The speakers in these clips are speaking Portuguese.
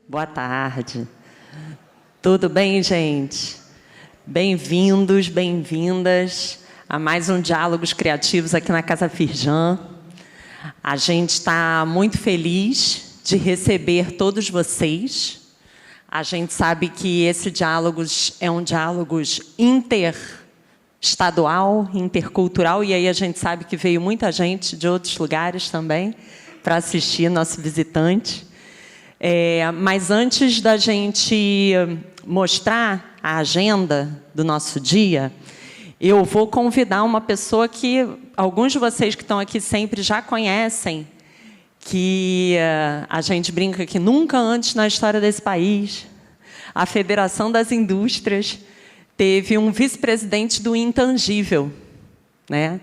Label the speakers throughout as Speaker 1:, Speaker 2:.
Speaker 1: Boa tarde. Tudo bem, gente? Bem-vindos, bem-vindas a mais um Diálogos Criativos aqui na Casa Firjan. A gente está muito feliz de receber todos vocês. A gente sabe que esse Diálogos é um Diálogos interestadual, intercultural, e aí a gente sabe que veio muita gente de outros lugares também para assistir, nosso visitante. Mas antes da gente mostrar a agenda do nosso dia, eu vou convidar uma pessoa que alguns de vocês que estão aqui sempre já conhecem, que a gente brinca que nunca antes na história desse país, a Federação das Indústrias teve um vice-presidente do intangível, né?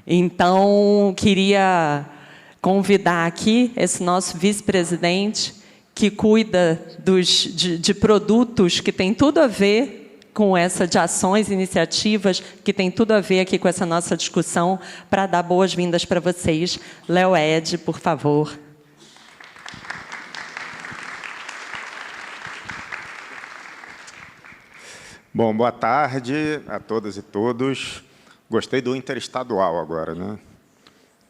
Speaker 1: Então, queria convidar aqui esse nosso vice-presidente, que cuida de produtos que tem tudo a ver com essa, de ações, iniciativas, que tem tudo a ver aqui com essa nossa discussão, para dar boas-vindas para vocês. Léo Ed, por favor.
Speaker 2: Bom, boa tarde a todas e todos. Gostei do interestadual agora, né?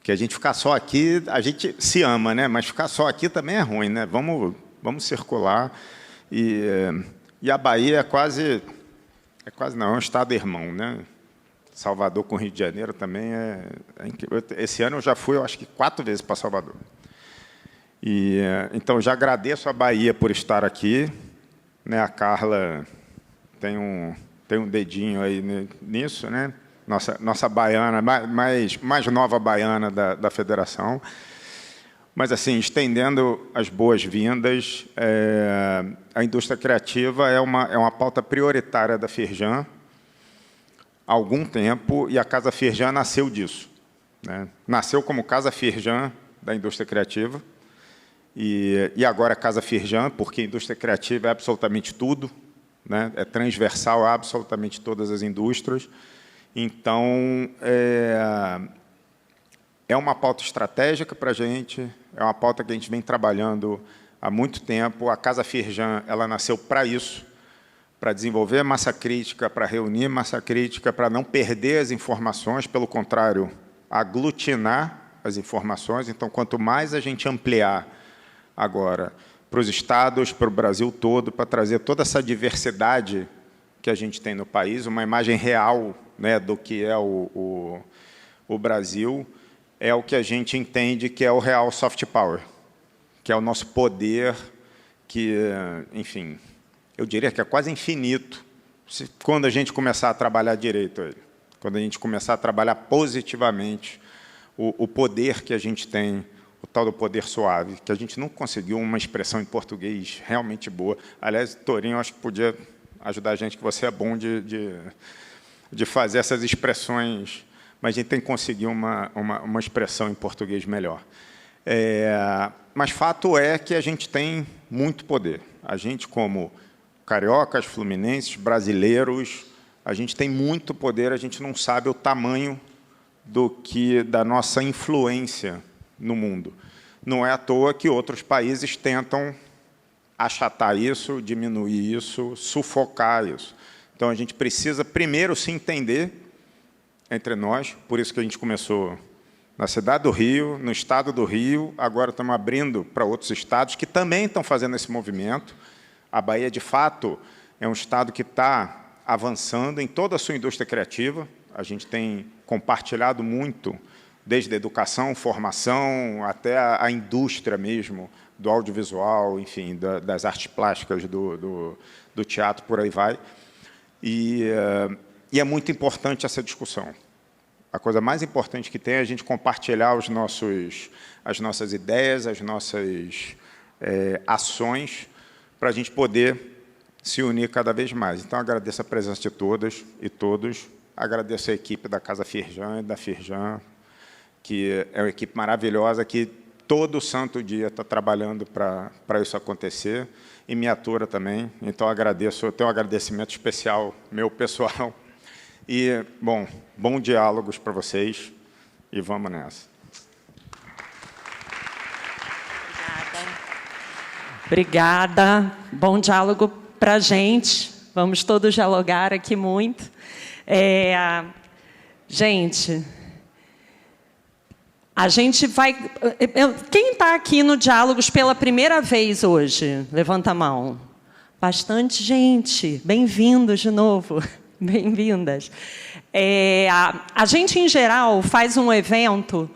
Speaker 2: Que a gente ficar só aqui, a gente se ama, né? Mas ficar só aqui também é ruim, né? Vamos circular. E a Bahia é quase não, é um estado irmão, né? Salvador com Rio de Janeiro também é incrível. Esse ano eu já fui, eu acho que 4 vezes para Salvador. Então, já agradeço a Bahia por estar aqui, né? A Carla tem um dedinho aí nisso, né? Nossa baiana, mais nova baiana da Federação. Mas, assim, estendendo as boas-vindas, a indústria criativa é uma pauta prioritária da Firjan há algum tempo, e a Casa Firjan nasceu disso, né? Nasceu como Casa Firjan da indústria criativa, e agora a Casa Firjan, porque a indústria criativa é absolutamente tudo, né? É transversal a absolutamente todas as indústrias. Então, é uma pauta estratégica para a gente, é uma pauta que a gente vem trabalhando há muito tempo. A Casa Firjan, ela nasceu para isso, para desenvolver massa crítica, para reunir massa crítica, para não perder as informações, pelo contrário, aglutinar as informações. Então, quanto mais a gente ampliar agora para os estados, para o Brasil todo, para trazer toda essa diversidade que a gente tem no país, uma imagem real, né, do que é o Brasil, é o que a gente entende que é o real soft power, que é o nosso poder, que, enfim, eu diria que é quase infinito, quando a gente começar a trabalhar direito, quando a gente começar a trabalhar positivamente o poder que a gente tem, o tal do poder suave, que a gente não conseguiu uma expressão em português realmente boa. Aliás, Torinho, acho que podia ajudar a gente, que você é bom de fazer essas expressões, mas a gente tem que conseguir uma expressão em português melhor. Mas fato é que a gente tem muito poder. A gente, como cariocas, fluminenses, brasileiros, a gente tem muito poder, a gente não sabe o tamanho da nossa influência no mundo. Não é à toa que outros países tentam achatar isso, diminuir isso, sufocar isso. Então, a gente precisa, primeiro, se entender entre nós, por isso que a gente começou na cidade do Rio, no estado do Rio, agora estamos abrindo para outros estados que também estão fazendo esse movimento. A Bahia, de fato, é um estado que está avançando em toda a sua indústria criativa. A gente tem compartilhado muito, desde a educação, formação, até a indústria mesmo, do audiovisual, enfim, das artes plásticas, do teatro, por aí vai. E é muito importante essa discussão. A coisa mais importante que tem é a gente compartilhar as nossas ideias, as nossas ações, para a gente poder se unir cada vez mais. Então, agradeço a presença de todas e todos, agradeço a equipe da Casa Firjan e da Firjan, que é uma equipe maravilhosa, que todo santo dia está trabalhando para isso acontecer, e me atura também. Então, agradeço, eu tenho um agradecimento especial, meu pessoal. E, bom diálogos para vocês, e vamos nessa.
Speaker 1: Obrigada. Bom diálogo para a gente. Vamos todos dialogar aqui muito. Gente, a gente vai... Quem está aqui no Diálogos pela primeira vez hoje? Levanta a mão. Bastante gente. Bem-vindos de novo. Bem-vindas. A gente, em geral, faz um evento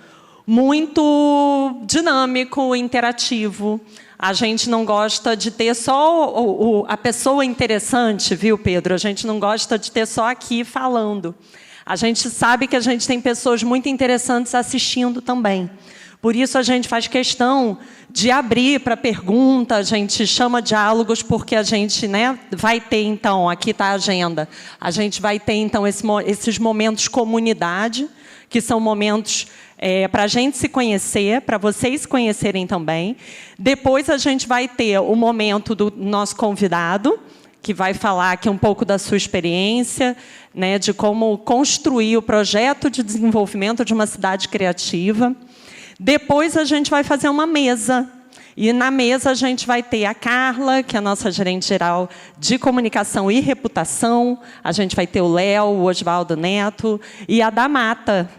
Speaker 1: muito dinâmico, interativo. A gente não gosta de ter só a pessoa interessante, viu, Pedro? A gente não gosta de ter só aqui falando. A gente sabe que a gente tem pessoas muito interessantes assistindo também. Por isso, a gente faz questão de abrir para pergunta, a gente chama diálogos, porque a gente, né, vai ter, então, aqui está a agenda, a gente vai ter, então, esses momentos comunidade, que são momentos para a gente se conhecer, para vocês se conhecerem também. Depois, a gente vai ter o momento do nosso convidado, que vai falar aqui um pouco da sua experiência, né, de como construir o projeto de desenvolvimento de uma cidade criativa. Depois, a gente vai fazer uma mesa. E, na mesa, a gente vai ter a Carla, que é a nossa gerente geral de comunicação e reputação. A gente vai ter o Léo, o Osvaldo Neto e a Damata,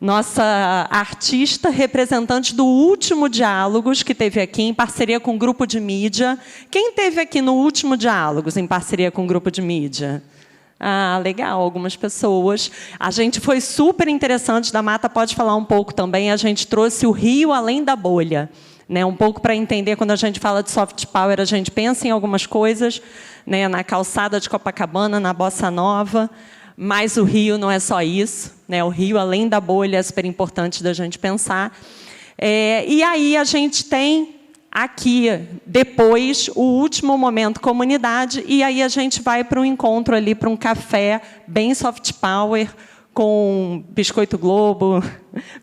Speaker 1: nossa artista representante do último Diálogos, que teve aqui em parceria com o grupo de mídia. Quem teve aqui no último Diálogos em parceria com o grupo de mídia? Ah, legal, algumas pessoas. A gente foi super interessante, da Mata pode falar um pouco também, a gente trouxe o Rio além da bolha, né? Um pouco para entender, quando a gente fala de soft power, a gente pensa em algumas coisas, né? Na calçada de Copacabana, na Bossa Nova, mas o Rio não é só isso, né? O Rio além da bolha é super importante da gente pensar. E aí a gente tem aqui, depois, o último momento comunidade, e aí a gente vai para um encontro ali, para um café bem soft power, com biscoito Globo,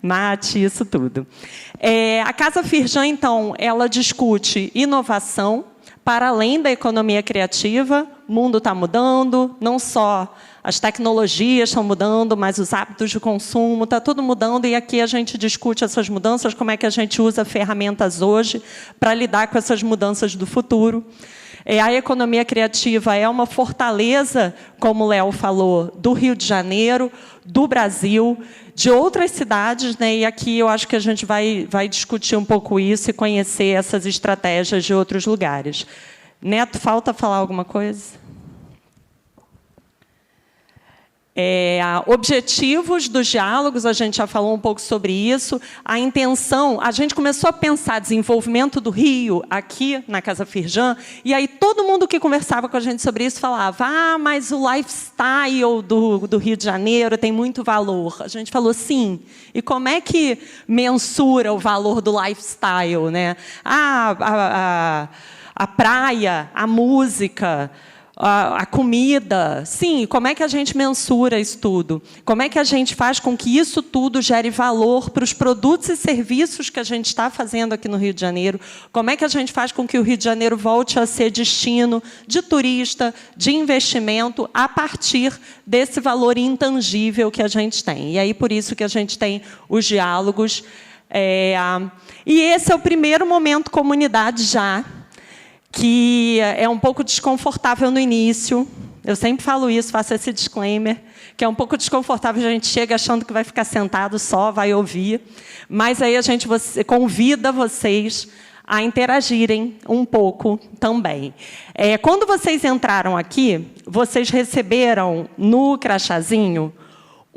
Speaker 1: mate, isso tudo. A Casa Firjan, então, ela discute inovação para além da economia criativa. O mundo está mudando, não só as tecnologias estão mudando, mas os hábitos de consumo, está tudo mudando, e aqui a gente discute essas mudanças, como é que a gente usa ferramentas hoje para lidar com essas mudanças do futuro. A economia criativa é uma fortaleza, como o Léo falou, do Rio de Janeiro, do Brasil, de outras cidades, né? E aqui eu acho que a gente vai discutir um pouco isso e conhecer essas estratégias de outros lugares. Neto, falta falar alguma coisa? Objetivos dos diálogos, a gente já falou um pouco sobre isso. A intenção, a gente começou a pensar desenvolvimento do Rio aqui na Casa Firjan, e aí todo mundo que conversava com a gente sobre isso falava: mas o lifestyle do Rio de Janeiro tem muito valor. A gente falou: sim. E como é que mensura o valor do lifestyle, né? A praia, a música, a comida. Sim, como é que a gente mensura isso tudo? Como é que a gente faz com que isso tudo gere valor para os produtos e serviços que a gente está fazendo aqui no Rio de Janeiro? Como é que a gente faz com que o Rio de Janeiro volte a ser destino de turista, de investimento, a partir desse valor intangível que a gente tem? E aí, por isso que a gente tem os diálogos. E esse é o primeiro momento comunidade já, que é um pouco desconfortável no início. Eu sempre falo isso, faço esse disclaimer, que é um pouco desconfortável, a gente chega achando que vai ficar sentado só, vai ouvir, mas aí a gente convida vocês a interagirem um pouco também. Quando vocês entraram aqui, vocês receberam no crachazinho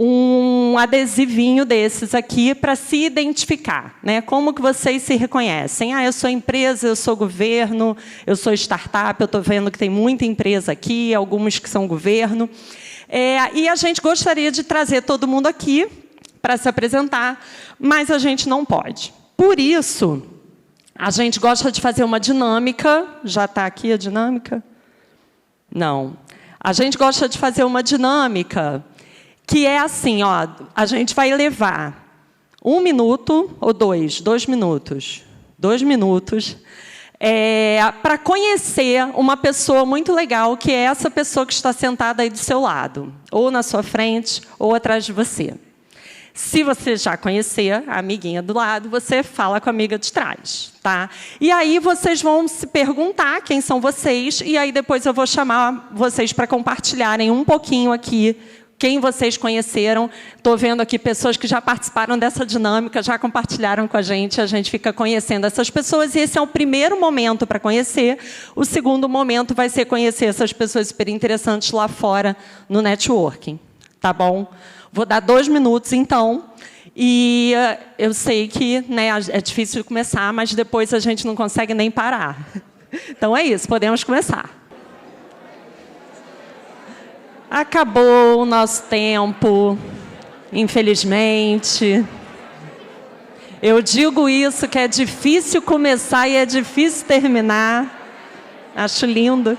Speaker 1: um adesivinho desses aqui para se identificar, né? Como que vocês se reconhecem? Eu sou empresa, eu sou governo, eu sou startup, eu estou vendo que tem muita empresa aqui, algumas que são governo. E a gente gostaria de trazer todo mundo aqui para se apresentar, mas a gente não pode. Por isso, a gente gosta de fazer uma dinâmica. Já está aqui a dinâmica? Não. A gente gosta de fazer uma dinâmica que é assim, a gente vai levar 1 minuto ou 2 minutos, 2 minutos, para conhecer uma pessoa muito legal, que é essa pessoa que está sentada aí do seu lado, ou na sua frente, ou atrás de você. Se você já conhecer a amiguinha do lado, você fala com a amiga de trás, tá? E aí vocês vão se perguntar quem são vocês, e aí depois eu vou chamar vocês para compartilharem um pouquinho aqui quem vocês conheceram. Estou vendo aqui pessoas que já participaram dessa dinâmica, já compartilharam com a gente fica conhecendo essas pessoas, e esse é o primeiro momento para conhecer. O segundo momento vai ser conhecer essas pessoas super interessantes lá fora no networking, tá bom? Vou dar 2 minutos, então, e eu sei que, né, é difícil de começar, mas depois a gente não consegue nem parar. Então é isso, podemos começar. Acabou o nosso tempo, infelizmente. Eu digo isso, que é difícil começar e é difícil terminar. Acho lindo.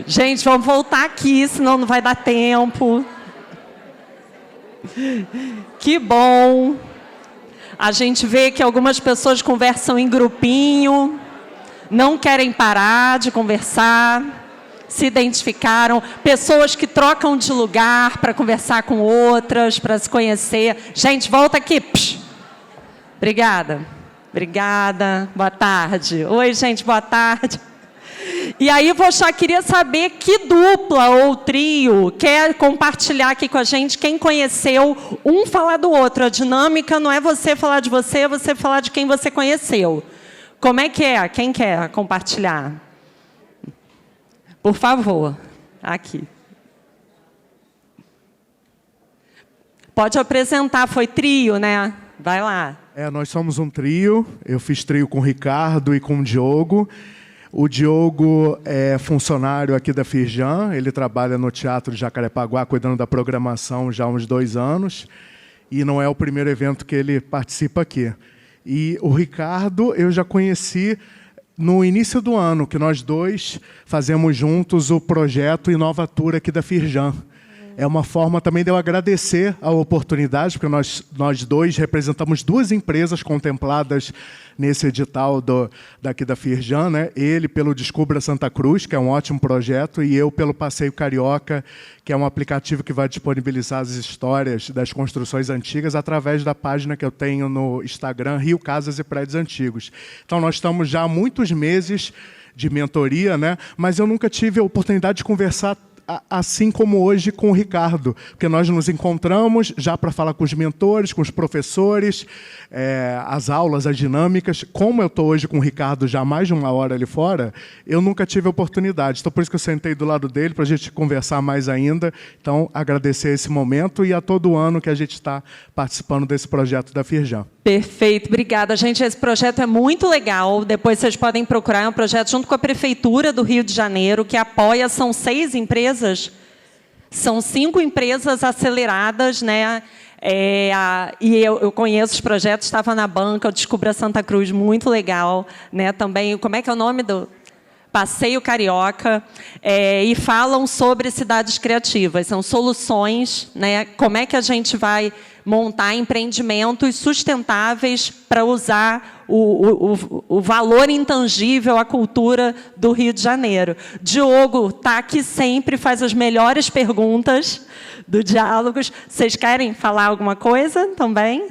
Speaker 1: Gente, vamos voltar aqui, senão não vai dar tempo. Que bom. A gente vê que algumas pessoas conversam em grupinho, não querem parar de conversar, se identificaram. Pessoas que trocam de lugar para conversar com outras, para se conhecer. Gente, volta aqui. Psh. Obrigada. Obrigada. Boa tarde. Oi, gente, boa tarde. E aí, queria saber que dupla ou trio quer compartilhar aqui com a gente, quem conheceu, um falar do outro. A dinâmica não é você falar de você, é você falar de quem você conheceu. Como é que é? Quem quer compartilhar? Por favor, aqui. Pode apresentar, foi trio, né? Vai lá.
Speaker 3: Nós somos um trio, eu fiz trio com o Ricardo e com o Diogo. O Diogo é funcionário aqui da Firjan, ele trabalha no Teatro de Jacarepaguá, cuidando da programação já há uns 2 anos, e não é o primeiro evento que ele participa aqui. E o Ricardo eu já conheci no início do ano, que nós 2 fazemos juntos o projeto Inovatura aqui da Firjan. É uma forma também de eu agradecer a oportunidade, porque nós 2 representamos 2 empresas contempladas nesse edital daqui da Firjan, né? Ele pelo Descubra Santa Cruz, que é um ótimo projeto, e eu pelo Passeio Carioca, que é um aplicativo que vai disponibilizar as histórias das construções antigas através da página que eu tenho no Instagram, Rio Casas e Prédios Antigos. Então, nós estamos já há muitos meses de mentoria, né? Mas eu nunca tive a oportunidade de conversar assim como hoje com o Ricardo, porque nós nos encontramos já para falar com os mentores, com os professores, as aulas, as dinâmicas. Como eu estou hoje com o Ricardo já há mais de 1 hora ali fora, eu nunca tive a oportunidade. Então, por isso que eu sentei do lado dele, para a gente conversar mais ainda. Então, agradecer esse momento e a todo ano que a gente está participando desse projeto da Firjan.
Speaker 1: Perfeito, obrigada. Gente, esse projeto é muito legal. Depois vocês podem procurar, é um projeto junto com a Prefeitura do Rio de Janeiro, que apoia, são 6 empresas, são 5 empresas aceleradas, né? E eu conheço os projetos, estava na banca, eu descobri a Santa Cruz, muito legal, né? Também, como é que é o nome do Passeio Carioca, e falam sobre cidades criativas, são soluções, né? Como é que a gente vai montar empreendimentos sustentáveis para usar o valor intangível, a cultura do Rio de Janeiro. Diogo está aqui sempre, faz as melhores perguntas do Diálogos. Vocês querem falar alguma coisa também?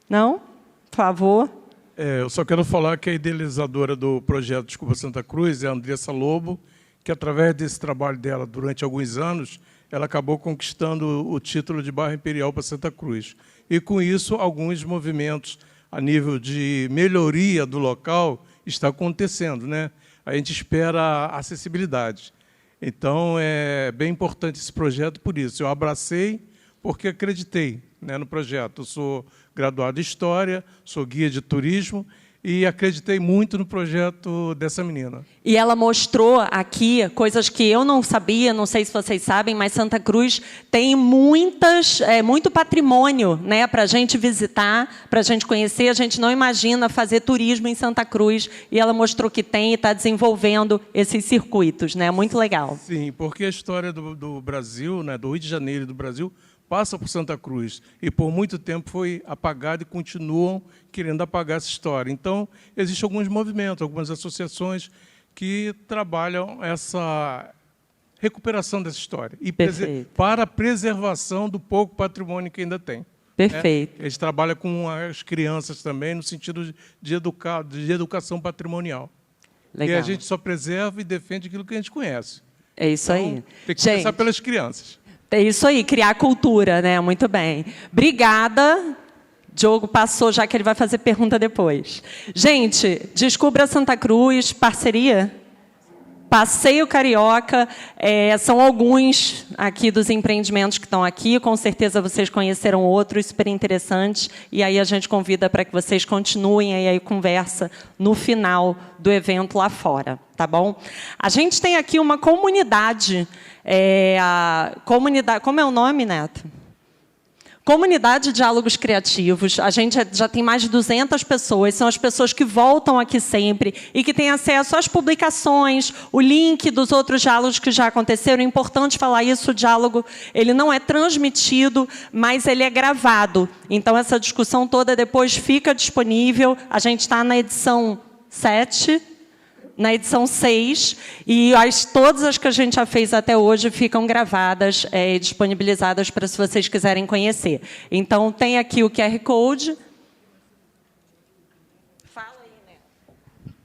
Speaker 1: Não? Por favor.
Speaker 4: Eu só quero falar que a idealizadora do projeto Desculpa Santa Cruz é a Andressa Lobo, que, através desse trabalho dela durante alguns anos, ela acabou conquistando o título de bairro imperial para Santa Cruz. E, com isso, alguns movimentos a nível de melhoria do local está acontecendo, né? A gente espera a acessibilidade. Então, é bem importante esse projeto por isso. Eu abracei porque acreditei, né, no projeto. Eu sou graduado em História, sou guia de turismo, e acreditei muito no projeto dessa menina.
Speaker 1: E ela mostrou aqui coisas que eu não sabia, não sei se vocês sabem, mas Santa Cruz tem muito patrimônio, né, para a gente visitar, para a gente conhecer. A gente não imagina fazer turismo em Santa Cruz, e ela mostrou que tem e está desenvolvendo esses circuitos, né? Muito legal.
Speaker 4: Sim, porque a história do Brasil, né, do Rio de Janeiro e do Brasil, passa por Santa Cruz, e por muito tempo foi apagado e continuam querendo apagar essa história. Então, existem alguns movimentos, algumas associações que trabalham recuperação dessa história e
Speaker 1: Perfeito.
Speaker 4: para a preservação do pouco patrimônio que ainda tem.
Speaker 1: Perfeito.
Speaker 4: Eles trabalham com as crianças também, no sentido de educação patrimonial.
Speaker 1: Legal.
Speaker 4: E a gente só preserva e defende aquilo que a gente conhece.
Speaker 1: É isso
Speaker 4: Então,
Speaker 1: aí.
Speaker 4: tem que
Speaker 1: Gente,
Speaker 4: começar pelas crianças.
Speaker 1: é isso aí, criar cultura, né? Muito bem. Obrigada. Diogo passou, já que ele vai fazer pergunta depois. Gente, Descubra Santa Cruz, parceria? Passeio Carioca, são alguns aqui dos empreendimentos que estão aqui. Com certeza vocês conheceram outros super interessantes. E aí a gente convida para que vocês continuem aí a conversa no final do evento lá fora, tá bom? A gente tem aqui uma comunidade, como é o nome, Neto? Comunidade de Diálogos Criativos. A gente já tem mais de 200 pessoas. São as pessoas que voltam aqui sempre e que têm acesso às publicações, o link dos outros diálogos que já aconteceram. É importante falar isso, o diálogo ele não é transmitido, mas ele é gravado. Então, essa discussão toda depois fica disponível. A gente está na edição 7, na edição 6, e todas as que a gente já fez até hoje ficam gravadas e disponibilizadas para se vocês quiserem conhecer. Então, tem aqui o QR Code. Fala aí, né?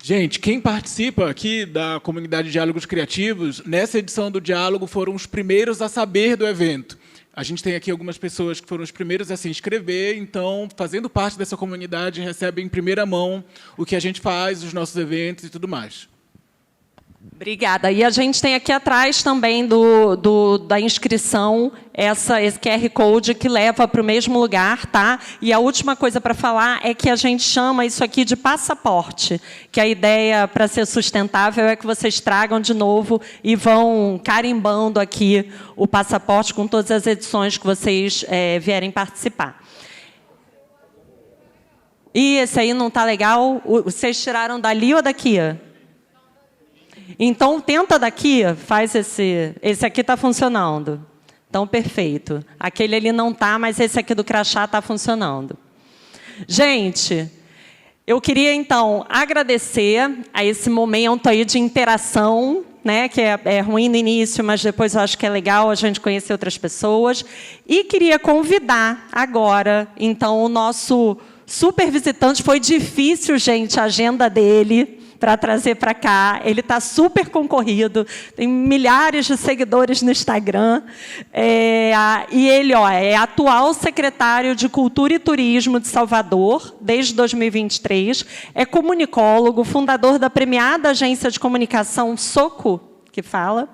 Speaker 5: Gente, quem participa aqui da comunidade de Diálogos Criativos, nessa edição do Diálogo, foram os primeiros a saber do evento. A gente tem aqui algumas pessoas que foram os primeiros a se inscrever, então, fazendo parte dessa comunidade, recebem em primeira mão o que a gente faz, os nossos eventos e tudo mais.
Speaker 1: Obrigada. E a gente tem aqui atrás também da inscrição esse QR Code que leva para o mesmo lugar, tá? E a última coisa para falar é que a gente chama isso aqui de passaporte, que a ideia para ser sustentável é que vocês tragam de novo e vão carimbando aqui o passaporte com todas as edições que vocês vierem participar. E esse aí não está legal? Vocês tiraram dali ou daqui? Então, tenta daqui, faz esse aqui está funcionando. Então, perfeito. Aquele ali não está, mas esse aqui do crachá está funcionando. Gente, eu queria, então, agradecer a esse momento aí de interação, né, que é ruim no início, mas depois eu acho que é legal a gente conhecer outras pessoas. E queria convidar agora, então, o nosso super visitante. Foi difícil, gente, a agenda dele para trazer para cá. Ele está super concorrido, tem milhares de seguidores no Instagram. E ele é atual secretário de Cultura e Turismo de Salvador, desde 2023. É comunicólogo, fundador da premiada agência de comunicação Soco, que fala.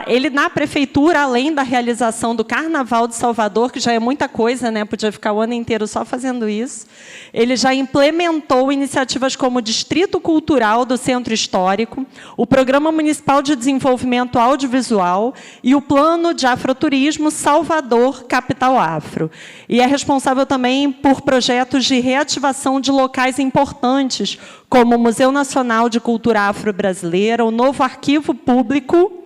Speaker 1: Ele, na prefeitura, além da realização do Carnaval de Salvador, que já é muita coisa, né? Podia ficar o ano inteiro só fazendo isso, ele já implementou iniciativas como o Distrito Cultural do Centro Histórico, o Programa Municipal de Desenvolvimento Audiovisual e o Plano de Afroturismo Salvador Capital Afro. E é responsável também por projetos de reativação de locais importantes, como o Museu Nacional de Cultura Afro-Brasileira, o novo Arquivo Público,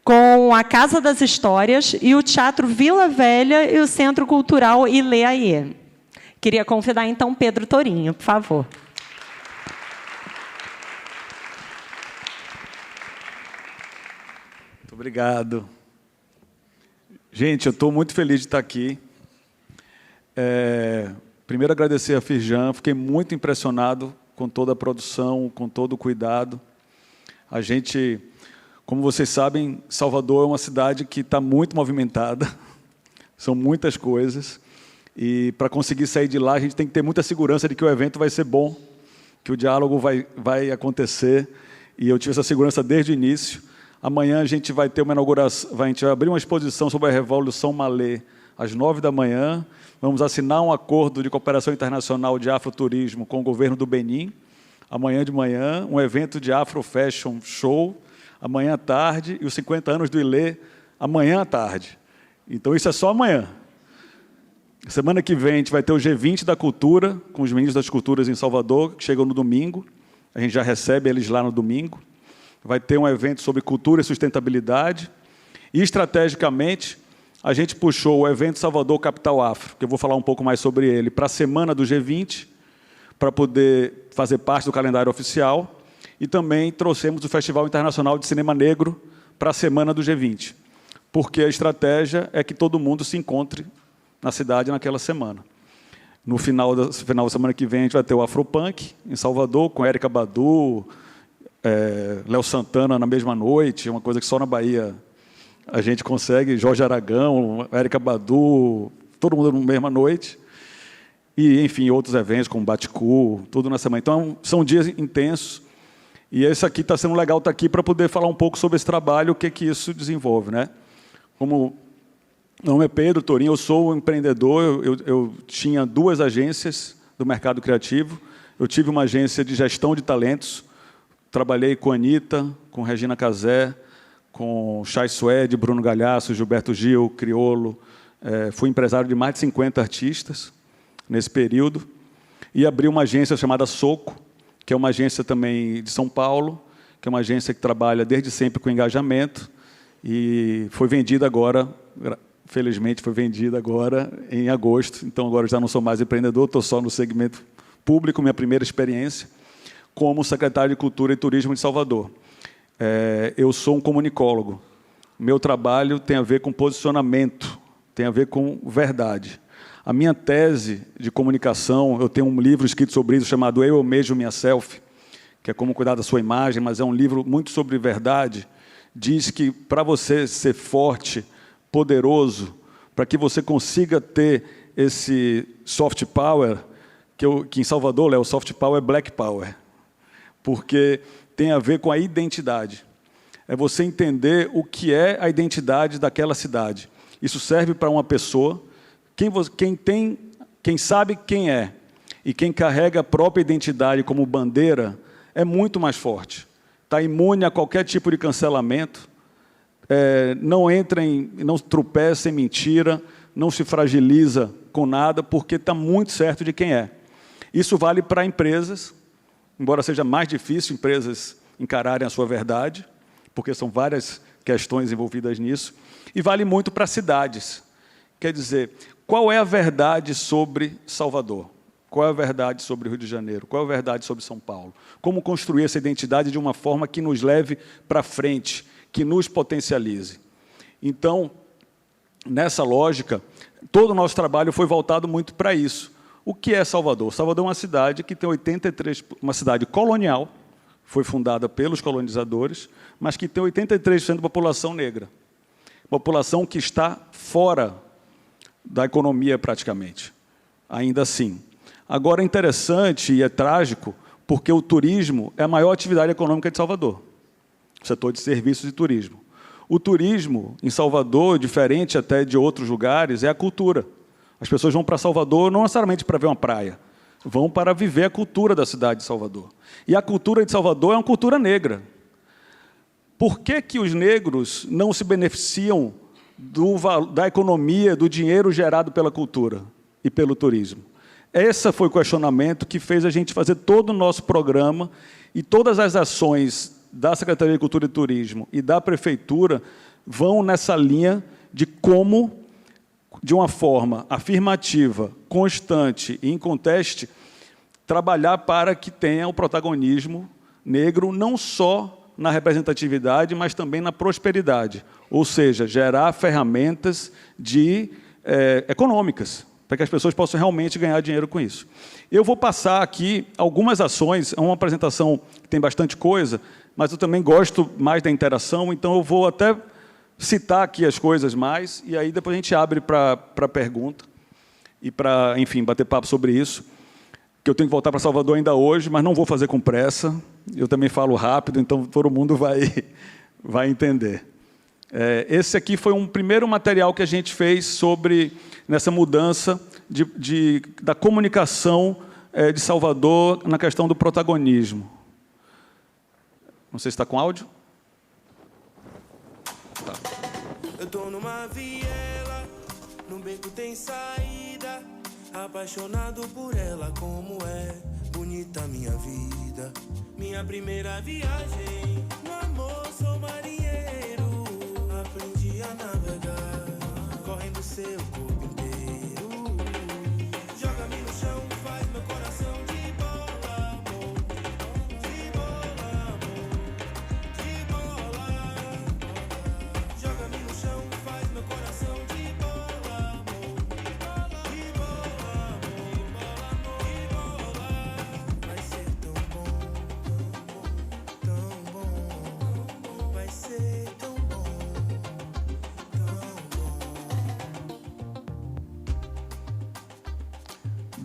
Speaker 1: com a Casa das Histórias e o Teatro Vila Velha e o Centro Cultural Ileaie. Queria convidar, então, Pedro Torinho, por favor.
Speaker 6: Muito obrigado. Gente, eu estou muito feliz de estar aqui. Primeiro, agradecer a Firjan. Fiquei muito impressionado com toda a produção, com todo o cuidado. A gente... Como vocês sabem, Salvador é uma cidade que está muito movimentada, são muitas coisas, e para conseguir sair de lá, a gente tem que ter muita segurança de que o evento vai ser bom, que o diálogo vai acontecer, e eu tive essa segurança desde o início. Amanhã a gente vai ter uma inauguração, a gente vai abrir uma exposição sobre a Revolução Malê, às 9 da manhã, vamos assinar um acordo de cooperação internacional de afroturismo com o governo do Benin, amanhã de manhã, um evento de Afro Fashion Show, amanhã à tarde, e os 50 anos do Ilê, amanhã à tarde. Então, isso é só amanhã. Semana que vem, a gente vai ter o G20 da Cultura, com os ministros das Culturas em Salvador, que chegam no domingo. A gente já recebe eles lá no domingo. Vai ter um evento sobre cultura e sustentabilidade. E, estrategicamente, a gente puxou o evento Salvador Capital Afro, que eu vou falar um pouco mais sobre ele, para a semana do G20, para poder fazer parte do calendário oficial. E também trouxemos o Festival Internacional de Cinema Negro para a semana do G20, porque a estratégia é que todo mundo se encontre na cidade naquela semana. No final da semana que vem, a gente vai ter o Afropunk, em Salvador, com Erykah Badu, Léo Santana na mesma noite, uma coisa que só na Bahia a gente consegue, Jorge Aragão, Erykah Badu, todo mundo na mesma noite. E, enfim, outros eventos, como Baticu, tudo na semana. Então, são dias intensos. E esse aqui está sendo legal estar aqui para poder falar um pouco sobre esse trabalho, o que isso desenvolve, né? Como meu nome é Pedro Torinho, eu sou um empreendedor, eu tinha 2 agências do mercado criativo. Eu tive uma agência de gestão de talentos, trabalhei com a Anitta, com Regina Casé, com Chay Suede, Bruno Galhaço, Gilberto Gil, Criolo. Fui empresário de mais de 50 artistas nesse período. E abri uma agência chamada Soco, que é uma agência também de São Paulo, que é uma agência que trabalha desde sempre com engajamento, e foi vendida agora, felizmente foi vendida agora em agosto, então agora eu já não sou mais empreendedor, estou só no segmento público, minha primeira experiência como secretário de Cultura e Turismo de Salvador. Eu sou um comunicólogo, meu trabalho tem a ver com posicionamento, tem a ver com verdade. A minha tese de comunicação, eu tenho um livro escrito sobre isso, chamado Eu Mesmo Minha Selfie, que é como cuidar da sua imagem, mas é um livro muito sobre verdade. Diz que para você ser forte, poderoso, para que você consiga ter esse soft power, que em Salvador, Léo, soft power é black power, porque tem a ver com a identidade. É você entender o que é a identidade daquela cidade. Isso serve para uma pessoa. Quem sabe quem é e quem carrega a própria identidade como bandeira é muito mais forte. Está imune a qualquer tipo de cancelamento, não tropeça em mentira, não se fragiliza com nada, porque está muito certo de quem é. Isso vale para empresas, embora seja mais difícil empresas encararem a sua verdade, porque são várias questões envolvidas nisso, e vale muito para cidades. Quer dizer, qual é a verdade sobre Salvador? Qual é a verdade sobre o Rio de Janeiro? Qual é a verdade sobre São Paulo? Como construir essa identidade de uma forma que nos leve para frente, que nos potencialize? Então, nessa lógica, todo o nosso trabalho foi voltado muito para isso. O que é Salvador? Salvador é uma cidade que tem 83%, uma cidade colonial, foi fundada pelos colonizadores, mas que tem 83% da população negra. População que está fora da economia, praticamente, ainda assim. Agora, é interessante e é trágico, porque o turismo é a maior atividade econômica de Salvador, o setor de serviços e turismo. O turismo, em Salvador, diferente até de outros lugares, é a cultura. As pessoas vão para Salvador não necessariamente para ver uma praia, vão para viver a cultura da cidade de Salvador. E a cultura de Salvador é uma cultura negra. Por que os negros não se beneficiam da economia, do dinheiro gerado pela cultura e pelo turismo? Esse foi o questionamento que fez a gente fazer todo o nosso programa, e todas as ações da Secretaria de Cultura e Turismo e da Prefeitura vão nessa linha de como, de uma forma afirmativa, constante e inconteste, trabalhar para que tenha o protagonismo negro não só na representatividade, mas também na prosperidade, ou seja, gerar ferramentas econômicas, para que as pessoas possam realmente ganhar dinheiro com isso. Eu vou passar aqui algumas ações, é uma apresentação que tem bastante coisa, mas eu também gosto mais da interação, então eu vou até citar aqui as coisas mais, e aí depois a gente abre para pergunta, e para, enfim, bater papo sobre isso, que eu tenho que voltar para Salvador ainda hoje, mas não vou fazer com pressa, eu também falo rápido, então todo mundo vai entender. Esse aqui foi um primeiro material que a gente fez sobre nessa mudança da comunicação de Salvador na questão do protagonismo. Não sei se está com áudio. Tá.
Speaker 7: Eu tô numa viela, no beco tem saída, apaixonado por ela, como é bonita minha vida. Minha primeira viagem, no amor sou marinheiro, aprendi a navegar, correndo seu corpo inteiro. Joga-me no chão, faz meu coração de bola, amor. De bola, amor. De bola.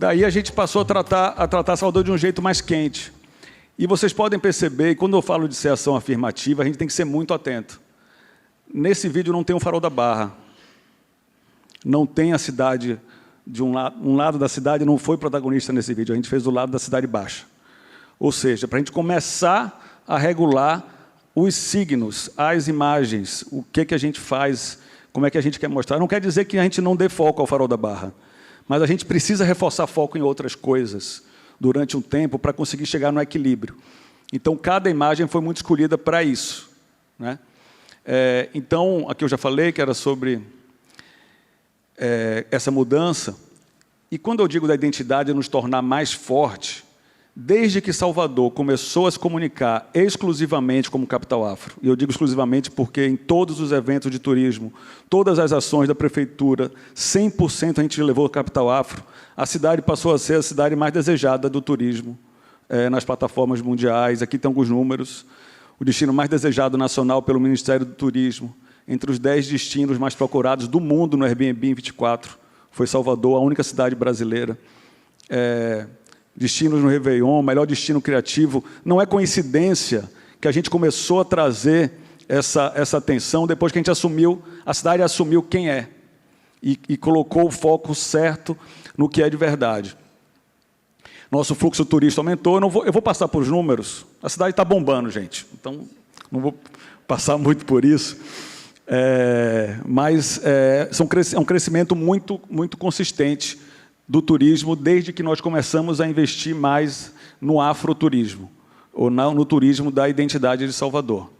Speaker 6: Daí a gente passou a tratar Salvador de um jeito mais quente. E vocês podem perceber, e quando eu falo de ser ação afirmativa, a gente tem que ser muito atento. Nesse vídeo não tem um farol da Barra. Não tem a cidade, um lado da cidade não foi protagonista nesse vídeo, a gente fez do lado da Cidade Baixa. Ou seja, para a gente começar a regular os signos, as imagens, o que a gente faz, como é que a gente quer mostrar. Não quer dizer que a gente não dê foco ao farol da Barra, mas a gente precisa reforçar foco em outras coisas durante um tempo para conseguir chegar no equilíbrio. Então, cada imagem foi muito escolhida para isso, né? Então, aqui eu já falei que era sobre essa mudança. E quando eu digo da identidade nos tornar mais forte, desde que Salvador começou a se comunicar exclusivamente como capital afro, e eu digo exclusivamente porque em todos os eventos de turismo, todas as ações da prefeitura, 100% a gente levou a capital afro, a cidade passou a ser a cidade mais desejada do turismo nas plataformas mundiais. Aqui tem alguns números. O destino mais desejado nacional pelo Ministério do Turismo, entre os 10 destinos mais procurados do mundo no Airbnb em 24, foi Salvador, a única cidade brasileira. Destinos no Réveillon, melhor destino criativo. Não é coincidência que a gente começou a trazer essa atenção depois que a cidade assumiu quem é e colocou o foco certo no que é de verdade. Nosso fluxo turístico aumentou. Eu vou passar por os números. A cidade está bombando, gente. Então, não vou passar muito por isso. Mas é um crescimento muito, muito consistente do turismo desde que nós começamos a investir mais no afroturismo, ou no turismo da identidade de Salvador.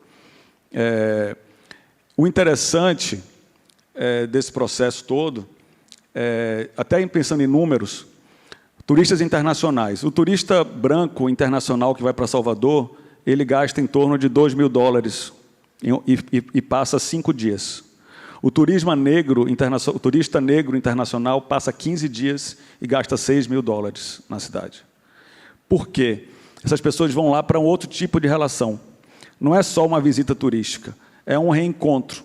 Speaker 6: O interessante desse processo todo, até pensando em números, turistas internacionais. O turista branco internacional que vai para Salvador, ele gasta em torno de $2.000 e passa 5 dias. O turista negro internacional passa 15 dias e gasta $6.000 na cidade. Por quê? Essas pessoas vão lá para um outro tipo de relação. Não é só uma visita turística, é um reencontro.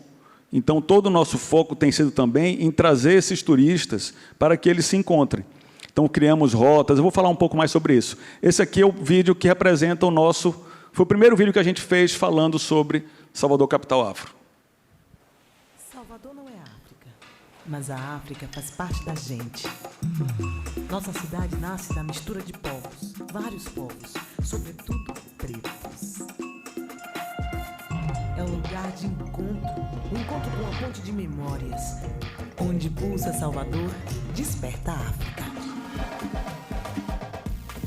Speaker 6: Então, todo o nosso foco tem sido também em trazer esses turistas para que eles se encontrem. Então, criamos rotas. Eu vou falar um pouco mais sobre isso. Esse aqui é o vídeo que representa o nosso... Foi o primeiro vídeo que a gente fez falando sobre Salvador Capital Afro.
Speaker 8: Salvador não é África, mas a África faz parte da gente. Nossa cidade nasce da mistura de povos, vários povos, sobretudo pretos. É um lugar de encontro, um encontro com uma ponte de memórias. Onde pulsa Salvador, desperta a África.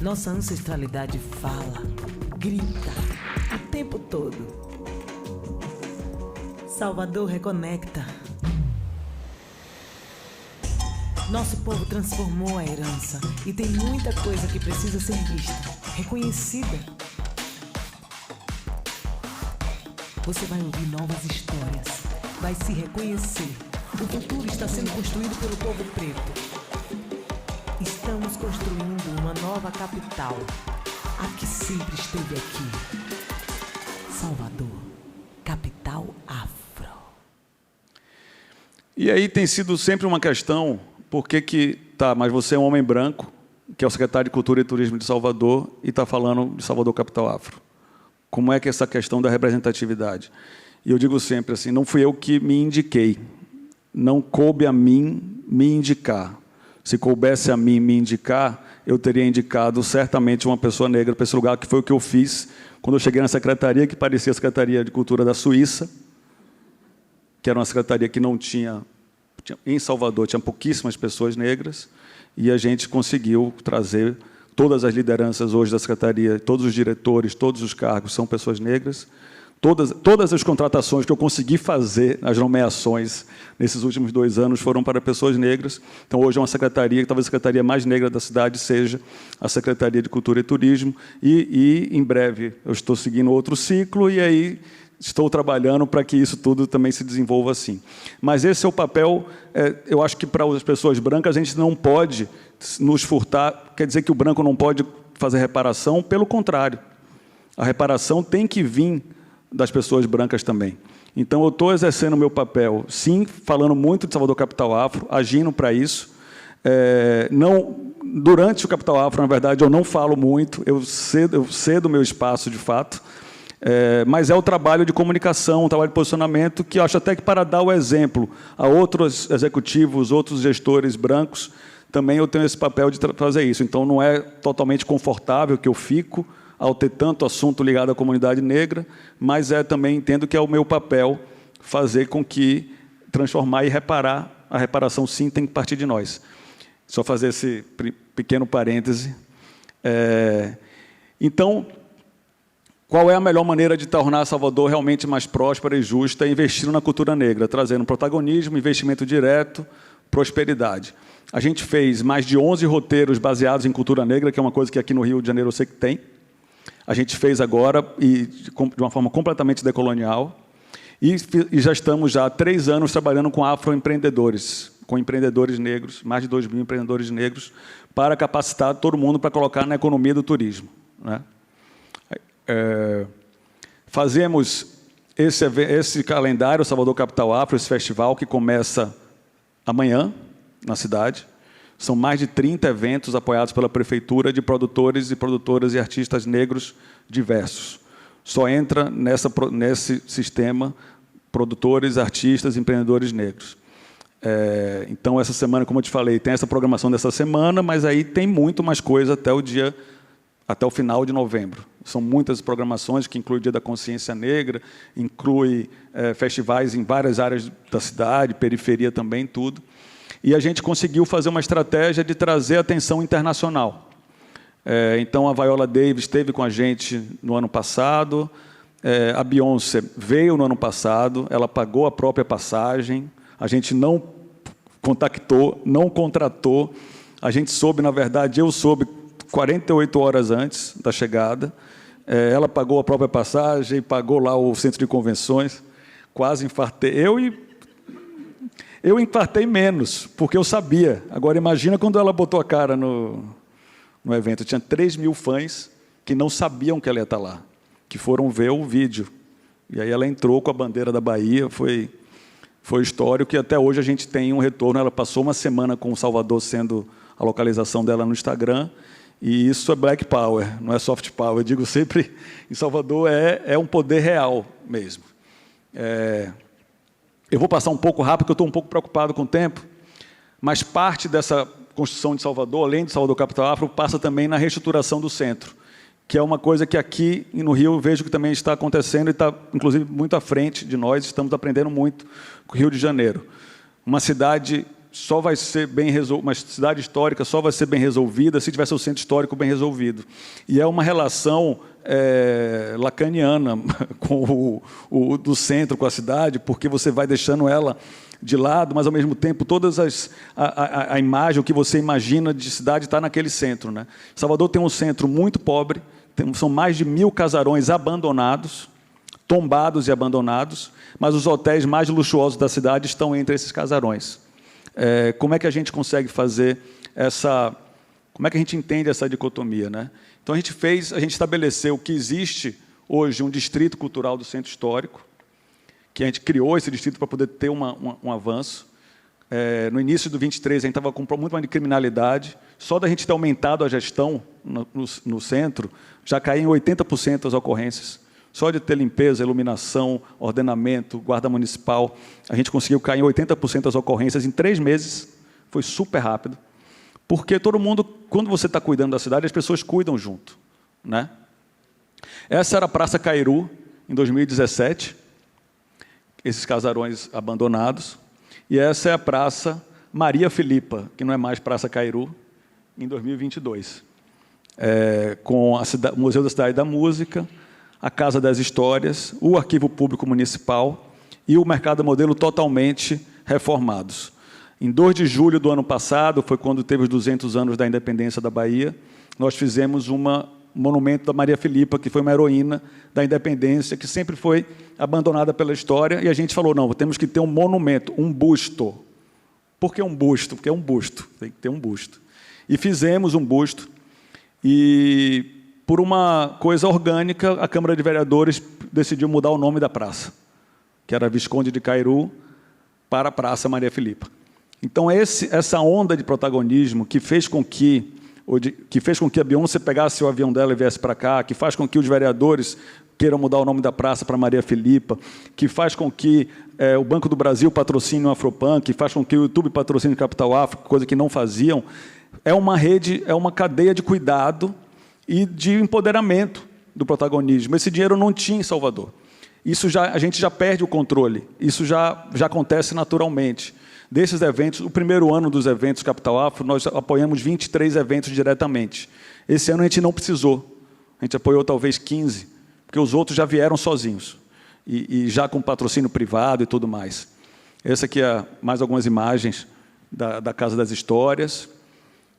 Speaker 8: Nossa ancestralidade fala, grita, o tempo todo. Salvador reconecta. Nosso povo transformou a herança e tem muita coisa que precisa ser vista, reconhecida. Você vai ouvir novas histórias, vai se reconhecer. O futuro está sendo construído pelo povo preto. Estamos construindo uma nova capital, a que sempre esteve aqui. Salvador, capital afro.
Speaker 6: E aí tem sido sempre uma questão, mas você é um homem branco, que é o secretário de Cultura e Turismo de Salvador, e está falando de Salvador Capital Afro. Como é que é essa questão da representatividade? E eu digo sempre assim, não fui eu que me indiquei, não coube a mim me indicar. Se coubesse a mim me indicar, eu teria indicado certamente uma pessoa negra para esse lugar, que foi o que eu fiz quando eu cheguei na secretaria, que parecia a Secretaria de Cultura da Suíça, que era uma secretaria que não tinha... Em Salvador tinha pouquíssimas pessoas negras, e a gente conseguiu trazer todas as lideranças hoje da secretaria, todos os diretores, todos os cargos são pessoas negras. Todas as contratações que eu consegui fazer, as nomeações, nesses últimos 2 anos, foram para pessoas negras. Então, hoje é uma secretaria, que talvez a secretaria mais negra da cidade seja a Secretaria de Cultura e Turismo, e em breve, eu estou seguindo outro ciclo, e aí estou trabalhando para que isso tudo também se desenvolva assim. Mas esse é o papel, eu acho que para as pessoas brancas, a gente não pode nos furtar, quer dizer que o branco não pode fazer reparação, pelo contrário. A reparação tem que vir das pessoas brancas também. Então, eu estou exercendo o meu papel, sim, falando muito de Salvador Capital Afro, agindo para isso, durante o Capital Afro, na verdade, eu não falo muito, eu cedo o meu espaço, de fato, mas é o trabalho de comunicação, o trabalho de posicionamento, que eu acho até que para dar o exemplo a outros executivos, outros gestores brancos, também eu tenho esse papel de fazer isso. Então, não é totalmente confortável que eu fico ao ter tanto assunto ligado à comunidade negra, mas também entendo que é o meu papel fazer com que transformar e reparar, a reparação sim tem que partir de nós. Só fazer esse pequeno parêntese. Então, qual é a melhor maneira de tornar Salvador realmente mais próspera e justa? Investindo na cultura negra, trazendo protagonismo, investimento direto, prosperidade. A gente fez mais de 11 roteiros baseados em cultura negra, que é uma coisa que aqui no Rio de Janeiro eu sei que tem. A gente fez agora, e de uma forma completamente decolonial, e já estamos há 3 anos trabalhando com afroempreendedores, com empreendedores negros, mais de 2.000 empreendedores negros, para capacitar todo mundo para colocar na economia do turismo, né? Fazemos esse calendário, Salvador Capital Afro, esse festival que começa amanhã, na cidade. São mais de 30 eventos apoiados pela Prefeitura de produtores e produtoras e artistas negros diversos. Só entra nesse sistema produtores, artistas, empreendedores negros. Então, essa semana, como eu te falei, tem essa programação dessa semana, mas aí tem muito mais coisa até o final de novembro. São muitas programações, que inclui o Dia da Consciência Negra, inclui festivais em várias áreas da cidade, periferia também, tudo. E a gente conseguiu fazer uma estratégia de trazer atenção internacional. Então, a Viola Davis esteve com a gente no ano passado, a Beyoncé veio no ano passado, ela pagou a própria passagem, a gente não contactou, não contratou, a gente soube, na verdade, eu soube 48 horas antes da chegada, ela pagou a própria passagem, pagou lá o centro de convenções, quase infartei. Eu infartei menos, porque eu sabia. Agora, imagina quando ela botou a cara no evento. Tinha 3.000 fãs que não sabiam que ela ia estar lá, que foram ver o vídeo. E aí ela entrou com a bandeira da Bahia, foi histórico, e até hoje a gente tem um retorno. Ela passou uma semana com o Salvador sendo a localização dela no Instagram, e isso é Black Power, não é soft power. Eu digo sempre, em Salvador é um poder real mesmo. Eu vou passar um pouco rápido, porque eu estou um pouco preocupado com o tempo, mas parte dessa construção de Salvador, além de Salvador Capital Afro, passa também na reestruturação do centro, que é uma coisa que aqui no Rio eu vejo que também está acontecendo e está, inclusive, muito à frente de nós, estamos aprendendo muito com o Rio de Janeiro. Uma cidade só vai ser bem resolvida, uma cidade histórica só vai ser bem resolvida se tiver seu centro histórico bem resolvido. E é uma relação lacaniana com do centro, com a cidade, porque você vai deixando ela de lado, mas, ao mesmo tempo, a imagem, o que você imagina de cidade está naquele centro, né? Salvador tem um centro muito pobre, são mais de 1.000 casarões abandonados, tombados e abandonados, mas os hotéis mais luxuosos da cidade estão entre esses casarões. Como é que a gente consegue fazer como é que a gente entende essa dicotomia, né? Então, a gente estabeleceu que existe hoje um distrito cultural do centro histórico, que a gente criou esse distrito para poder ter um avanço. No início do 23, a gente estava com muito mais de criminalidade. Só da gente ter aumentado a gestão no centro, já caiu em 80% as ocorrências. Só de ter limpeza, iluminação, ordenamento, guarda municipal, a gente conseguiu cair em 80% das ocorrências em 3 meses. Foi super rápido. Porque todo mundo, quando você está cuidando da cidade, as pessoas cuidam junto, né? Essa era a Praça Cairu, em 2017, esses casarões abandonados. E essa é a Praça Maria Filipa, que não é mais Praça Cairu, em 2022. Com o Museu da Cidade da Música, a Casa das Histórias, o Arquivo Público Municipal e o Mercado Modelo totalmente reformados. Em 2 de julho do ano passado, foi quando teve os 200 anos da independência da Bahia, nós fizemos um monumento da Maria Filipa, que foi uma heroína da independência, que sempre foi abandonada pela história, e a gente falou, não, temos que ter um monumento, um busto. Por que um busto? Porque é um busto, tem que ter um busto. E fizemos um busto, e por uma coisa orgânica, a Câmara de Vereadores decidiu mudar o nome da praça, que era Visconde de Cairu, para a Praça Maria Filipa. Então, essa onda de protagonismo que fez com que que fez com que a Beyoncé pegasse o avião dela e viesse para cá, que faz com que os vereadores queiram mudar o nome da praça para Maria Filipa, que faz com que o Banco do Brasil patrocine o Afropan, que faz com que o YouTube patrocine o Capital África, coisa que não faziam. É uma rede, é uma cadeia de cuidado e de empoderamento do protagonismo. Esse dinheiro não tinha em Salvador. A gente já perde o controle. Isso já acontece naturalmente. Desses eventos, o primeiro ano dos eventos Capital Afro, nós apoiamos 23 eventos diretamente. Esse ano a gente não precisou. A gente apoiou talvez 15, porque os outros já vieram sozinhos. E já com patrocínio privado e tudo mais. Essa aqui é mais algumas imagens da Casa das Histórias,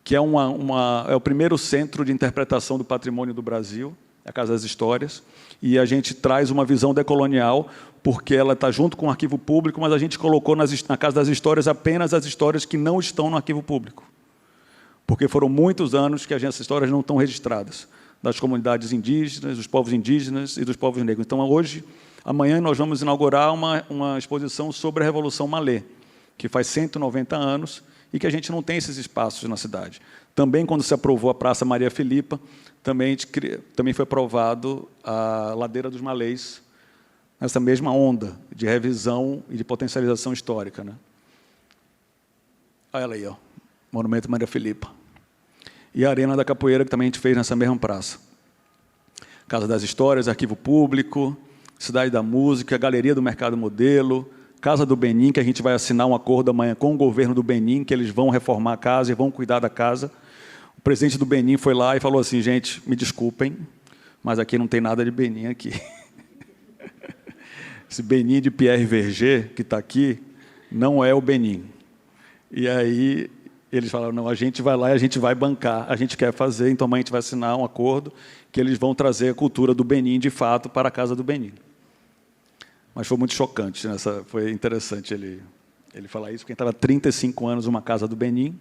Speaker 6: que é o primeiro centro de interpretação do patrimônio do Brasil, a Casa das Histórias, e a gente traz uma visão decolonial, porque ela está junto com o arquivo público, mas a gente colocou na Casa das Histórias apenas as histórias que não estão no arquivo público, porque foram muitos anos que essas histórias não estão registradas, das comunidades indígenas, dos povos indígenas e dos povos negros. Então, amanhã, nós vamos inaugurar uma exposição sobre a Revolução Malê, que faz 190 anos, e que a gente não tem esses espaços na cidade. Também, quando se aprovou a Praça Maria Filipa, também foi aprovado a Ladeira dos Malês, nessa mesma onda de revisão e de potencialização histórica. Né? Olha ela aí, ó, Monumento Maria Filipa. E a Arena da Capoeira, que também a gente fez nessa mesma praça. Casa das Histórias, Arquivo Público, Cidade da Música, Galeria do Mercado Modelo, Casa do Benin, que a gente vai assinar um acordo amanhã com o governo do Benin, que eles vão reformar a casa e vão cuidar da casa. O presidente do Benin foi lá e falou assim, gente, me desculpem, mas aqui não tem nada de Benin aqui. Esse Benin de Pierre Verger, que está aqui, não é o Benin. E aí eles falaram, não, a gente vai lá e a gente vai bancar, a gente quer fazer, então amanhã a gente vai assinar um acordo que eles vão trazer a cultura do Benin, de fato, para a Casa do Benin. Mas foi muito chocante, foi interessante ele falar isso, porque estava há 35 anos uma Casa do Benin,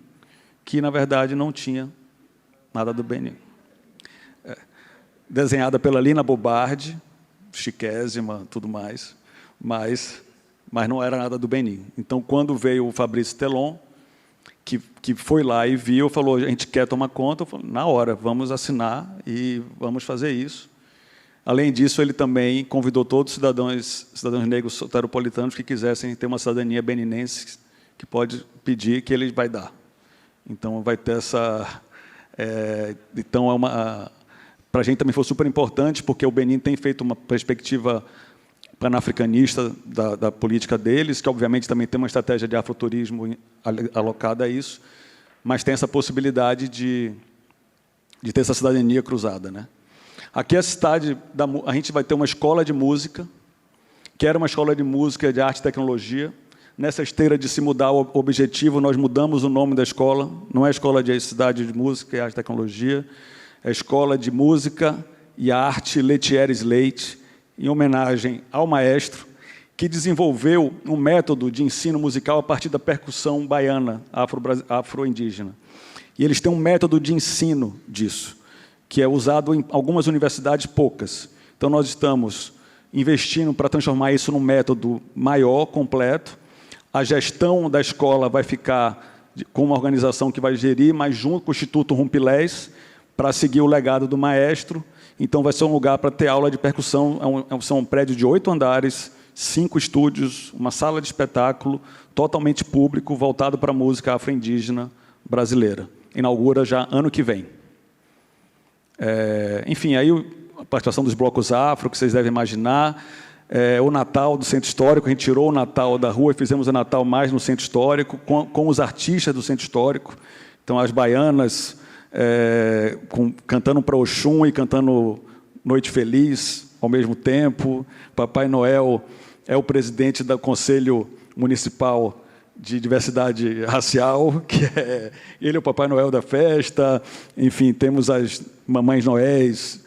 Speaker 6: que, na verdade, não tinha nada do Benin. Desenhada pela Lina Bobardi, chiquésima, tudo mais, mas não era nada do Benin. Então, quando veio o Fabrício Telon, que foi lá e viu, falou, a gente quer tomar conta, eu falei, na hora, vamos assinar e vamos fazer isso. Além disso, ele também convidou todos os cidadãos negros soteropolitanos que quisessem ter uma cidadania beninense, que pode pedir, que ele vai dar. Então, vai ter essa... então, para a gente também foi super importante, porque o Benin tem feito uma perspectiva panafricanista da política deles, que, obviamente, também tem uma estratégia de afroturismo alocada a isso, mas tem essa possibilidade de ter essa cidadania cruzada, né? Aqui a cidade, a gente vai ter uma escola de música, que era uma escola de música, de arte e tecnologia. Nessa esteira de se mudar o objetivo, nós mudamos o nome da escola. Não é Escola de Cidade de Música e Arte e Tecnologia, é Escola de Música e Arte Letieres Leite, em homenagem ao maestro, que desenvolveu um método de ensino musical a partir da percussão baiana, afro-indígena. E eles têm um método de ensino disso, que é usado em algumas universidades, poucas. Então, nós estamos investindo para transformar isso num método maior, completo. A gestão da escola vai ficar com uma organização que vai gerir, mas junto com o Instituto Rumpilés, para seguir o legado do maestro. Então, vai ser um lugar para ter aula de percussão. São um prédio de 8 andares, 5 estúdios, uma sala de espetáculo, totalmente público, voltado para a música afro-indígena brasileira. Inaugura já ano que vem. Enfim, aí a participação dos blocos afro, que vocês devem imaginar, o Natal do Centro Histórico, a gente tirou o Natal da rua e fizemos o Natal mais no Centro Histórico, com os artistas do Centro Histórico. Então, as baianas cantando para Oxum e cantando Noite Feliz ao mesmo tempo. Papai Noel é o presidente do Conselho Municipal de Diversidade Racial, ele é o Papai Noel da festa. Enfim, temos as Mamães Noéis,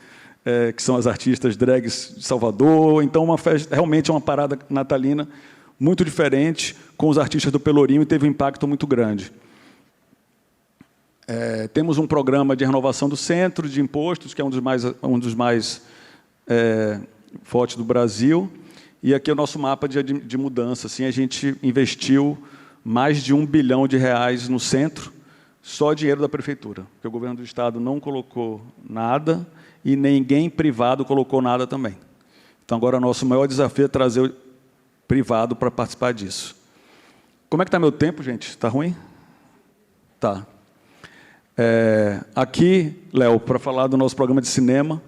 Speaker 6: que são as artistas drags de Salvador. Então, uma festa, realmente é uma parada natalina muito diferente, com os artistas do Pelourinho, e teve um impacto muito grande. Temos um programa de renovação do centro de impostos, que é um dos mais fortes do Brasil. E aqui é o nosso mapa de mudança. Assim, a gente investiu mais de R$1 bilhão no centro. só dinheiro da prefeitura, porque o governo do estado não colocou nada e ninguém privado colocou nada também. Então, agora, o nosso maior desafio é trazer o privado para participar disso. Como é que está meu tempo, gente? Está ruim? Tá. Aqui, Léo, para falar do nosso programa de cinema,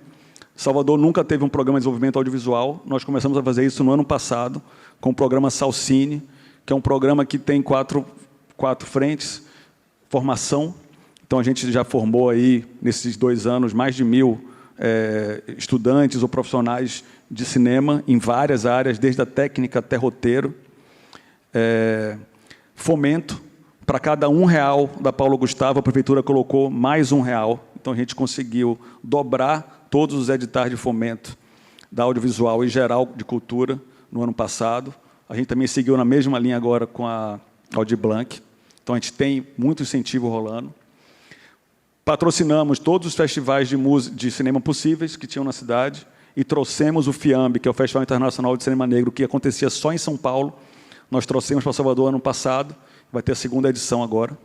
Speaker 6: Salvador nunca teve um programa de desenvolvimento audiovisual. Nós começamos a fazer isso no ano passado, com o programa Salcine, que é um programa que tem quatro frentes: formação. Então, a gente já formou aí, nesses 2 anos, mais de 1.000 estudantes ou profissionais de cinema em várias áreas, desde a técnica até roteiro. Fomento. Para cada R$1 da Paulo Gustavo, a prefeitura colocou mais R$1. Então, a gente conseguiu dobrar todos os editais de fomento da audiovisual e geral de cultura no ano passado. A gente também seguiu na mesma linha agora com a Aldir Blanc. Então, a gente tem muito incentivo rolando. Patrocinamos todos os festivais de cinema possíveis que tinham na cidade e trouxemos o FIAMB, que é o Festival Internacional de Cinema Negro, que acontecia só em São Paulo. Nós trouxemos para Salvador ano passado. Vai ter a 2ª edição agora.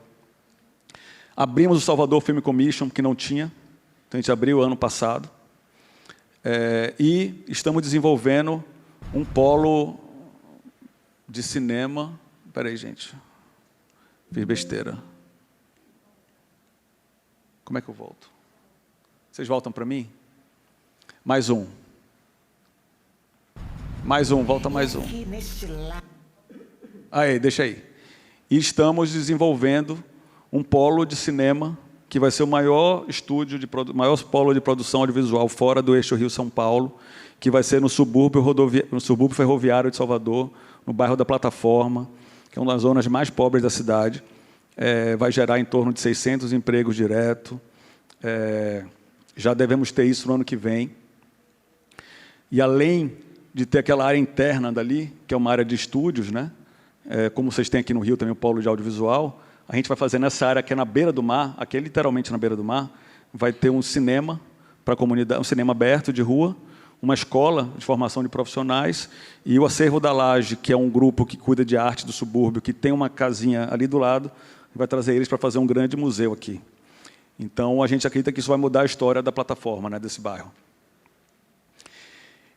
Speaker 6: Abrimos o Salvador Film Commission, que não tinha. Então, a gente abriu ano passado. E estamos desenvolvendo um polo de cinema. Espera aí, gente. Fiz besteira. Como é que eu volto? Vocês voltam para mim? Mais um. Mais um, volta mais um. Aí, deixa aí. E estamos desenvolvendo um polo de cinema que vai ser o maior maior polo de produção audiovisual fora do eixo Rio-São Paulo, que vai ser no subúrbio ferroviário de Salvador, no bairro da Plataforma, que é uma das zonas mais pobres da cidade. Vai gerar em torno de 600 empregos direto. Já devemos ter isso no ano que vem. E, além de ter aquela área interna dali, que é uma área de estúdios, né? Como vocês têm aqui no Rio também o polo de audiovisual, a gente vai fazer nessa área que é na beira do mar, aqui é literalmente na beira do mar, vai ter um cinema para a comunidade, um cinema aberto de rua, uma escola de formação de profissionais e o Acervo da Laje, que é um grupo que cuida de arte do subúrbio, que tem uma casinha ali do lado, vai trazer eles para fazer um grande museu aqui. Então, a gente acredita que isso vai mudar a história da plataforma, né, desse bairro.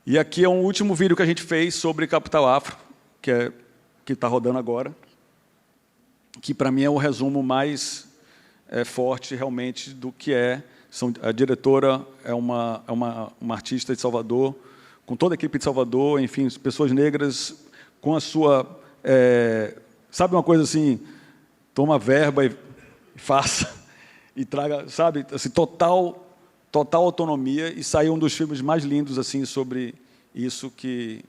Speaker 6: E aqui é um último vídeo que a gente fez sobre Capital Afro, que está rodando agora, que, para mim, é o resumo mais forte, realmente, do que é. A diretora é uma artista de Salvador, com toda a equipe de Salvador, enfim, pessoas negras, com a sua... sabe uma coisa assim, toma verba e faça, e traga, sabe, assim, total autonomia, e saiu um dos filmes mais lindos assim sobre isso que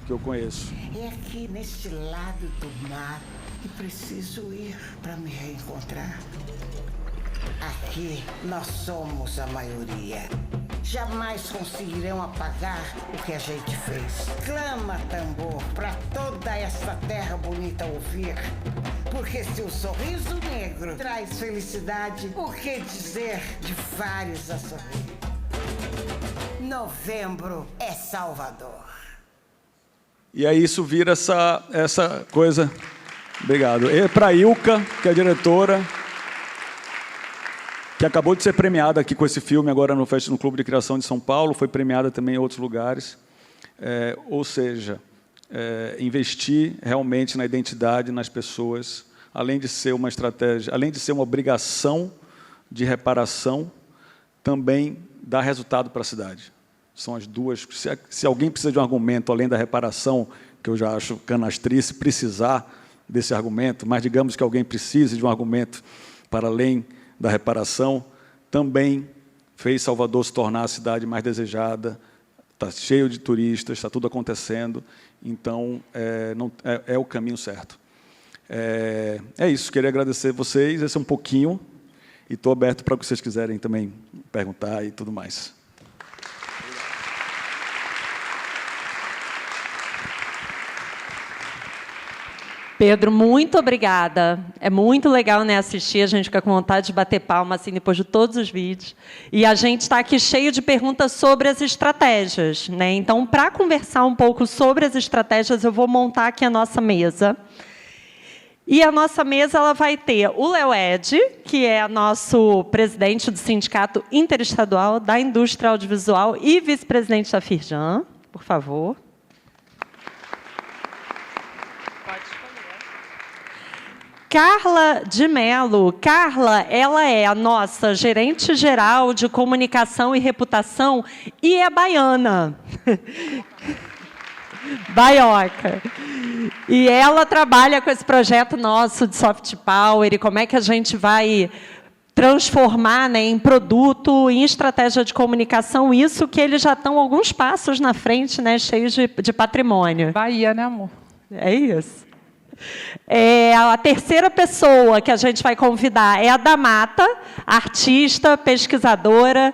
Speaker 6: eu conheço.
Speaker 9: É aqui, neste lado do mar, que preciso ir para me reencontrar. Aqui nós somos a maioria. Jamais conseguirão apagar o que a gente fez. Clama, tambor, para toda essa terra bonita ouvir. Porque se o sorriso negro traz felicidade, o que dizer de vários a sorrir? Novembro é Salvador.
Speaker 6: E aí isso vira essa coisa... Obrigado. E para a Ilka, que é a diretora, que acabou de ser premiada aqui com esse filme, agora no Clube de Criação de São Paulo, foi premiada também em outros lugares. Ou seja, investir realmente na identidade, nas pessoas, além de ser uma estratégia, além de ser uma obrigação de reparação, também dá resultado para a cidade. São as duas. Se alguém precisa de um argumento, além da reparação, que eu já acho canastrice, precisar desse argumento, mas digamos que alguém precise de um argumento para além da reparação, também fez Salvador se tornar a cidade mais desejada, está cheio de turistas, está tudo acontecendo, então é o caminho certo. É isso, queria agradecer vocês, esse é um pouquinho, e estou aberto para o que vocês quiserem também perguntar e tudo mais.
Speaker 1: Pedro, muito obrigada. É muito legal, né, assistir, a gente fica com vontade de bater palma assim, depois de todos os vídeos. E a gente está aqui cheio de perguntas sobre as estratégias, né? Então, para conversar um pouco sobre as estratégias, eu vou montar aqui a nossa mesa. E a nossa mesa ela vai ter o Léo Ed, que é nosso presidente do Sindicato Interestadual da Indústria Audiovisual e vice-presidente da Firjan, por favor. Carla de Mello. Carla, ela é a nossa gerente geral de comunicação e reputação e é baiana. Baioca. E ela trabalha com esse projeto nosso de soft power e como é que a gente vai transformar, né, em produto, em estratégia de comunicação, isso que eles já estão alguns passos na frente, né, cheios de patrimônio.
Speaker 10: Bahia, né, amor?
Speaker 1: É isso. A terceira pessoa que a gente vai convidar é a Damata, artista, pesquisadora.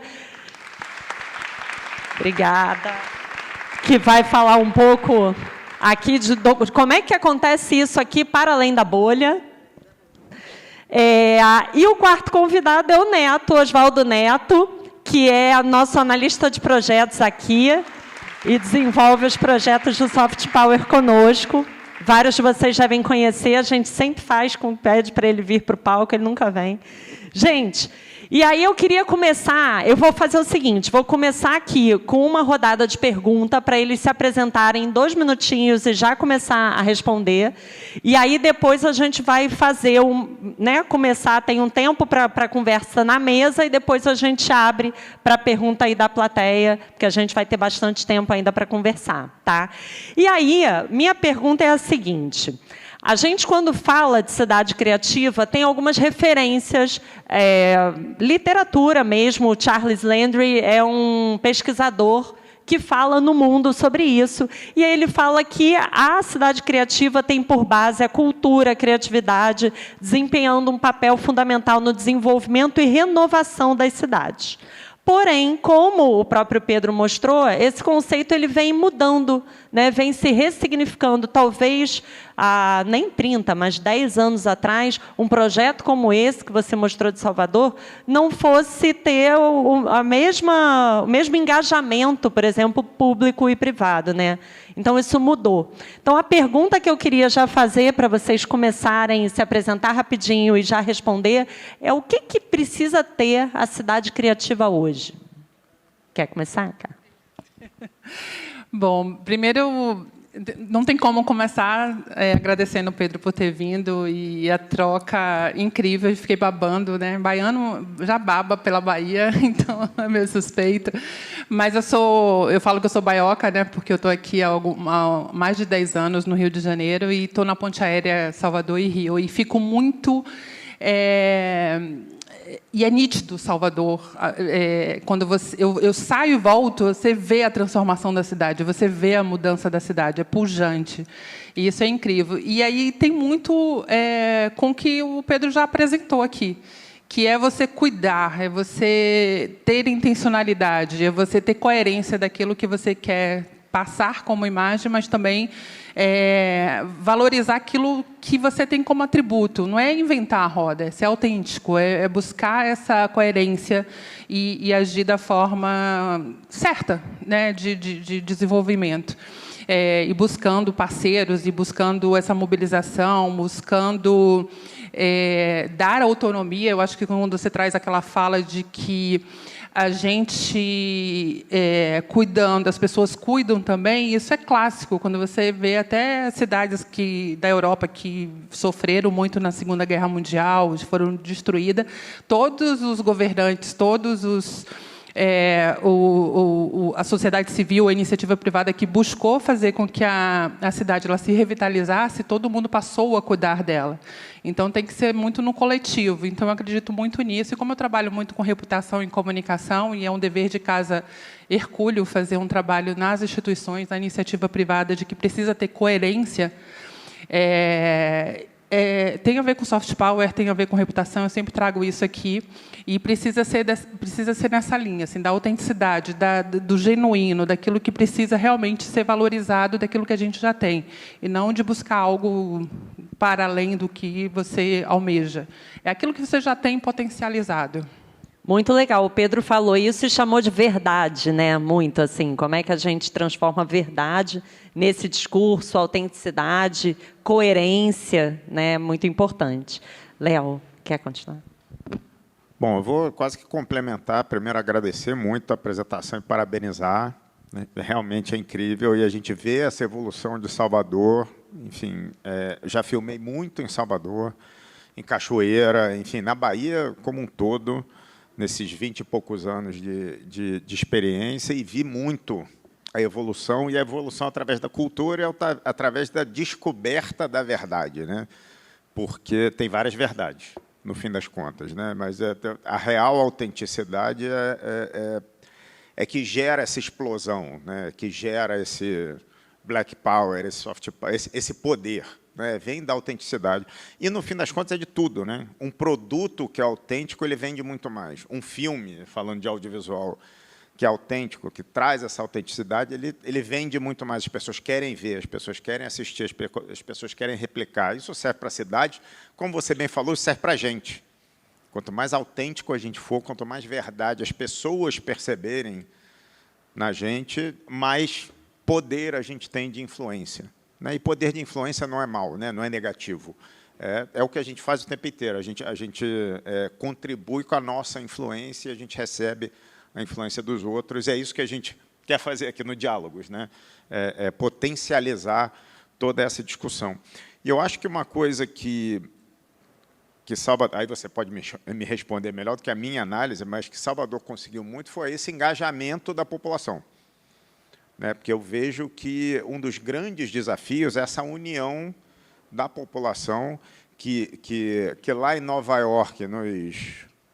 Speaker 1: Obrigada. Que vai falar um pouco aqui de como é que acontece isso aqui para além da bolha. E o quarto convidado é o Neto, Oswaldo Neto, que é nosso analista de projetos aqui e desenvolve os projetos do Soft Power conosco. Vários de vocês devem conhecer, a gente sempre pede para ele vir para o palco, ele nunca vem. Gente, e aí eu queria começar, eu vou fazer o seguinte, vou começar aqui com uma rodada de pergunta para eles se apresentarem em 2 minutinhos e já começar a responder. E aí depois a gente vai fazer, começar, tem um tempo para conversa na mesa e depois a gente abre para a pergunta aí da plateia, porque a gente vai ter bastante tempo ainda para conversar, tá? E aí, minha pergunta é a seguinte... A gente, quando fala de cidade criativa, tem algumas referências, literatura mesmo. O Charles Landry é um pesquisador que fala no mundo sobre isso. E aí ele fala que a cidade criativa tem por base a cultura, a criatividade, desempenhando um papel fundamental no desenvolvimento e renovação das cidades. Porém, como o próprio Pedro mostrou, esse conceito ele vem mudando, né? Vem se ressignificando. Talvez, nem 30, mas 10 anos atrás, um projeto como esse que você mostrou de Salvador não fosse ter o mesmo engajamento, por exemplo, público e privado, né? Então, isso mudou. Então, a pergunta que eu queria já fazer para vocês começarem a se apresentar rapidinho e já responder é o que precisa ter a cidade criativa hoje? Quer começar, cara?
Speaker 10: Bom, primeiro, não tem como começar agradecendo o Pedro por ter vindo e a troca incrível. Eu fiquei babando, né? Baiano já baba pela Bahia, então é meio suspeito. Mas eu falo que eu sou baioca, né? Porque eu estou aqui há mais de 10 anos no Rio de Janeiro e estou na ponte aérea Salvador e Rio. E fico muito... E é nítido, Salvador. Quando eu saio e volto, você vê a transformação da cidade, você vê a mudança da cidade, é pujante. E isso é incrível. E aí tem muito com o que o Pedro já apresentou aqui, que é você cuidar, é você ter intencionalidade, é você ter coerência daquilo que você quer passar como imagem, mas também valorizar aquilo que você tem como atributo. Não é inventar a roda, é ser autêntico, é buscar essa coerência e agir da forma certa, né, de desenvolvimento. E buscando parceiros, e buscando essa mobilização, buscando dar autonomia. Eu acho que quando você traz aquela fala de que a gente cuidando, as pessoas cuidam também, isso é clássico. Quando você vê até cidades da Europa que sofreram muito na Segunda Guerra Mundial, foram destruídas, todos os governantes, todos os... a sociedade civil, a iniciativa privada que buscou fazer com que a cidade ela se revitalizasse, todo mundo passou a cuidar dela. Então, tem que ser muito no coletivo. Então, eu acredito muito nisso. E como eu trabalho muito com reputação e comunicação, e é um dever de casa hercúleo fazer um trabalho nas instituições, na iniciativa privada, de que precisa ter coerência, tem a ver com soft power, tem a ver com reputação, eu sempre trago isso aqui, e precisa ser nessa linha, assim, da autenticidade, do genuíno, daquilo que precisa realmente ser valorizado, daquilo que a gente já tem, e não de buscar algo para além do que você almeja. É aquilo que você já tem potencializado.
Speaker 1: Muito legal. O Pedro falou isso e chamou de verdade, né? Muito assim. Como é que a gente transforma a verdade nesse discurso, autenticidade, coerência, né? Muito importante. Léo, quer continuar?
Speaker 2: Bom, eu vou quase que complementar. Primeiro, agradecer muito a apresentação e parabenizar. Realmente é incrível. E a gente vê essa evolução de Salvador. Enfim, já filmei muito em Salvador, em Cachoeira, enfim, na Bahia como um todo, nesses 20 e poucos anos de experiência, e vi muito a evolução, e a evolução através da cultura e através da descoberta da verdade, né? Porque tem várias verdades, no fim das contas, né? Mas a real autenticidade é que gera essa explosão, né? Que gera esse black power, esse soft power, esse poder, né? Vem da autenticidade. E, no fim das contas, é de tudo, né? Um produto que é autêntico, ele vende muito mais. Um filme, falando de audiovisual, que é autêntico, que traz essa autenticidade, ele vende muito mais. As pessoas querem ver, as pessoas querem assistir, as pessoas querem replicar. Isso serve para a cidade, como você bem falou, isso serve para a gente. Quanto mais autêntico a gente for, quanto mais verdade as pessoas perceberem na gente, mais poder a gente tem de influência. Né? E poder de influência não é mal, né? Não é negativo. É o que a gente faz o tempo inteiro. A gente contribui com a nossa influência e a gente recebe a influência dos outros. E é isso que a gente quer fazer aqui no Diálogos, né? Potencializar toda essa discussão. E eu acho que uma coisa que Salvador, aí você pode me responder melhor do que a minha análise, mas que Salvador conseguiu muito foi esse engajamento da população. Né? Porque eu vejo que um dos grandes desafios é essa união da população que lá em Nova York,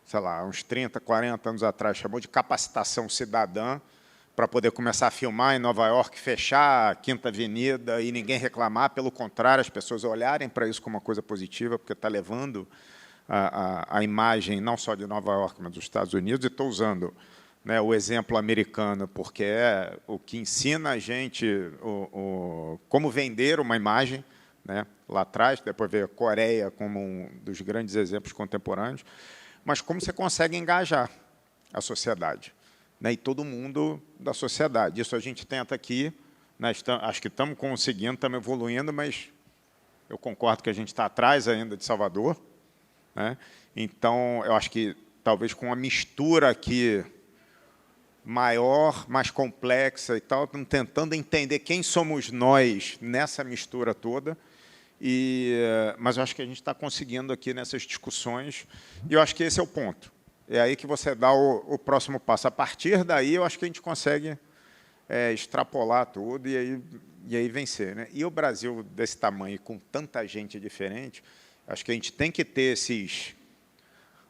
Speaker 2: sei lá, uns 30, 40 anos atrás, chamou de capacitação cidadã, para poder começar a filmar em Nova York, fechar a Quinta Avenida e ninguém reclamar. Pelo contrário, as pessoas olharem para isso como uma coisa positiva, porque está levando a imagem não só de Nova York, mas dos Estados Unidos. E estou usando, né, o exemplo americano, porque é o que ensina a gente como vender uma imagem, né, lá atrás. Depois veio a Coreia como um dos grandes exemplos contemporâneos. Mas como você consegue engajar a sociedade, né, e todo mundo da sociedade. Isso a gente tenta aqui, né, acho que estamos conseguindo, estamos evoluindo, mas eu concordo que a gente está atrás ainda de Salvador. Né? Então, eu acho que, talvez com uma mistura aqui maior, mais complexa e tal, estamos tentando entender quem somos nós nessa mistura toda, mas eu acho que a gente está conseguindo aqui nessas discussões, e eu acho que esse é o ponto. É aí que você dá o próximo passo. A partir daí, eu acho que a gente consegue extrapolar tudo e aí vencer. Né? E o Brasil, desse tamanho, com tanta gente diferente, acho que a gente tem que ter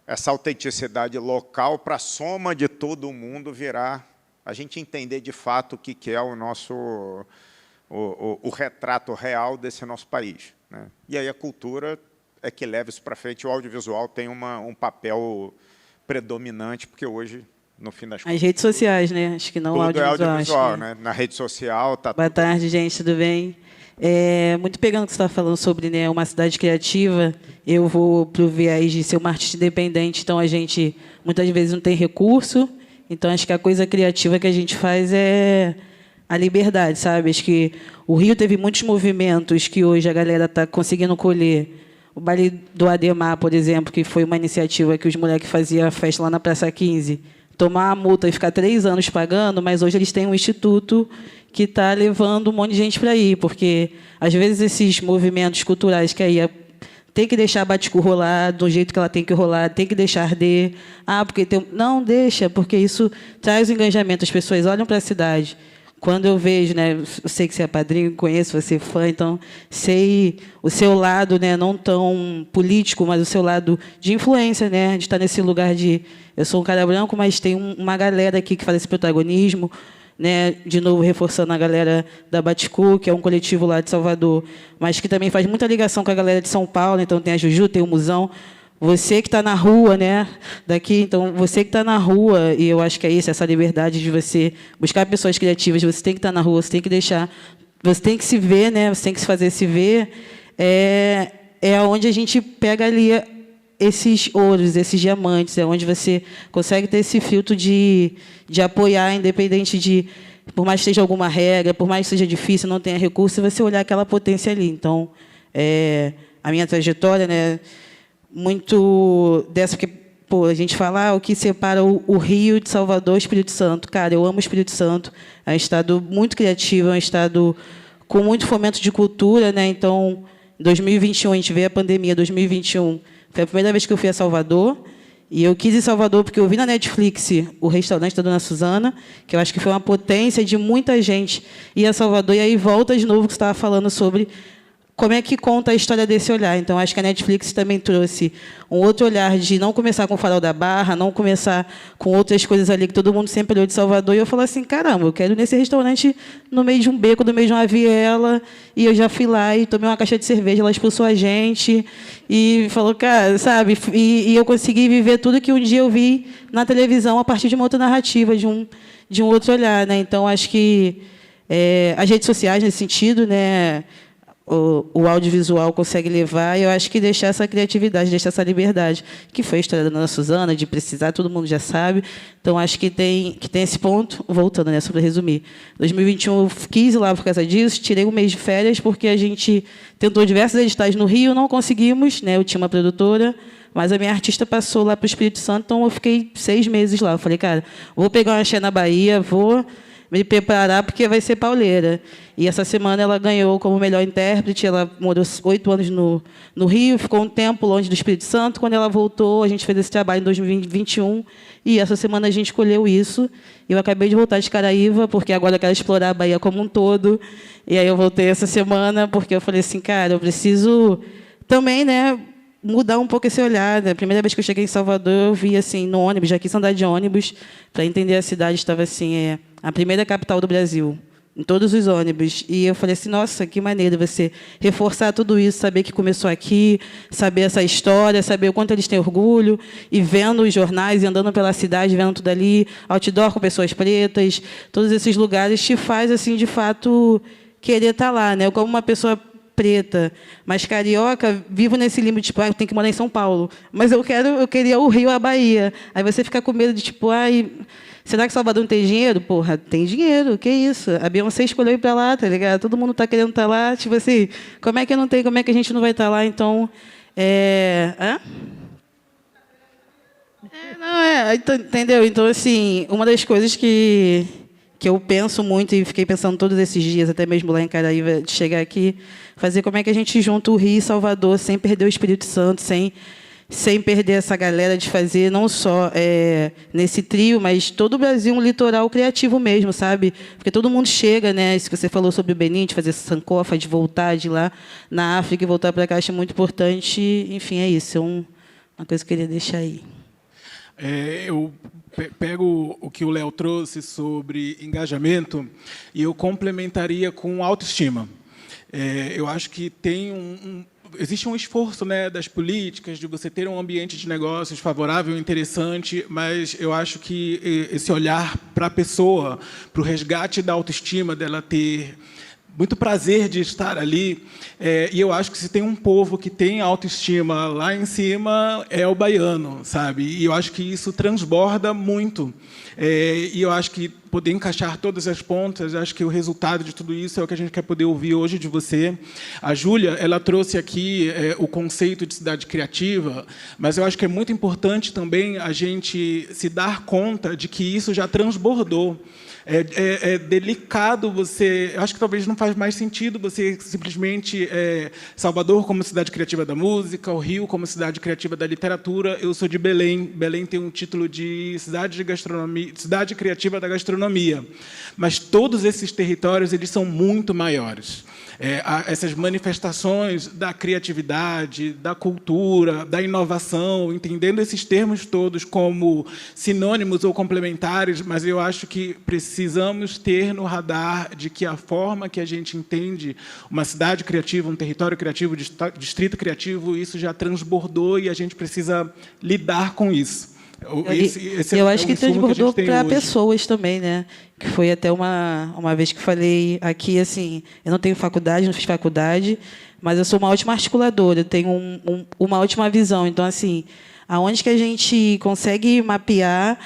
Speaker 2: essa autenticidade local para a soma de todo mundo virar, a gente entender de fato o que é o nosso o retrato real desse nosso país. Né? E aí a cultura é que leva isso para frente. O audiovisual tem um papel predominante, porque hoje, no fim das contas...
Speaker 11: As redes sociais, né? Acho que não o
Speaker 2: audiovisual. Né? Na rede social...
Speaker 11: Boa tarde, gente, tudo bem? Muito pegando o que você está falando sobre, né, uma cidade criativa, eu vou para o viés de ser uma artista independente, então a gente, muitas vezes, não tem recurso, então acho que a coisa criativa que a gente faz é a liberdade, sabe? Acho que o Rio teve muitos movimentos que hoje a galera está conseguindo colher. O baile do Ademar, por exemplo, que foi uma iniciativa que os moleques faziam festa lá na Praça 15, tomar a multa e ficar 3 anos pagando, mas hoje eles têm um instituto que está levando um monte de gente para aí, porque, às vezes, esses movimentos culturais que aí tem que deixar a Baticu rolar do jeito que ela tem que rolar, tem que deixar arder. Porque tem... Não, deixa, porque isso traz o engajamento. As pessoas olham para a cidade. Quando eu vejo, né, eu sei que você é padrinho, conheço você, fã, então sei o seu lado, né, não tão político, mas o seu lado de influência, né, de estar nesse lugar de... Eu sou um cara branco, mas tem uma galera aqui que faz esse protagonismo, né, de novo reforçando a galera da Baticu, que é um coletivo lá de Salvador, mas que também faz muita ligação com a galera de São Paulo, então tem a Juju, tem o Musão. Você que está na rua, né, daqui, então, você que está na rua, e eu acho que é isso, essa liberdade de você buscar pessoas criativas, você tem que estar na rua, você tem que deixar, você tem que se ver, né, você tem que se fazer se ver, é onde a gente pega ali esses ouros, esses diamantes, é onde você consegue ter esse filtro de apoiar, independente de, por mais que seja alguma regra, por mais que seja difícil, não tenha recurso, você olhar aquela potência ali. Então, a minha trajetória, né, muito dessa, porque pô, a gente fala o que separa o Rio de Salvador e o Espírito Santo. Cara, eu amo o Espírito Santo, é um estado muito criativo, é um estado com muito fomento de cultura, né? Então, em 2021, a gente vê a pandemia, 2021, foi a primeira vez que eu fui a Salvador, e eu quis ir a Salvador porque eu vi na Netflix o restaurante da Dona Suzana, que eu acho que foi uma potência de muita gente ir a Salvador, e aí volta de novo o que você estava falando sobre como é que conta a história desse olhar. Então, acho que a Netflix também trouxe um outro olhar de não começar com o Farol da Barra, não começar com outras coisas ali que todo mundo sempre olhou de Salvador. E eu falo assim, caramba, eu quero ir nesse restaurante no meio de um beco, no meio de uma viela. E eu já fui lá e tomei uma caixa de cerveja, ela expulsou a gente. E falou, cara, sabe? E eu consegui viver tudo que um dia eu vi na televisão a partir de uma outra narrativa, de um outro olhar, né? Então, acho que as redes sociais, nesse sentido, né, o audiovisual consegue levar, e eu acho que deixar essa criatividade, deixar essa liberdade, que foi a história da Dona Suzana, de precisar, todo mundo já sabe. Então, acho que tem esse ponto, voltando, né, só para resumir. 2021, eu quis ir lá por causa disso, tirei um mês de férias, porque a gente tentou diversos editais no Rio, não conseguimos, né, eu tinha uma produtora, mas a minha artista passou lá para o Espírito Santo, então eu fiquei 6 meses lá. Eu falei, cara, vou pegar uma axé na Bahia, vou me preparar, porque vai ser pauleira. E essa semana ela ganhou como melhor intérprete, ela morou 8 anos no Rio, ficou um tempo longe do Espírito Santo. Quando ela voltou, a gente fez esse trabalho em 2021, e essa semana a gente escolheu isso. Eu acabei de voltar de Caraíva, porque agora eu quero explorar a Bahia como um todo. E aí eu voltei essa semana, porque eu falei assim, cara, eu preciso também, né, mudar um pouco esse olhar. Né? A primeira vez que eu cheguei em Salvador, eu vi assim, no ônibus, já quis andar de ônibus, para entender a cidade, estava assim, a primeira capital do Brasil, em todos os ônibus. E eu falei assim, nossa, que maneiro você reforçar tudo isso, saber que começou aqui, saber essa história, saber o quanto eles têm orgulho, e vendo os jornais, e andando pela cidade, vendo tudo ali, outdoor com pessoas pretas, todos esses lugares te faz, assim, de fato, querer estar lá. Né? Eu, como uma pessoa preta, mas carioca, vivo nesse limbo de, tipo, eu tenho que morar em São Paulo, mas eu queria o Rio, a Bahia. Aí você fica com medo de, tipo, será que Salvador não tem dinheiro? Porra, tem dinheiro, que isso? A Beyoncé escolheu ir para lá, tá ligado? Todo mundo está querendo estar lá, tipo assim, como é que não tem, como é que a gente não vai estar lá? Então, entendeu? Então, assim, uma das coisas que eu penso muito, e fiquei pensando todos esses dias, até mesmo lá em Caraíva, de chegar aqui, fazer como é que a gente junta o Rio e Salvador, sem perder o Espírito Santo, sem perder essa galera, de fazer não só nesse trio, mas todo o Brasil um litoral criativo mesmo, sabe? Porque todo mundo chega, né? Isso que você falou sobre o Benin, de fazer sankofa, de voltar de lá na África e voltar para cá, acho muito importante. Enfim, é isso. É uma coisa que eu queria deixar aí.
Speaker 5: Eu pego o que o Léo trouxe sobre engajamento e eu complementaria com autoestima. Eu acho que existe um esforço, né, das políticas, de você ter um ambiente de negócios favorável, interessante, mas eu acho que esse olhar para a pessoa, para o resgate da autoestima, dela ter muito prazer de estar ali, e eu acho que se tem um povo que tem autoestima lá em cima, é o baiano, sabe? E eu acho que isso transborda muito. E eu acho que poder encaixar todas as pontas, acho que o resultado de tudo isso é o que a gente quer poder ouvir hoje de você. A Júlia, ela trouxe aqui o conceito de cidade criativa, mas eu acho que é muito importante também a gente se dar conta de que isso já transbordou. É delicado você... Eu acho que talvez não faz mais sentido você simplesmente... Salvador como cidade criativa da música, o Rio como cidade criativa da literatura. Eu sou de Belém. Belém tem um título de cidade criativa da gastronomia. Mas todos esses territórios eles são muito maiores. Essas manifestações da criatividade, da cultura, da inovação, entendendo esses termos todos como sinônimos ou complementares, mas eu acho que precisamos ter no radar de que a forma que a gente entende uma cidade criativa, um território criativo, distrito criativo, isso já transbordou e a gente precisa lidar com isso.
Speaker 11: Eu acho que transbordou para pessoas também, né? Que foi até uma vez que falei aqui, assim, eu não tenho faculdade, não fiz faculdade, mas eu sou uma ótima articuladora, eu tenho uma ótima visão. Então, assim, aonde que a gente consegue mapear.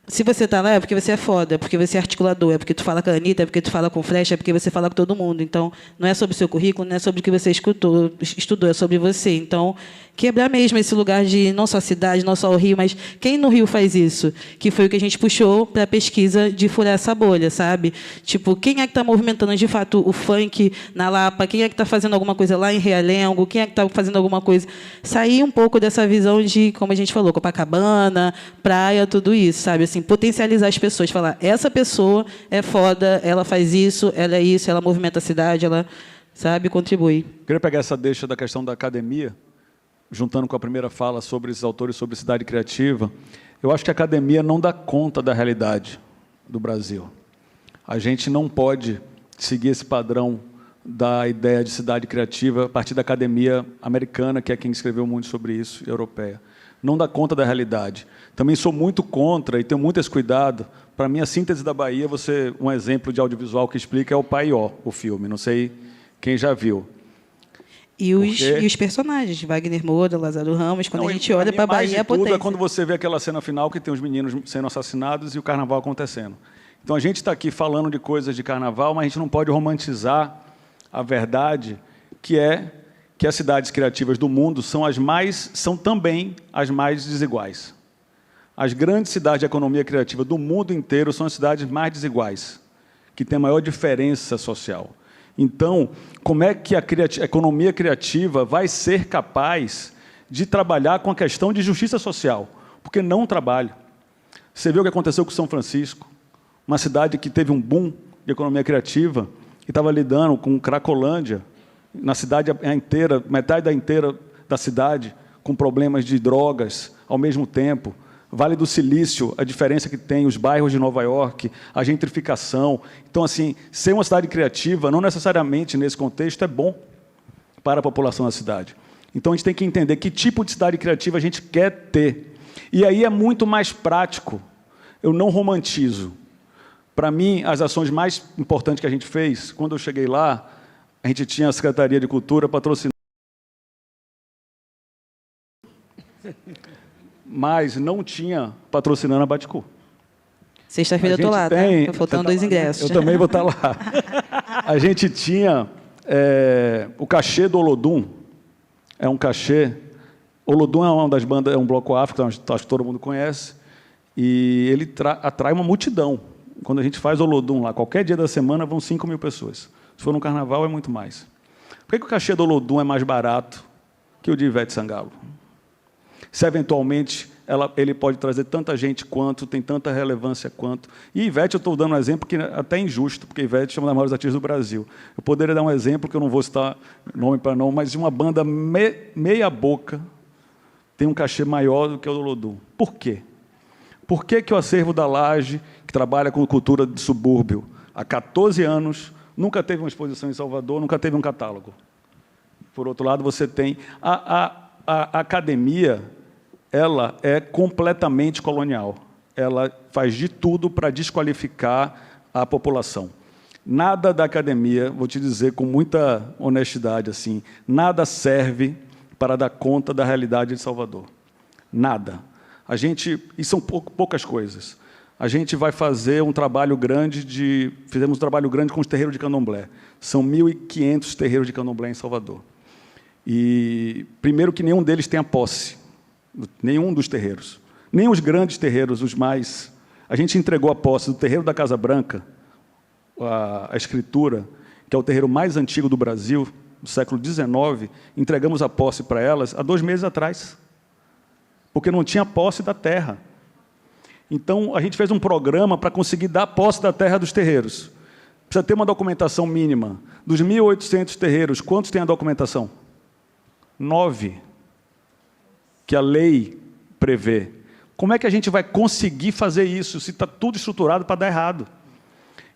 Speaker 11: Se você está lá, é porque você é foda, é porque você é articulador, é porque tu fala com a Anitta, é porque tu fala com Flecha, é porque você fala com todo mundo. Então, não é sobre o seu currículo, não é sobre o que você estudou, é sobre você. Então, quebrar mesmo esse lugar de não só a cidade, não só o Rio, mas quem no Rio faz isso? Que foi o que a gente puxou para a pesquisa de furar essa bolha, sabe? Tipo, quem é que está movimentando de fato o funk na Lapa? Quem é que está fazendo alguma coisa lá em Realengo? Quem é que está fazendo alguma coisa? Sair um pouco dessa visão de, como a gente falou, Copacabana, praia, tudo isso, sabe? Assim, potencializar as pessoas, falar, essa pessoa é foda, ela faz isso, ela movimenta a cidade, ela, sabe, contribui.
Speaker 6: Queria pegar essa deixa da questão da academia, juntando com a primeira fala sobre esses autores sobre cidade criativa. Eu acho que a academia não dá conta da realidade do Brasil. A gente não pode seguir esse padrão da ideia de cidade criativa a partir da academia americana, que é quem escreveu muito sobre isso, e europeia. Não dá conta da realidade. Também sou muito contra e tenho muito esse cuidado. Para mim, a síntese da Bahia, um exemplo de audiovisual que explica é o Paió, o filme. Não sei quem já viu.
Speaker 11: E os personagens, Wagner Moura, Lázaro Ramos, quando a gente olha para a Bahia, é potência.
Speaker 6: É quando você vê aquela cena final que tem os meninos sendo assassinados e o carnaval acontecendo. Então, a gente está aqui falando de coisas de carnaval, mas a gente não pode romantizar a verdade, que é que as cidades criativas do mundo são também as mais desiguais. As grandes cidades de economia criativa do mundo inteiro são as cidades mais desiguais, que têm a maior diferença social. Então, como é que a economia criativa vai ser capaz de trabalhar com a questão de justiça social? Porque não trabalha. Você viu o que aconteceu com São Francisco, uma cidade que teve um boom de economia criativa e estava lidando com Cracolândia, na cidade inteira, metade inteira da cidade, com problemas de drogas ao mesmo tempo. Vale do Silício, a diferença que tem, os bairros de Nova York, a gentrificação. Então, assim, ser uma cidade criativa, não necessariamente nesse contexto, é bom para a população da cidade. Então, a gente tem que entender que tipo de cidade criativa a gente quer ter. E aí é muito mais prático. Eu não romantizo. Para mim, as ações mais importantes que a gente fez, quando eu cheguei lá, a gente tinha a Secretaria de Cultura patrocinando, mas não tinha patrocinando a Baticu.
Speaker 11: Sexta-feira eu estou lá, tá? Estou faltando 2 ingressos.
Speaker 6: Eu também vou estar lá. A gente tinha o cachê do Olodum, é um cachê. Olodum é uma das bandas, é um bloco afro, acho que todo mundo conhece, e ele atrai uma multidão. Quando a gente faz Olodum lá, qualquer dia da semana vão 5.000 pessoas. Se for no carnaval, é muito mais. Por que o cachê do Olodum é mais barato que o de Ivete Sangalo? Se, eventualmente, ele pode trazer tanta gente quanto, tem tanta relevância quanto. E Ivete, eu estou dando um exemplo que é até injusto, porque Ivete é uma das maiores artistas do Brasil. Eu poderia dar um exemplo, que eu não vou citar nome para não, mas de uma banda meia boca tem um cachê maior do que o do Olodum. Por quê? Por que o Acervo da Laje, que trabalha com cultura de subúrbio há 14 anos, nunca teve uma exposição em Salvador, nunca teve um catálogo? Por outro lado, você tem a academia, ela é completamente colonial. Ela faz de tudo para desqualificar a população. Nada da academia, vou te dizer com muita honestidade, assim, nada serve para dar conta da realidade de Salvador. Nada. E são poucas coisas. A gente vai fazer um trabalho grande fizemos um trabalho grande com os terreiros de candomblé. São 1.500 terreiros de candomblé em Salvador. E, primeiro, que nenhum deles tem a posse. Nenhum dos terreiros. Nem os grandes terreiros, os mais... A gente entregou a posse do terreiro da Casa Branca, a escritura, que é o terreiro mais antigo do Brasil, do século XIX, entregamos a posse para elas há 2 meses atrás, porque não tinha posse da terra. Então, a gente fez um programa para conseguir dar posse da terra dos terreiros. Precisa ter uma documentação mínima. Dos 1.800 terreiros, quantos têm a documentação? 9, que a lei prevê. Como é que a gente vai conseguir fazer isso se está tudo estruturado para dar errado?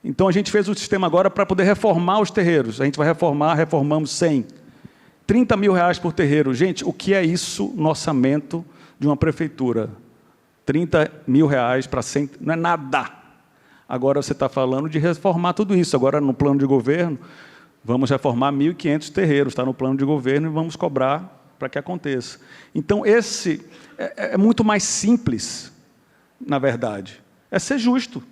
Speaker 6: Então, a gente fez um sistema agora para poder reformar os terreiros. A gente vai reformamos 100. 30 mil reais por terreiro. Gente, o que é isso no orçamento de uma prefeitura? 30 mil reais para 100, não é nada. Agora você está falando de reformar tudo isso. Agora, no plano de governo, vamos reformar 1.500 terreiros, está no plano de governo, e vamos cobrar para que aconteça. Então, esse é muito mais simples, na verdade. É ser justo.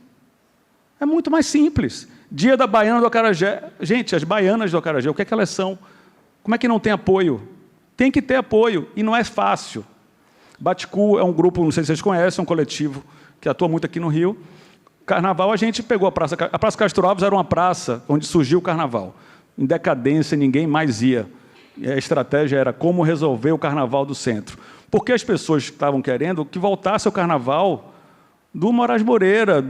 Speaker 6: É muito mais simples. Dia da Baiana do Acarajé. Gente, as baianas do Acarajé, o que é que elas são? Como é que não tem apoio? Tem que ter apoio, e não é fácil. Baticu é um grupo, não sei se vocês conhecem, um coletivo que atua muito aqui no Rio. Carnaval, a gente pegou a Praça Castro Alves era uma praça onde surgiu o carnaval. Em decadência, ninguém mais ia. E a estratégia era como resolver o carnaval do centro. Porque as pessoas estavam querendo que voltasse o carnaval do Moraes Moreira,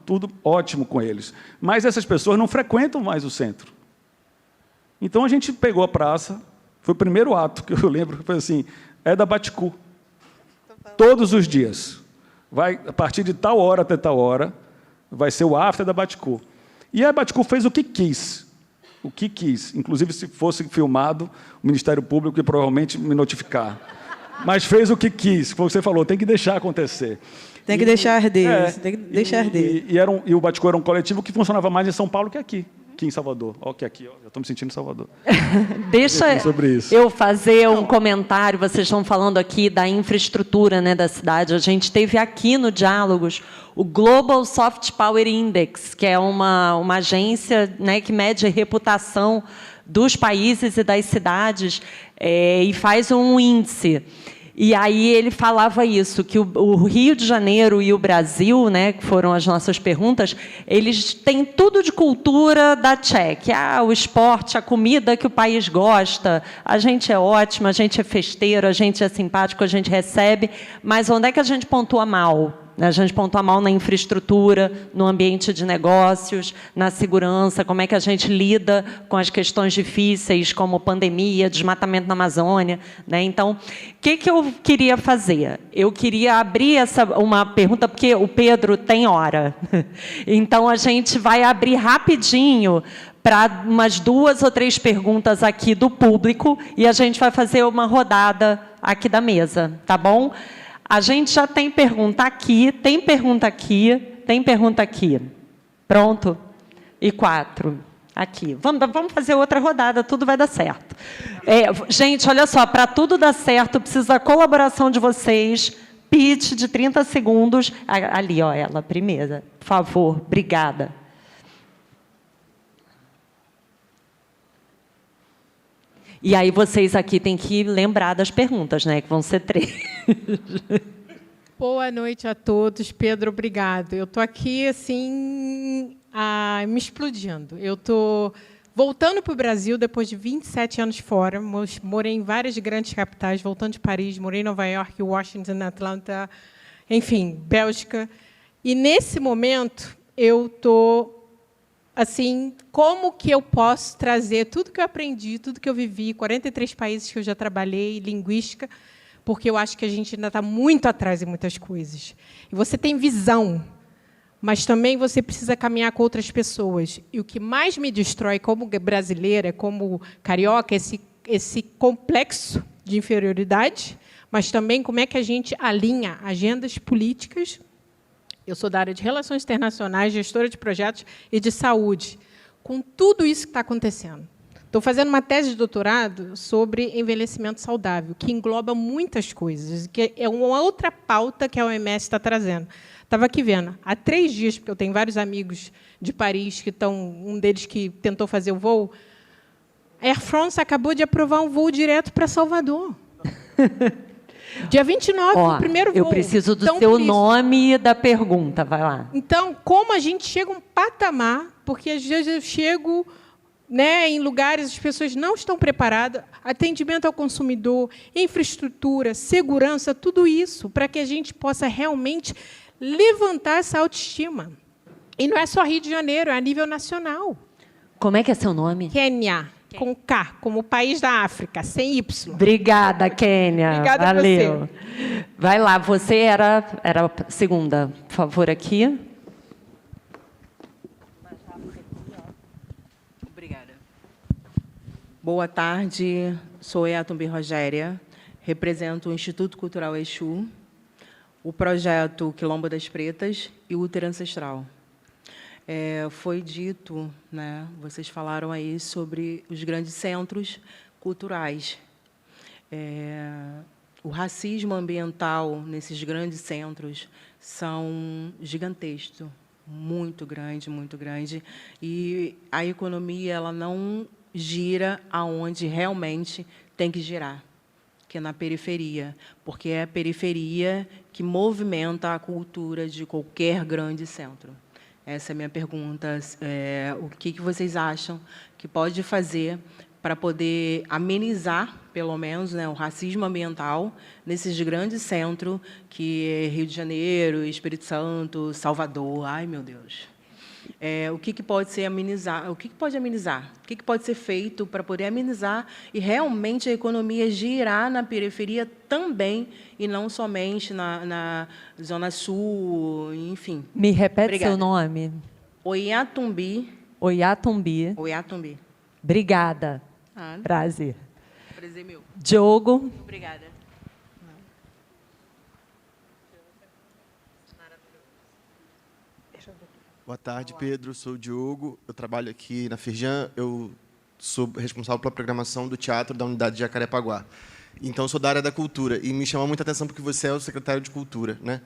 Speaker 6: tudo ótimo com eles. Mas essas pessoas não frequentam mais o centro. Então, a gente pegou a praça, foi o primeiro ato que eu lembro, que foi assim, é da Baticu. Todos os dias. Vai, a partir de tal hora até tal hora, vai ser o after da Baticu. E a Baticu fez o que quis. O que quis. Inclusive, se fosse filmado, o Ministério Público ia provavelmente me notificar. Mas fez o que quis. Como você falou, tem que deixar acontecer.
Speaker 11: Tem que deixar arder. Tem que deixar arder.
Speaker 6: E o Baticu era um coletivo que funcionava mais em São Paulo que aqui em Salvador. Olha que aqui, já estou me sentindo em Salvador.
Speaker 1: Deixa eu fazer um comentário. Vocês estão falando aqui da infraestrutura, né, da cidade. A gente teve aqui no Diálogos o Global Soft Power Index, que é uma agência, né, que mede a reputação dos países e das cidades e faz um índice. E aí ele falava isso, que o Rio de Janeiro e o Brasil, né, que foram as nossas perguntas, eles têm tudo de cultura da Tchequia. O esporte, a comida que o país gosta, a gente é ótimo, a gente é festeiro, a gente é simpático, a gente recebe, mas onde é que a gente pontua mal? A gente pontua mal na infraestrutura, no ambiente de negócios, na segurança, como é que a gente lida com as questões difíceis, como pandemia, desmatamento na Amazônia, né? Então, o que eu queria fazer? Eu queria abrir uma pergunta, porque o Pedro tem hora. Então, a gente vai abrir rapidinho para umas 2 ou 3 perguntas aqui do público e a gente vai fazer uma rodada aqui da mesa, tá bom? A gente já tem pergunta aqui, tem pergunta aqui, tem pergunta aqui. Pronto? E 4. Aqui. Vamos fazer outra rodada, tudo vai dar certo. Gente, olha só, para tudo dar certo, precisa da colaboração de vocês. Pitch de 30 segundos. Ali, ó, ela, primeira. Por favor, obrigada. E aí vocês aqui têm que lembrar das perguntas, né? Que vão ser 3.
Speaker 12: Boa noite a todos. Pedro, obrigado. Eu estou aqui, assim, me explodindo. Eu estou voltando para o Brasil depois de 27 anos fora. Morei em várias grandes capitais, voltando de Paris, morei em Nova York, Washington, Atlanta, enfim, Bélgica. E, nesse momento, eu estou... assim, como que eu posso trazer tudo que eu aprendi, tudo que eu vivi, 43 países que eu já trabalhei, linguística, porque eu acho que a gente ainda está muito atrás em muitas coisas. E você tem visão, mas também você precisa caminhar com outras pessoas. E o que mais me destrói como brasileira, como carioca, esse complexo de inferioridade, mas também como é que a gente alinha agendas políticas. Eu sou da área de Relações Internacionais, gestora de projetos e de saúde. Com tudo isso que está acontecendo. Estou fazendo uma tese de doutorado sobre envelhecimento saudável, que engloba muitas coisas, que é uma outra pauta que a OMS está trazendo. Estava aqui vendo, há 3 dias, porque eu tenho vários amigos de Paris, que estão, um deles que tentou fazer o voo, a Air France acabou de aprovar um voo direto para Salvador. Dia 29, o primeiro voo.
Speaker 1: Eu preciso do seu nome e da pergunta, vai lá.
Speaker 12: Então, como a gente chega a um patamar, porque às vezes eu chego, né, em lugares as pessoas não estão preparadas, atendimento ao consumidor, infraestrutura, segurança, tudo isso, para que a gente possa realmente levantar essa autoestima. E não é só Rio de Janeiro, é a nível nacional.
Speaker 1: Como é que é seu nome?
Speaker 12: Quênia. Com K, como o país da África, sem Y.
Speaker 1: Obrigada, Quênia.
Speaker 12: Obrigada
Speaker 1: Valeu.
Speaker 12: a você.
Speaker 1: Vai lá, você era a segunda. Por favor, aqui.
Speaker 13: Obrigada. Boa tarde, sou Eatumbi Rogéria, represento o Instituto Cultural Exu. o projeto Quilombo das Pretas e Útero Ancestral. Foi dito, né, vocês falaram aí sobre os grandes centros culturais. O racismo ambiental nesses grandes centros são gigantescos, muito grande, e a economia ela não gira aonde realmente tem que girar, que é na periferia, porque é a periferia que movimenta a cultura de qualquer grande centro. Essa é a minha pergunta. O que vocês acham que pode fazer para poder amenizar, pelo menos, né, o racismo ambiental nesses grandes centros, que é Rio de Janeiro, Espírito Santo, Salvador? Ai, meu Deus. O que pode ser amenizar? O que pode amenizar? O que pode ser feito para poder amenizar e realmente a economia girar na periferia também e não somente na Zona Sul, enfim.
Speaker 1: Me repete
Speaker 13: Obrigada.
Speaker 1: seu nome.
Speaker 13: Oiatumbi.
Speaker 1: Oiatumbi.
Speaker 13: Oiatumbi.
Speaker 1: Obrigada. Prazer.
Speaker 13: Prazer meu.
Speaker 1: Diogo.
Speaker 13: Obrigada.
Speaker 14: Boa tarde, Pedro. Sou o Diogo. Eu trabalho aqui na Firjan. Eu sou responsável pela programação do teatro da unidade de Jacarepaguá. Então, eu sou da área da cultura. E me chama muita atenção porque você é o secretário de cultura, né?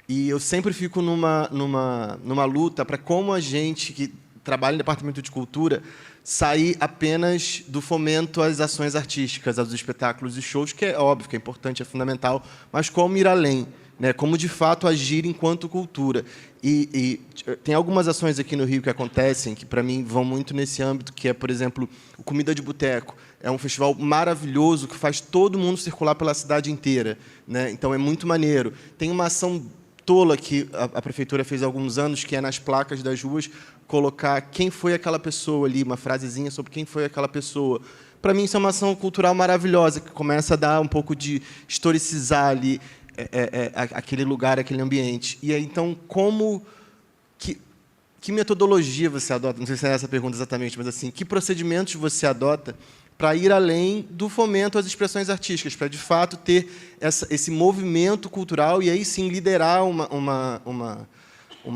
Speaker 14: E eu sempre fico numa luta para como a gente que trabalha no departamento de cultura sair apenas do fomento às ações artísticas, aos espetáculos e shows, que é óbvio, que é importante, é fundamental, mas como ir além, né? Como, de fato, agir enquanto cultura. E tem algumas ações aqui no Rio que acontecem, que, para mim, vão muito nesse âmbito, que é, por exemplo, o Comida de Boteco. É um festival maravilhoso que faz todo mundo circular pela cidade inteira, né? Então, é muito maneiro. Tem uma ação tola que a prefeitura fez há alguns anos, que é nas placas das ruas colocar quem foi aquela pessoa ali, uma frasezinha sobre quem foi aquela pessoa. Para mim, isso é uma ação cultural maravilhosa, que começa a dar um pouco de historicizar ali aquele lugar, aquele ambiente. E aí, então, que metodologia você adota? Não sei se é essa a pergunta exatamente, mas assim, que procedimentos você adota para ir além do fomento às expressões artísticas, para, de fato, ter esse movimento cultural e, aí sim, liderar uma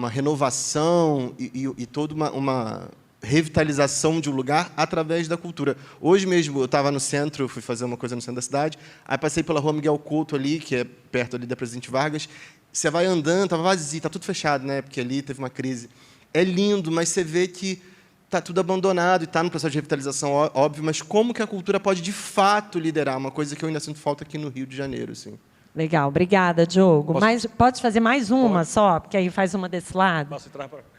Speaker 14: renovação e toda uma revitalização de um lugar através da cultura. Hoje mesmo, eu estava no centro, fui fazer uma coisa no centro da cidade, aí passei pela Rua Miguel Couto, ali, que é perto ali da Presidente Vargas. Você vai andando, estava vazio, está tudo fechado, né? Porque ali teve uma crise. É lindo, mas você vê que está tudo abandonado e está no processo de revitalização, óbvio, mas como que a cultura pode, de fato, liderar? Uma coisa que eu ainda sinto falta aqui no Rio de Janeiro. Assim.
Speaker 1: Legal, obrigada, Diogo. Mas pode fazer mais uma só, porque aí faz uma desse lado.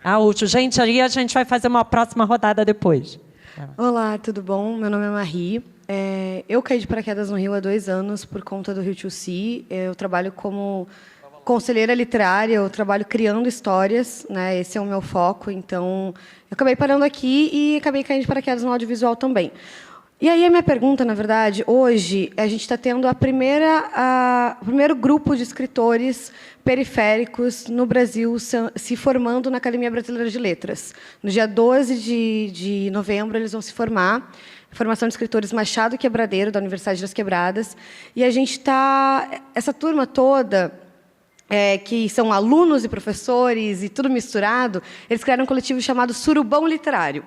Speaker 1: A última. Gente, aí a gente vai fazer uma próxima rodada depois.
Speaker 15: Olá, tudo bom? Meu nome é Marie. Eu caí de paraquedas no Rio há 2 anos por conta do Rio to See. Eu trabalho como conselheira literária, eu trabalho criando histórias, né? Esse é o meu foco. Então, eu acabei parando aqui e acabei caindo de paraquedas no audiovisual também. E aí a minha pergunta, na verdade, hoje, a gente está tendo o primeiro grupo de escritores periféricos no Brasil se formando na Academia Brasileira de Letras. No dia 12 de novembro, eles vão se formar. Formação de escritores Machado Quebradeiro, da Universidade das Quebradas. E a gente está... Essa turma toda... que são alunos e professores e tudo misturado, eles criaram um coletivo chamado Surubão Literário.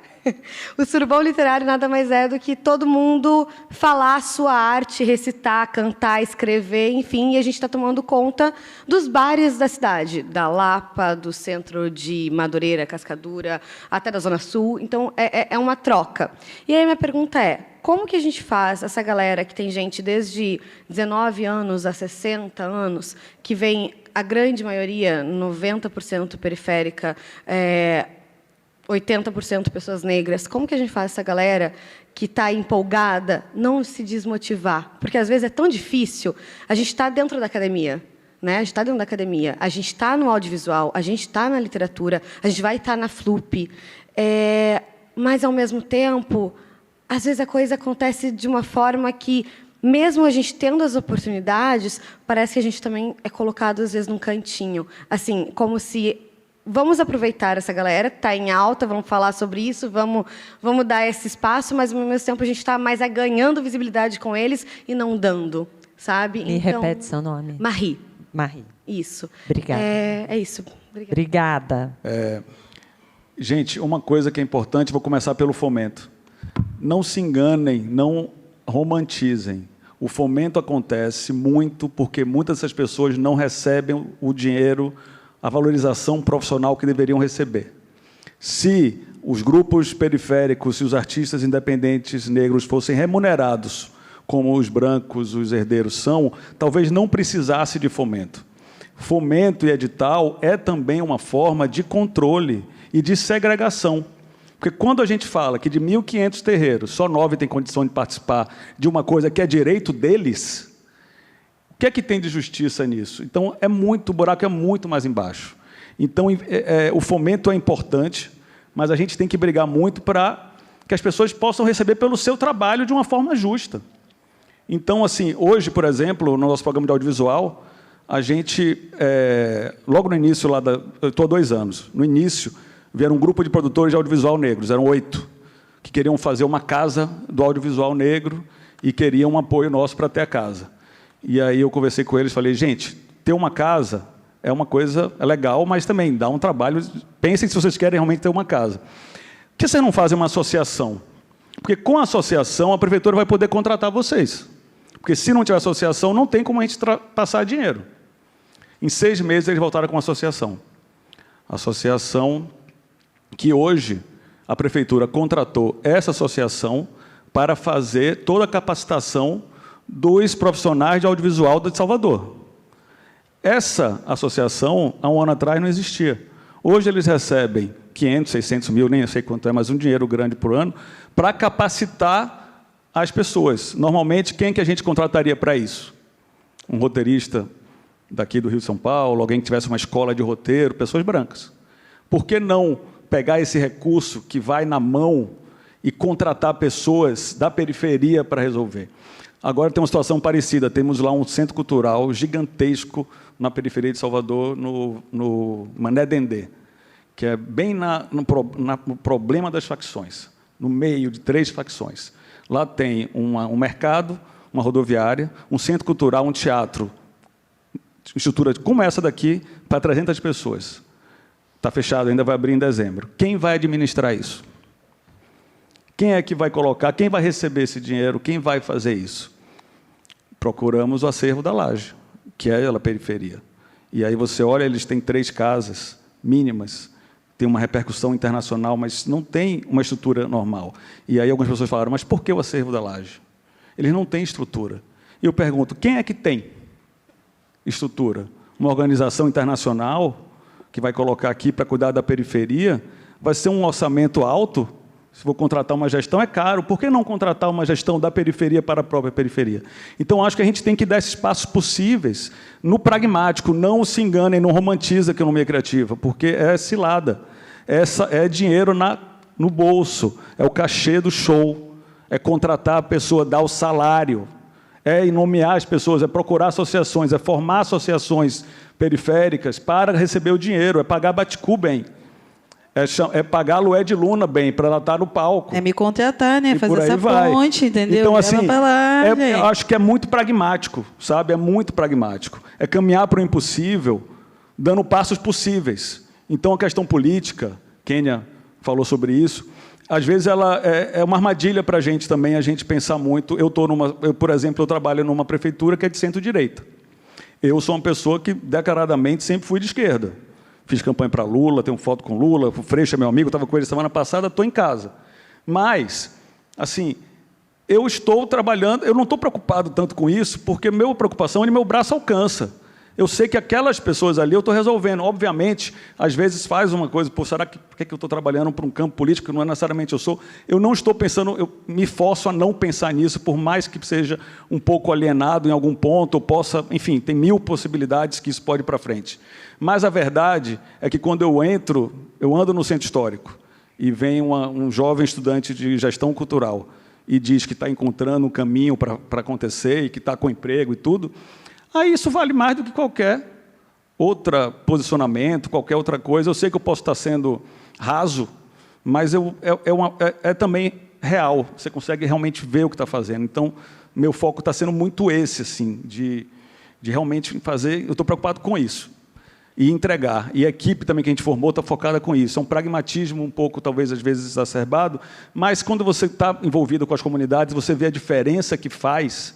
Speaker 15: O Surubão Literário nada mais é do que todo mundo falar a sua arte, recitar, cantar, escrever, enfim, e a gente está tomando conta dos bares da cidade, da Lapa, do centro de Madureira, Cascadura, até da Zona Sul. Então, é uma troca. E aí, minha pergunta é, como que a gente faz essa galera que tem gente desde 19 anos a 60 anos, que vem, a grande maioria, 90% periférica, 80% pessoas negras, como que a gente faz essa galera que está empolgada não se desmotivar? Porque, às vezes, é tão difícil. A gente está dentro da academia, né? A gente está dentro da academia, a gente está no audiovisual, a gente está na literatura, a gente vai estar na FLUP. Mas, ao mesmo tempo, às vezes a coisa acontece de uma forma que, mesmo a gente tendo as oportunidades, parece que a gente também é colocado, às vezes, num cantinho. Assim, como se... Vamos aproveitar essa galera, está em alta, vamos falar sobre isso, vamos dar esse espaço, mas, ao mesmo tempo, a gente está mais ganhando visibilidade com eles e não dando, sabe?
Speaker 1: Me repete seu nome.
Speaker 15: Marie.
Speaker 1: Marie.
Speaker 15: Isso.
Speaker 1: Obrigada.
Speaker 15: É isso.
Speaker 1: Obrigada.
Speaker 6: Gente, uma coisa que é importante, vou começar pelo fomento. Não se enganem, não romantizem. O fomento acontece muito porque muitas dessas pessoas não recebem o dinheiro, a valorização profissional que deveriam receber. Se os grupos periféricos e os artistas independentes negros fossem remunerados como os brancos, os herdeiros são, talvez não precisasse de fomento. Fomento e edital é também uma forma de controle e de segregação. Porque quando a gente fala que de 1.500 terreiros, só 9 têm condição de participar de uma coisa que é direito deles, o que é que tem de justiça nisso? Então, o buraco é muito mais embaixo. Então, o fomento é importante, mas a gente tem que brigar muito para que as pessoas possam receber pelo seu trabalho de uma forma justa. Então, assim, hoje, por exemplo, no nosso programa de audiovisual, a gente, logo no início, eu estou há 2 anos, no início, vieram um grupo de produtores de audiovisual negros, eram 8, que queriam fazer uma casa do audiovisual negro e queriam um apoio nosso para ter a casa. E aí eu conversei com eles e falei, gente, ter uma casa é uma coisa legal, mas também dá um trabalho, pensem se vocês querem realmente ter uma casa. Por que vocês não fazem uma associação? Porque com a associação a prefeitura vai poder contratar vocês. Porque se não tiver associação, não tem como a gente passar dinheiro. Em 6 meses eles voltaram com a associação. Associação que hoje a prefeitura contratou essa associação para fazer toda a capacitação dos profissionais de audiovisual de Salvador. Essa associação, há um ano atrás, não existia. Hoje eles recebem 500, 600 mil, nem sei quanto é, mas um dinheiro grande por ano, para capacitar as pessoas. Normalmente, quem que a gente contrataria para isso? Um roteirista daqui do Rio de São Paulo, alguém que tivesse uma escola de roteiro, pessoas brancas. Por que não pegar esse recurso que vai na mão e contratar pessoas da periferia para resolver? Agora tem uma situação parecida. Temos lá um centro cultural gigantesco na periferia de Salvador, no Mané Dendê, que é bem no problema das facções, no meio de 3 facções. Lá tem um mercado, uma rodoviária, um centro cultural, um teatro, estrutura como essa daqui, para 300 pessoas. Está fechado, ainda vai abrir em dezembro. Quem vai administrar isso? Quem é que vai colocar? Quem vai receber esse dinheiro? Quem vai fazer isso? Procuramos o acervo da Laje, que é a periferia. E aí você olha, eles têm 3 casas mínimas, tem uma repercussão internacional, mas não tem uma estrutura normal. E aí algumas pessoas falaram, mas por que o acervo da Laje? Eles não têm estrutura. E eu pergunto, quem é que tem estrutura? Uma organização internacional que vai colocar aqui para cuidar da periferia? Vai ser um orçamento alto? Se for contratar uma gestão, é caro. Por que não contratar uma gestão da periferia para a própria periferia? Então, acho que a gente tem que dar esses passos possíveis no pragmático. Não se enganem, não romantiza a economia criativa, porque é cilada. É dinheiro no bolso, é o cachê do show, é contratar a pessoa, dar o salário, é nomear as pessoas, é procurar associações, é formar associações periféricas para receber o dinheiro, é pagar Baticu bem. É pagar a Lué de Luna bem, para ela estar no palco.
Speaker 11: É me contratar, né?
Speaker 6: E
Speaker 11: Fazer essa
Speaker 6: vai.
Speaker 11: ponte, entendeu?
Speaker 6: Então, assim,
Speaker 11: lá,
Speaker 6: eu acho que é muito pragmático, sabe? É muito pragmático. É caminhar para o impossível, dando passos possíveis. Então, a questão política, Kênia falou sobre isso, às vezes ela é uma armadilha para a gente também, a gente pensar muito. Por exemplo, eu trabalho numa prefeitura que é de centro-direita. Eu sou uma pessoa que, declaradamente, sempre fui de esquerda. Fiz campanha para Lula, tenho foto com Lula, o Freixo é meu amigo, estava com ele semana passada, estou em casa. Mas, assim, eu estou trabalhando, eu não estou preocupado tanto com isso, porque minha preocupação é onde meu braço alcança. Eu sei que aquelas pessoas ali eu estou resolvendo. Obviamente, às vezes faz uma coisa, será que por que eu estou trabalhando para um campo político que não é necessariamente eu sou? Eu não estou pensando, eu me forço a não pensar nisso, por mais que seja um pouco alienado em algum ponto, eu possa, enfim, tem 1000 possibilidades que isso pode ir para frente. Mas a verdade é que quando eu ando no centro histórico, e vem um jovem estudante de gestão cultural e diz que está encontrando um caminho para acontecer e que está com emprego e tudo, aí isso vale mais do que qualquer outro posicionamento, qualquer outra coisa. Eu sei que eu posso estar sendo raso, mas é também real. Você consegue realmente ver o que está fazendo. Então, meu foco está sendo muito esse, assim, de de realmente fazer. Eu estou preocupado com isso. E entregar. E a equipe também que a gente formou está focada com isso. É um pragmatismo um pouco, talvez, às vezes, exacerbado, mas quando você está envolvido com as comunidades, você vê a diferença que faz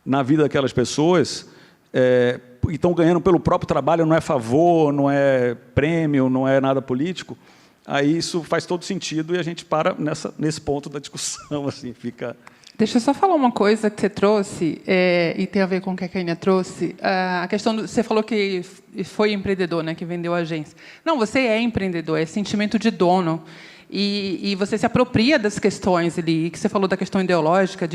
Speaker 6: na vida daquelas pessoas, e estão ganhando pelo próprio trabalho, não é favor, não é prêmio, não é nada político, aí isso faz todo sentido e a gente para nesse ponto da discussão. Assim, fica...
Speaker 10: Deixa eu só falar uma coisa que você trouxe, e tem a ver com o que a Kênia trouxe. A questão você falou que foi empreendedor, né, que vendeu a agência. Não, você é empreendedor, é sentimento de dono. E você se apropria das questões ali, que você falou da questão ideológica.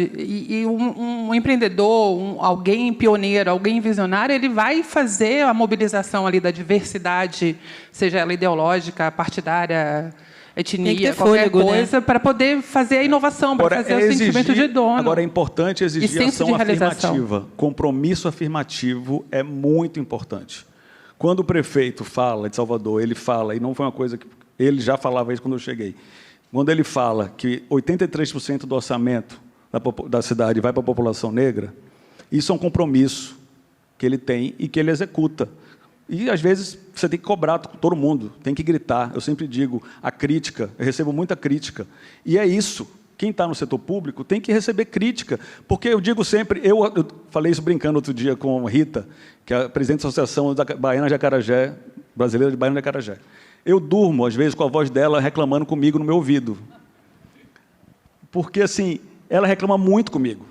Speaker 10: Um empreendedor, alguém pioneiro, alguém visionário, ele vai fazer a mobilização ali da diversidade, seja ela ideológica, partidária, etnia, qualquer coisa, para poder fazer a inovação, para fazer o sentimento de dono.
Speaker 6: Agora, é importante exigir ação afirmativa. Compromisso afirmativo é muito importante. Quando o prefeito fala de Salvador, ele fala, e não foi uma coisa que... Ele já falava isso quando eu cheguei. Quando ele fala que 83% do orçamento da cidade vai para a população negra, isso é um compromisso que ele tem e que ele executa. E, às vezes, você tem que cobrar todo mundo, tem que gritar. Eu sempre digo, a crítica, eu recebo muita crítica. E é isso. Quem está no setor público tem que receber crítica. Porque eu digo sempre, eu falei isso brincando outro dia com a Rita, que é a presidente da Associação da Baiana de Acarajé, brasileira de Baiana de Acarajé. Eu durmo, às vezes, com a voz dela reclamando comigo no meu ouvido. Porque, assim, ela reclama muito comigo.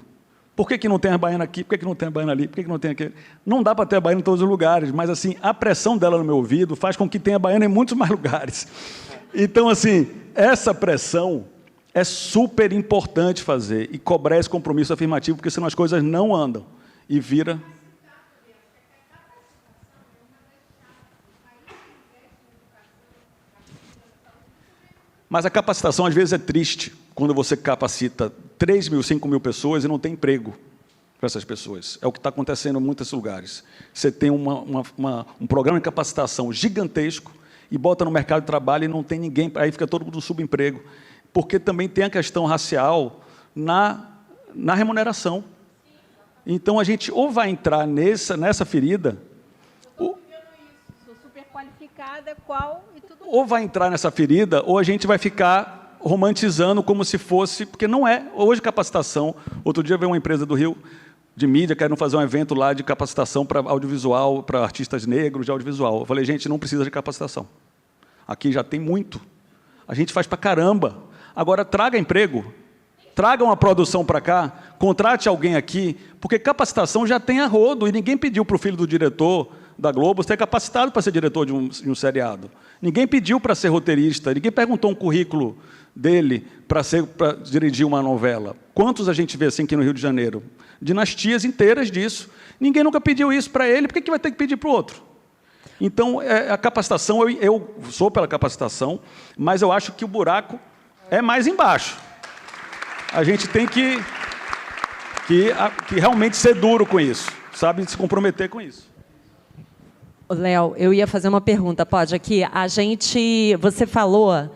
Speaker 6: Por que não tem a baiana aqui? Por que não tem a baiana ali? Por que não tem aquele? Não dá para ter a baiana em todos os lugares, mas, assim, a pressão dela no meu ouvido faz com que tenha a baiana em muitos mais lugares. Então, assim, essa pressão é super importante fazer e cobrar esse compromisso afirmativo, porque senão as coisas não andam e vira... Mas a capacitação, às vezes, é triste, quando você capacita 3 mil, 5 mil pessoas e não tem emprego para essas pessoas. É o que está acontecendo em muitos lugares. Você tem um programa de capacitação gigantesco e bota no mercado de trabalho e não tem ninguém, aí fica todo mundo no subemprego. Porque também tem a questão racial na remuneração. Então, a gente ou vai entrar nessa ferida...
Speaker 16: Sou super qualificada, qual...
Speaker 6: Ou vai entrar nessa ferida, ou a gente vai ficar romantizando como se fosse... Porque não é. Hoje, capacitação... Outro dia veio uma empresa do Rio, de mídia, querendo fazer um evento lá de capacitação para audiovisual, para artistas negros de audiovisual. Eu falei, gente, não precisa de capacitação. Aqui já tem muito. A gente faz para caramba. Agora, traga emprego. Traga uma produção para cá. Contrate alguém aqui. Porque capacitação já tem a rodo. E ninguém pediu para o filho do diretor da Globo ser capacitado para ser diretor de um seriado. Ninguém pediu para ser roteirista, ninguém perguntou um currículo dele para dirigir uma novela. Quantos a gente vê assim aqui no Rio de Janeiro? Dinastias inteiras disso. Ninguém nunca pediu isso para ele, por que vai ter que pedir para o outro? Então, a capacitação, eu sou pela capacitação, mas eu acho que o buraco é mais embaixo. A gente tem que realmente ser duro com isso, sabe? Se comprometer com isso.
Speaker 1: Léo, eu ia fazer uma pergunta, pode? Aqui, você falou,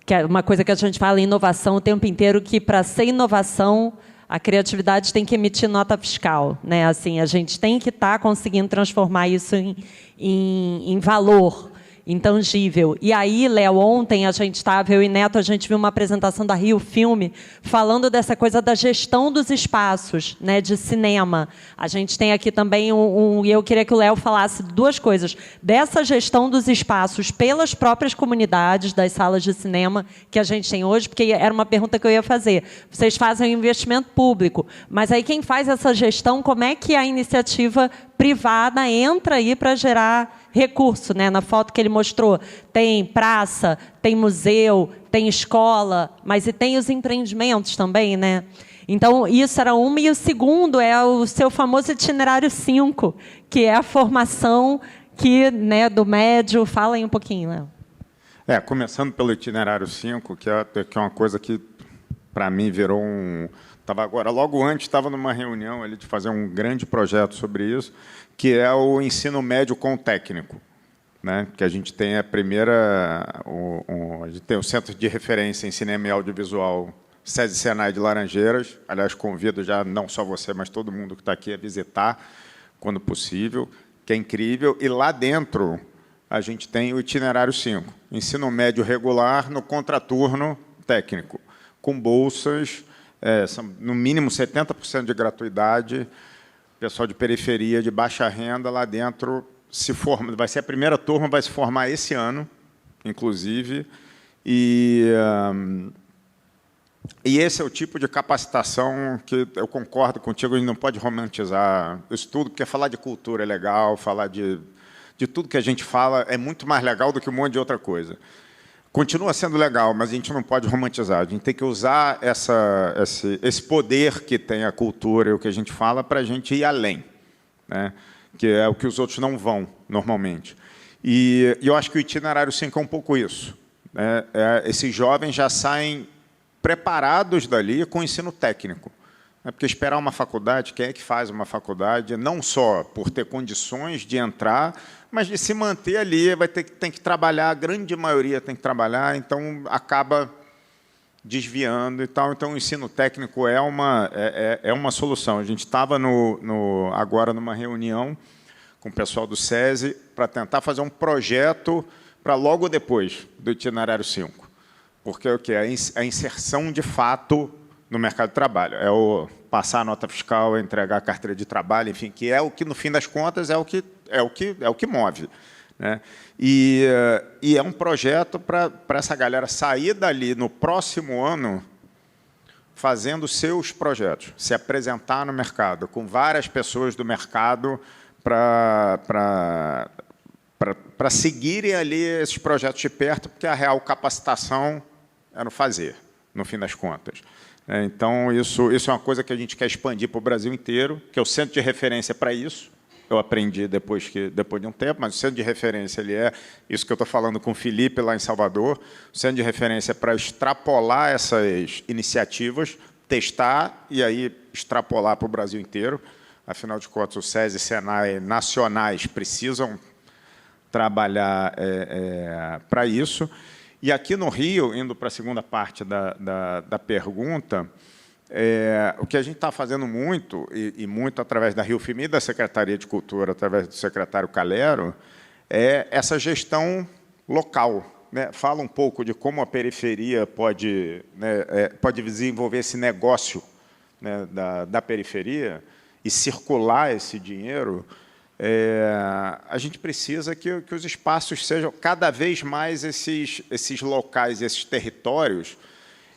Speaker 1: que é uma coisa que a gente fala em inovação o tempo inteiro, que para ser inovação, a criatividade tem que emitir nota fiscal, né? Assim, a gente tem que estar conseguindo transformar isso em valor intangível. E aí, Léo, ontem a gente estava, eu e Neto, a gente viu uma apresentação da Rio Filme falando dessa coisa da gestão dos espaços, né, de cinema. A gente tem aqui também e eu queria que o Léo falasse duas coisas. Dessa gestão dos espaços pelas próprias comunidades das salas de cinema que a gente tem hoje, porque era uma pergunta que eu ia fazer. Vocês fazem um investimento público, mas aí quem faz essa gestão, como é que a iniciativa privada entra aí para gerar recurso, né? Na foto que ele mostrou, tem praça, tem museu, tem escola, mas e tem os empreendimentos também, né? Então, isso era uma. E o segundo é o seu famoso itinerário 5, que é a formação né, do médio. Fala aí um pouquinho, Léo.
Speaker 2: Começando pelo itinerário 5, que é uma coisa que, para mim, virou logo antes, estava numa reunião ali de fazer um grande projeto sobre isso, que é o ensino médio com técnico, né? Que a gente tem a gente tem o Centro de Referência em Cinema e Audiovisual SESI Senai de Laranjeiras. Aliás, convido já não só você, mas todo mundo que está aqui a visitar, quando possível, que é incrível. E lá dentro a gente tem o itinerário 5, ensino médio regular no contraturno técnico, com bolsas, são no mínimo 70% de gratuidade, pessoal de periferia, de baixa renda, lá dentro se forma, vai ser a primeira turma, vai se formar esse ano, inclusive, e esse é o tipo de capacitação que eu concordo contigo, a gente não pode romantizar isso tudo, porque falar de cultura é legal, falar de tudo que a gente fala é muito mais legal do que um monte de outra coisa. Continua sendo legal, mas a gente não pode romantizar. A gente tem que usar esse poder que tem a cultura e o que a gente fala para a gente ir além, né? Que é o que os outros não vão, normalmente. E eu acho que o itinerário 5 é um pouco isso, né? Esses jovens já saem preparados dali com o ensino técnico. Porque esperar uma faculdade, quem é que faz uma faculdade, não só por ter condições de entrar, mas de se manter ali, tem que trabalhar, a grande maioria tem que trabalhar, então acaba desviando e tal. Então, o ensino técnico é uma solução. A gente estava agora numa reunião com o pessoal do SESI para tentar fazer um projeto para logo depois do itinerário 5. Porque o que é a inserção de fato no mercado de trabalho. É o passar a nota fiscal, entregar a carteira de trabalho, enfim, que é o que, no fim das contas, é o que move, né? E é um projeto para essa galera sair dali no próximo ano fazendo seus projetos, se apresentar no mercado, com várias pessoas do mercado para seguirem ali esses projetos de perto, porque a real capacitação é no fazer, no fim das contas. Então, isso é uma coisa que a gente quer expandir para o Brasil inteiro, que é o centro de referência para isso. Eu aprendi depois de um tempo, mas o centro de referência ele é isso que eu estou falando com o Felipe lá em Salvador. O centro de referência é para extrapolar essas iniciativas, testar e aí extrapolar para o Brasil inteiro. Afinal de contas, o SESI e Senai nacionais precisam trabalhar para isso. E aqui no Rio, indo para a segunda parte da pergunta, o que a gente está fazendo muito, e muito através da Rio FIMI, da Secretaria de Cultura, através do secretário Calero, é essa gestão local, né? Fala um pouco de como a periferia pode desenvolver esse negócio, né, da periferia e circular esse dinheiro. A gente precisa que os espaços sejam cada vez mais esses locais, esses territórios,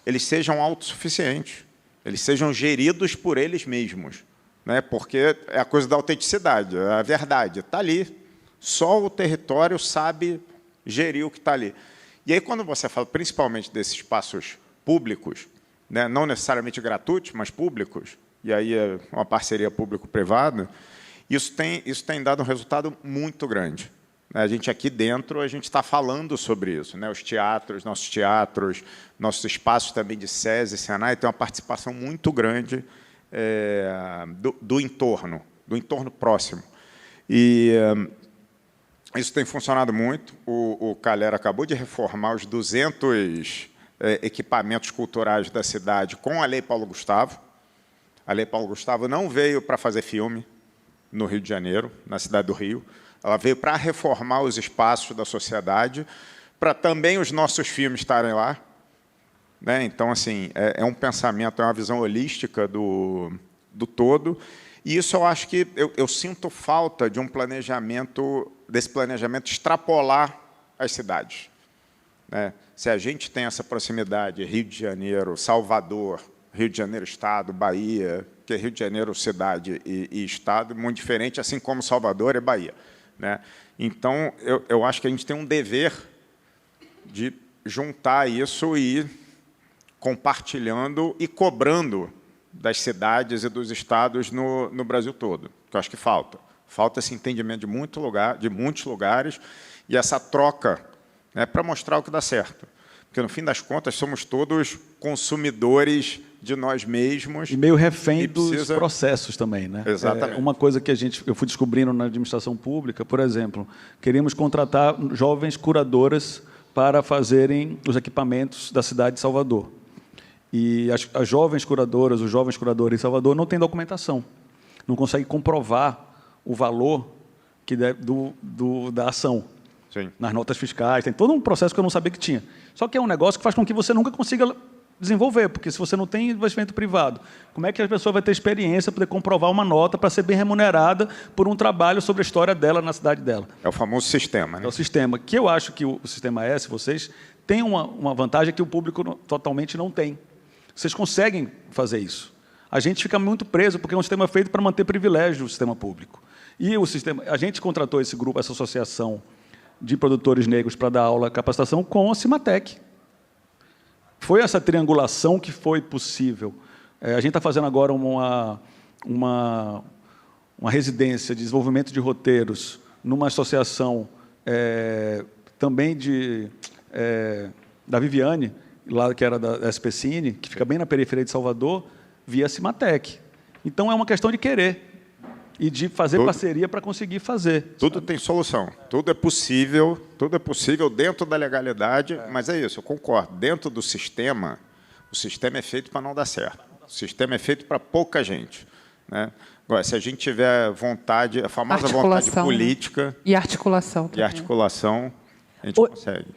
Speaker 2: eles sejam autossuficientes, eles sejam geridos por eles mesmos, né? Porque é a coisa da autenticidade, a verdade está ali, só o território sabe gerir o que está ali. E aí, quando você fala principalmente desses espaços públicos, né, não necessariamente gratuitos, mas públicos, e aí é uma parceria público-privada, isso tem dado um resultado muito grande. A gente aqui dentro, a gente está falando sobre isso, né? Os teatros, nossos espaços também de SESI, Senai, tem uma participação muito grande do entorno próximo. E isso tem funcionado muito. O Calero acabou de reformar os 200 equipamentos culturais da cidade com a Lei Paulo Gustavo. A Lei Paulo Gustavo não veio para fazer filme no Rio de Janeiro, na cidade do Rio. Ela veio para reformar os espaços da sociedade, para também os nossos filmes estarem lá, né? Então, assim, é um pensamento, é uma visão holística do todo. E isso eu acho que eu sinto falta de um planejamento, desse planejamento extrapolar as cidades, né? Se a gente tem essa proximidade, Rio de Janeiro, Salvador, Rio de Janeiro, Estado, Bahia, que é Rio de Janeiro, cidade e Estado, muito diferente, assim como Salvador é Bahia, né? Então, eu acho que a gente tem um dever de juntar isso e ir compartilhando e cobrando das cidades e dos estados no Brasil todo, que eu acho que falta. Falta esse entendimento de muitos lugares e essa troca, né, para mostrar o que dá certo. Porque, no fim das contas, somos todos consumidores de nós mesmos.
Speaker 6: E meio refém dos processos também, né?
Speaker 2: Exatamente.
Speaker 6: Uma coisa que eu fui descobrindo na administração pública, por exemplo, queríamos contratar jovens curadoras para fazerem os equipamentos da cidade de Salvador. E as jovens curadoras, os jovens curadores em Salvador não têm documentação, não conseguem comprovar o valor da ação.
Speaker 2: Sim.
Speaker 6: Nas notas fiscais, tem todo um processo que eu não sabia que tinha. Só que é um negócio que faz com que você nunca consiga desenvolver, porque se você não tem investimento privado, como é que a pessoa vai ter experiência para poder comprovar uma nota para ser bem remunerada por um trabalho sobre a história dela na cidade dela?
Speaker 2: É o famoso sistema, né?
Speaker 6: É o sistema, que eu acho que o Sistema S, vocês, tem uma vantagem que o público totalmente não tem. Vocês conseguem fazer isso. A gente fica muito preso, porque é um sistema feito para manter privilégio do sistema público. E a gente contratou esse grupo, essa associação de produtores negros para dar aula, capacitação com a Cimatec. Foi essa triangulação que foi possível. A gente está fazendo agora uma residência de desenvolvimento de roteiros numa associação também da Viviane, lá que era da SPCine, que fica bem na periferia de Salvador, via Cimatec. Então, é uma questão de querer e de fazer parceria para conseguir fazer.
Speaker 2: Tudo tem solução, tudo é possível dentro da legalidade, mas é isso, eu concordo. Dentro do sistema, o sistema é feito para não dar certo. O sistema é feito para pouca gente, né? Agora, se a gente tiver vontade, a famosa vontade política...
Speaker 10: E articulação também.
Speaker 2: E articulação, a gente consegue.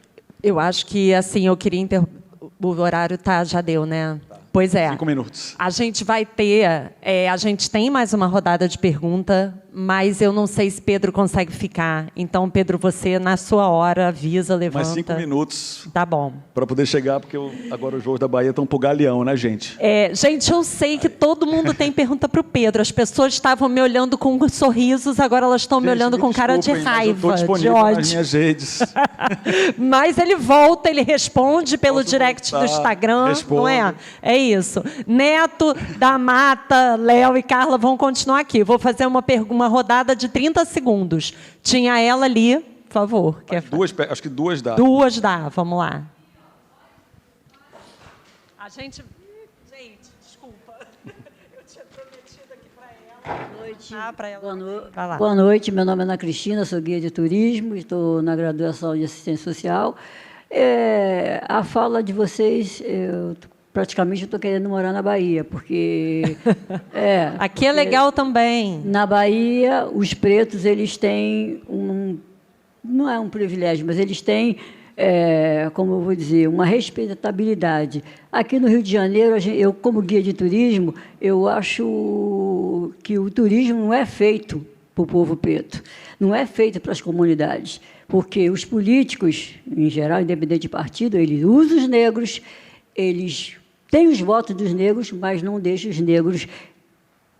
Speaker 1: Eu acho que, assim, eu queria... O horário já deu, né? Pois é.
Speaker 6: 5 minutos.
Speaker 1: A gente vai ter... a gente tem mais uma rodada de pergunta, mas eu não sei se Pedro consegue ficar. Então, Pedro, você, na sua hora, avisa, levanta.
Speaker 6: Mais 5 minutos.
Speaker 1: Tá bom.
Speaker 6: Para poder chegar, porque agora os Jogos da Bahia estão pro Galeão, né, gente?
Speaker 1: Gente, eu sei que todo mundo tem pergunta para o Pedro. As pessoas estavam me olhando com sorrisos, agora elas estão me olhando com cara de raiva, de ódio.
Speaker 6: Nas minhas redes.
Speaker 1: Mas ele volta, ele responde pelo direct do Instagram, não é? É isso. Neto, da Mata, Léo e Carla vão continuar aqui. Vou fazer uma rodada de 30 segundos. Tinha ela ali, por favor.
Speaker 6: Acho que 2 dá.
Speaker 1: 2 dá, vamos lá. A gente, desculpa. Eu tinha prometido aqui para ela.
Speaker 17: Boa noite.
Speaker 1: Para ela.
Speaker 17: Vai lá. Boa noite, meu nome é Ana Cristina, sou guia de turismo, estou na graduação de assistência social. A fala de vocês, eu praticamente estou querendo morar na Bahia, porque...
Speaker 1: Aqui é legal também.
Speaker 17: Na Bahia, os pretos, eles têm não é um privilégio, mas eles têm, como eu vou dizer, uma respeitabilidade. Aqui no Rio de Janeiro, eu, como guia de turismo, eu acho que o turismo não é feito para o povo preto, não é feito para as comunidades, porque os políticos, em geral, independente de partido, eles usam os negros, eles têm os votos dos negros, mas não deixam os negros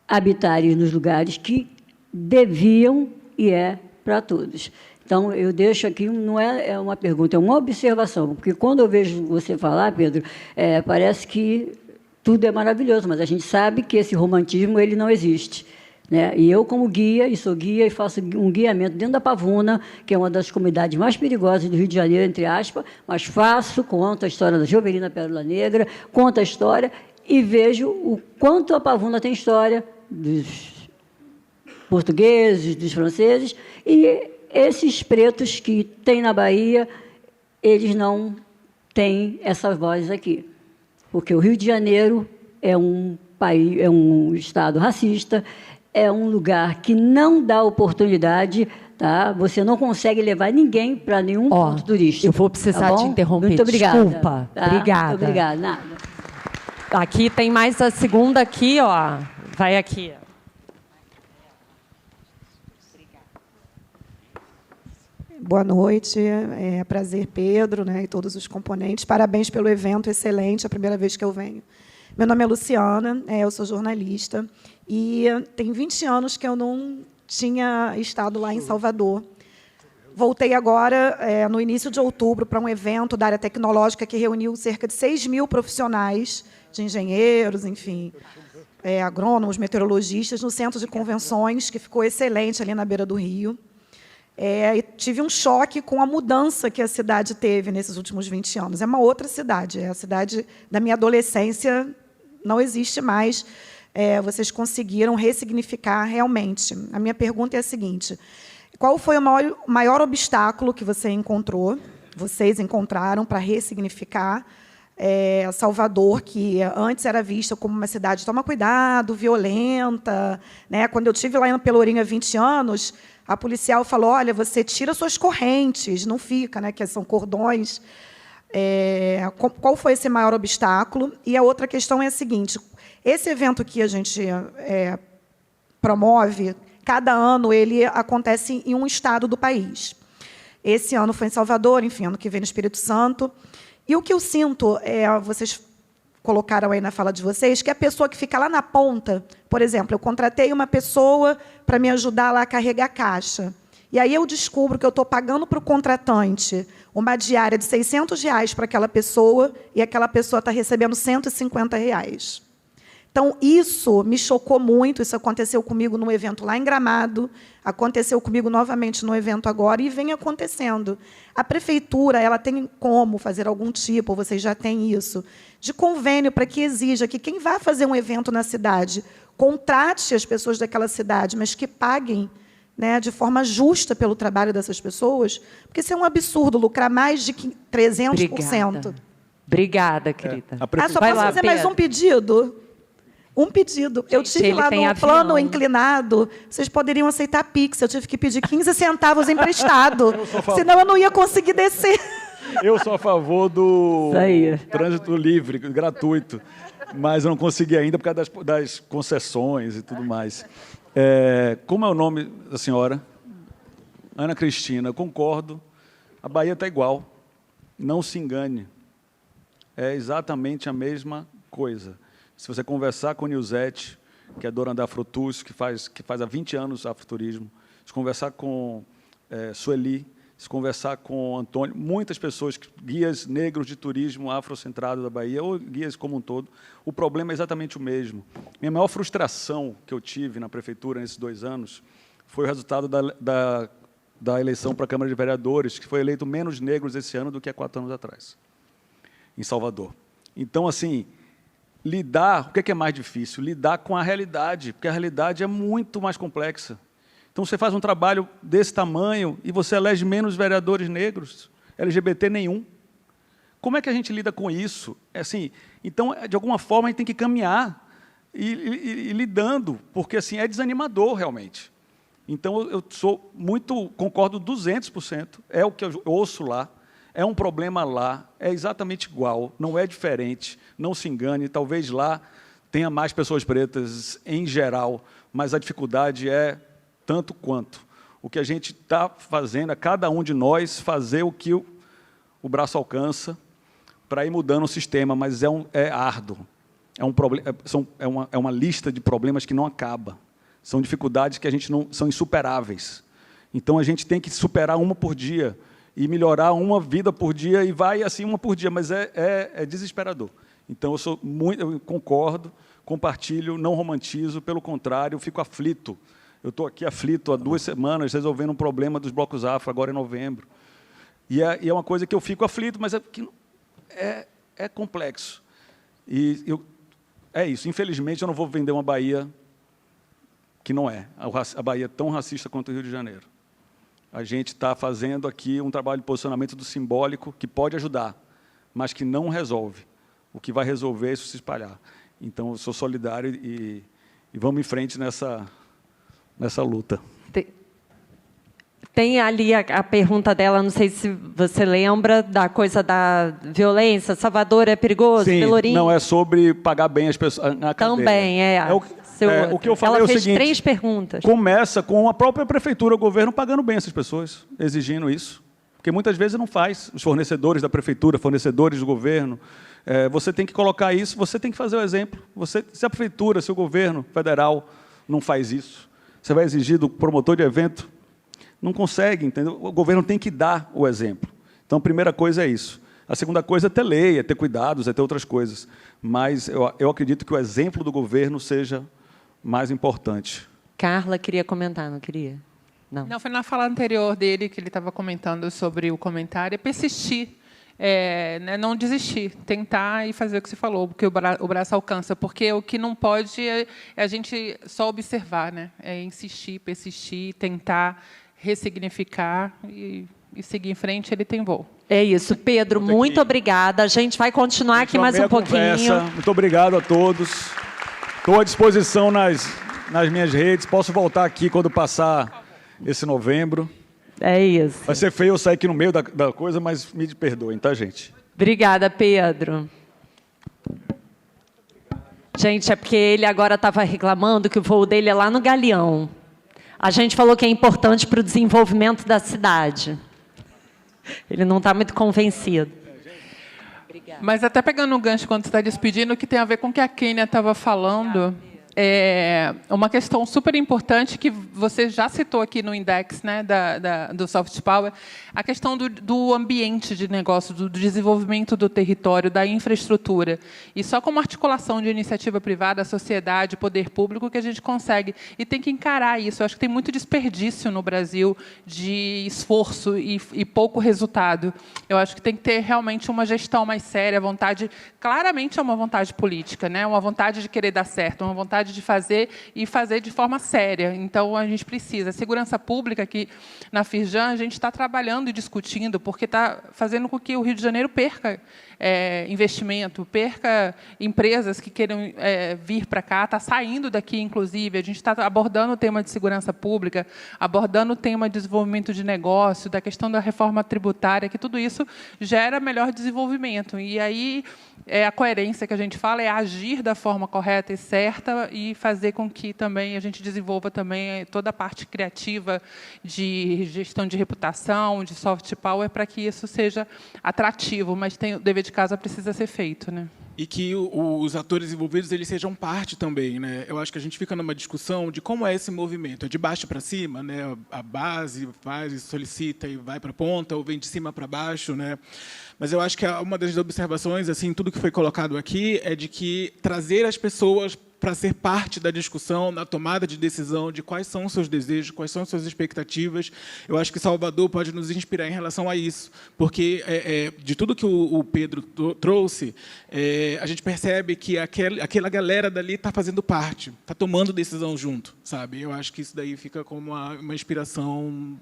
Speaker 17: habitarem nos lugares que deviam e é para todos. Então, eu deixo aqui, não é uma pergunta, é uma observação, porque quando eu vejo você falar, Pedro, parece que tudo é maravilhoso, mas a gente sabe que esse romantismo ele não existe. Né? E eu, como guia, e sou guia, e faço um guiamento dentro da Pavuna, que é uma das comunidades mais perigosas do Rio de Janeiro, entre aspas, mas conto a história da Jovelina Pérola Negra, conto a história e vejo o quanto a Pavuna tem história dos portugueses, dos franceses, e esses pretos que tem na Bahia, eles não têm essa voz aqui. Porque o Rio de Janeiro é um país, é um estado racista, é um lugar que não dá oportunidade, tá? Você não consegue levar ninguém para nenhum ponto turístico.
Speaker 1: Eu vou precisar te interromper.
Speaker 17: Muito obrigada.
Speaker 1: Desculpa.
Speaker 17: Tá?
Speaker 1: Obrigada.
Speaker 17: Muito obrigada. Nada.
Speaker 1: Aqui tem mais a segunda aqui, ó. Vai aqui.
Speaker 18: Boa noite, é prazer, Pedro, né, e todos os componentes. Parabéns pelo evento, excelente, é a primeira vez que eu venho. Meu nome é Luciana, eu sou jornalista, e tem 20 anos que eu não tinha estado lá em Salvador. Voltei agora, no início de outubro, para um evento da área tecnológica que reuniu cerca de 6.000 profissionais, de engenheiros, enfim, agrônomos, meteorologistas, no centro de convenções, que ficou excelente ali na beira do rio. E tive um choque com a mudança que a cidade teve nesses últimos 20 anos. É uma outra cidade, é a cidade da minha adolescência, não existe mais. Vocês conseguiram ressignificar realmente. A minha pergunta é a seguinte: qual foi o maior obstáculo que vocês encontraram para ressignificar Salvador, que antes era vista como uma cidade, toma cuidado, violenta, né? Quando eu estive lá em Pelourinho há 20 anos, a policial falou, olha, você tira suas correntes, não fica, né? Que são cordões. Qual foi esse maior obstáculo? E a outra questão é a seguinte, esse evento que a gente promove, cada ano ele acontece em um estado do país. Esse ano foi em Salvador, enfim, ano que vem no Espírito Santo. E o que eu sinto, vocês colocaram aí na fala de vocês, que a pessoa que fica lá na ponta, por exemplo, eu contratei uma pessoa para me ajudar lá a carregar a caixa. E aí eu descubro que eu estou pagando para o contratante uma diária de R$600 para aquela pessoa e aquela pessoa está recebendo R$150. Então, isso me chocou muito, isso aconteceu comigo num evento lá em Gramado, aconteceu comigo novamente no evento agora e vem acontecendo. A prefeitura ela tem como fazer algum tipo, vocês já têm isso, de convênio para que exija que quem vai fazer um evento na cidade contrate as pessoas daquela cidade, mas que paguem, né, de forma justa pelo trabalho dessas pessoas, porque isso é um absurdo, lucrar mais de 300%.
Speaker 1: Obrigada, querida.
Speaker 18: Só posso fazer mais um pedido? Um pedido. Eu tive lá no plano inclinado, vocês poderiam aceitar Pix, eu tive que pedir 15 centavos emprestado, senão eu não ia conseguir descer.
Speaker 6: Eu sou a favor do trânsito livre, gratuito, mas eu não consegui ainda por causa das concessões e tudo mais. Como é o nome da senhora? Ana Cristina, eu concordo, a Bahia está igual, não se engane, é exatamente a mesma coisa. Se você conversar com Nilzete, que é dona da Afrotus, que faz há 20 anos afroturismo, se conversar com Sueli, se conversar com Antônio, muitas pessoas, guias negros de turismo afrocentrado da Bahia, ou guias como um todo, o problema é exatamente o mesmo. Minha maior frustração que eu tive na prefeitura nesses 2 anos foi o resultado da eleição para a Câmara de Vereadores, que foi eleito menos negros esse ano do que há 4 anos atrás, em Salvador. Então, assim, lidar, o que é mais difícil? Lidar com a realidade, porque a realidade é muito mais complexa. Então, você faz um trabalho desse tamanho e você elege menos vereadores negros, LGBT nenhum. Como é que a gente lida com isso? Então, de alguma forma, a gente tem que caminhar e lidando, porque assim, é desanimador, realmente. Então, eu concordo 200%, é o que eu ouço lá, é um problema lá, é exatamente igual, não é diferente, não se engane, talvez lá tenha mais pessoas pretas em geral, mas a dificuldade é tanto quanto. O que a gente está fazendo é cada um de nós fazer o que o braço alcança para ir mudando o sistema, mas é árduo, é uma lista de problemas que não acaba, são dificuldades que são insuperáveis. Então, a gente tem que superar uma por dia, e melhorar uma vida por dia, e vai assim uma por dia, mas é desesperador. Então, eu concordo, compartilho, não romantizo, pelo contrário, eu fico aflito. Eu estou aqui aflito há 2 semanas, resolvendo um problema dos blocos afro, agora em novembro. E é uma coisa que eu fico aflito, mas é complexo. É isso. Infelizmente, eu não vou vender uma Bahia que não é. A Bahia é tão racista quanto o Rio de Janeiro. A gente está fazendo aqui um trabalho de posicionamento do simbólico que pode ajudar, mas que não resolve. O que vai resolver é isso se espalhar. Então, eu sou solidário e vamos em frente nessa luta.
Speaker 1: Tem ali a pergunta dela, não sei se você lembra, da coisa da violência, Salvador é perigoso,
Speaker 6: Sim,
Speaker 1: Pelourinho...
Speaker 6: Não, é sobre pagar bem as pessoas na cadeia.
Speaker 1: Também,
Speaker 6: o que eu falei
Speaker 1: ela
Speaker 6: é o
Speaker 1: fez
Speaker 6: seguinte,
Speaker 1: 3 perguntas.
Speaker 6: Começa com a própria prefeitura, o governo pagando bem essas pessoas, exigindo isso. Porque muitas vezes não faz. Os fornecedores da prefeitura, fornecedores do governo, você tem que colocar isso, você tem que fazer o exemplo. Se a prefeitura, se o governo federal não faz isso, você vai exigir do promotor de evento? Não consegue, entendeu? O governo tem que dar o exemplo. Então, a primeira coisa é isso. A segunda coisa é ter lei, é ter cuidados, é ter outras coisas. Mas eu acredito que o exemplo do governo seja mais importante.
Speaker 1: Carla queria comentar, não queria?
Speaker 10: Não, foi na fala anterior dele que ele estava comentando sobre o comentário. É persistir, não desistir, tentar e fazer o que você falou, porque o braço alcança. Porque o que não pode é a gente só observar, né? É insistir, persistir, tentar ressignificar e e seguir em frente, ele tem voo.
Speaker 1: É isso. Pedro, muito obrigada. A gente vai continuar aqui mais um pouquinho.
Speaker 6: Muito obrigado a todos. Estou à disposição nas minhas redes. Posso voltar aqui quando passar esse novembro.
Speaker 1: É isso.
Speaker 6: Vai ser feio eu sair aqui no meio da coisa, mas me perdoem, tá, gente?
Speaker 1: Obrigada, Pedro. Gente, é porque ele agora estava reclamando que o voo dele é lá no Galeão. A gente falou que é importante para o desenvolvimento da cidade. Ele não está muito convencido.
Speaker 10: Mas até pegando um gancho quando você está despedindo, que tem a ver com o que a Kênia estava falando, é uma questão super importante que você já citou aqui no index, né, do Soft Power, a questão do ambiente de negócio, do desenvolvimento do território, da infraestrutura. E só com uma articulação de iniciativa privada, sociedade, poder público, que a gente consegue. E tem que encarar isso. Eu acho que tem muito desperdício no Brasil de esforço e pouco resultado. Eu acho que tem que ter realmente uma gestão mais séria, vontade. Claramente é uma vontade política, né? Uma vontade de querer dar certo, uma vontade de fazer e fazer de forma séria. Então, a gente precisa. Segurança pública, aqui na Firjan, a gente está trabalhando e discutindo, porque está fazendo com que o Rio de Janeiro perca investimento, perca empresas que queiram vir para cá, está saindo daqui, inclusive. A gente está abordando o tema de segurança pública, abordando o tema de desenvolvimento de negócio, da questão da reforma tributária, que tudo isso gera melhor desenvolvimento. E aí, a coerência que a gente fala é agir da forma correta e certa e fazer com que também a gente desenvolva também toda a parte criativa de gestão de reputação, de soft power, para que isso seja atrativo, mas o dever de casa precisa ser feito, né?
Speaker 5: E que os atores envolvidos eles sejam parte também, né? Eu acho que a gente fica numa discussão de como é esse movimento, é de baixo para cima, né? A base faz e solicita e vai para a ponta, ou vem de cima para baixo, né? Mas eu acho que uma das observações, assim, tudo que foi colocado aqui, é de que trazer as pessoas para ser parte da discussão, na tomada de decisão de quais são os seus desejos, quais são as suas expectativas. Eu acho que Salvador pode nos inspirar em relação a isso, porque de tudo que o Pedro trouxe, a gente percebe que aquela galera dali está fazendo parte, está tomando decisão junto, sabe? Eu acho que isso daí fica como uma inspiração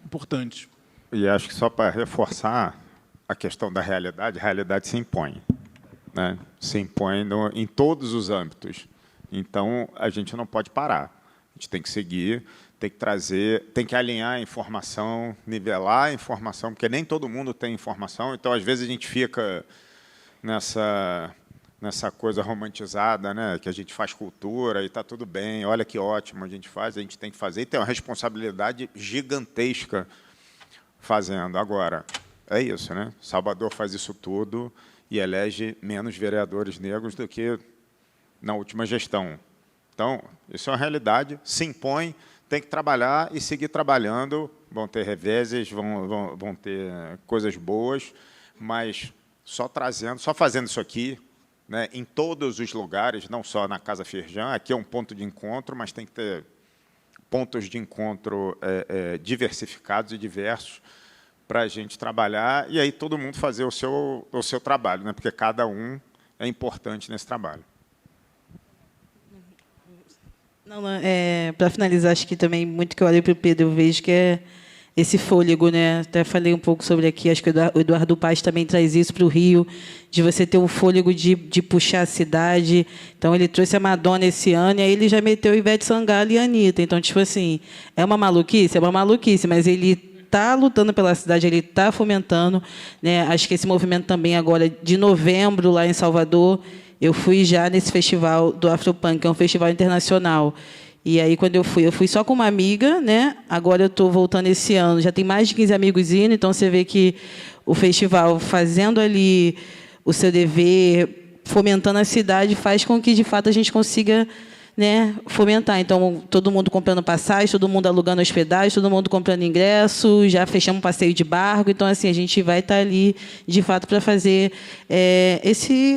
Speaker 5: importante.
Speaker 2: E acho que só para reforçar a questão da realidade, a realidade se impõe, né? Se impõe em todos os âmbitos. Então, a gente não pode parar. A gente tem que seguir, tem que trazer, tem que alinhar a informação, nivelar a informação, porque nem todo mundo tem informação. Então, às vezes, a gente fica nessa coisa romantizada, né? Que a gente faz cultura e está tudo bem, olha que ótimo a gente tem que fazer. E tem uma responsabilidade gigantesca fazendo. Agora, é isso, né? Salvador faz isso tudo e elege menos vereadores negros do que na última gestão. Então, isso é uma realidade, se impõe, tem que trabalhar e seguir trabalhando. Vão ter reveses, vão ter coisas boas, mas só fazendo isso aqui, né, em todos os lugares, não só na Casa Firjan. Aqui é um ponto de encontro, mas tem que ter pontos de encontro diversificados e diversos para a gente trabalhar e aí todo mundo fazer o seu trabalho, né, porque cada um é importante nesse trabalho.
Speaker 11: Para finalizar, acho que também muito que eu olhei para o Pedro, eu vejo que é esse fôlego, né? Até falei um pouco sobre aqui, acho que o Eduardo Paes também traz isso para o Rio, de você ter um fôlego de puxar a cidade. Então, ele trouxe a Madonna esse ano, e aí ele já meteu Ivete Sangalo e a Anitta. Então, tipo assim, é uma maluquice, mas ele está lutando pela cidade, ele está fomentando, né? Acho que esse movimento também agora, de novembro, lá em Salvador, eu fui já nesse festival do Afropunk, que é um festival internacional. E aí, quando eu fui só com uma amiga, né? Agora eu estou voltando esse ano. Já tem mais de 15 amigos indo, então você vê que o festival, fazendo ali o seu dever, fomentando a cidade, faz com que, de fato, a gente consiga, né, fomentar. Então, todo mundo comprando passagem, todo mundo alugando hospedagem, todo mundo comprando ingresso, já fechamos um passeio de barco. Então, assim, a gente vai estar ali, de fato, para fazer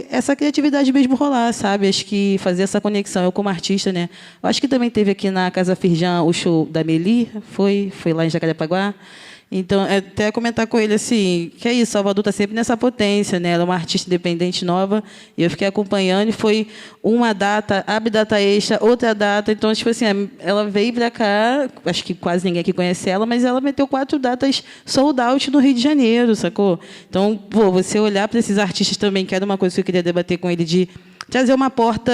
Speaker 11: essa criatividade mesmo rolar, sabe? Acho que fazer essa conexão. Eu, como artista, né? Eu acho que também teve aqui na Casa Firjan o show da Meli, foi lá em Jacarepaguá. Então, até comentar com ele assim, que é isso, Salvador está sempre nessa potência, né? Ela é uma artista independente nova, e eu fiquei acompanhando, e foi uma data, abre data extra, outra data, então, tipo assim, ela veio para cá, acho que quase ninguém aqui conhece ela, mas ela meteu 4 datas sold out no Rio de Janeiro, sacou? Então, pô, você olhar para esses artistas também, que era uma coisa que eu queria debater com ele, de trazer uma porta,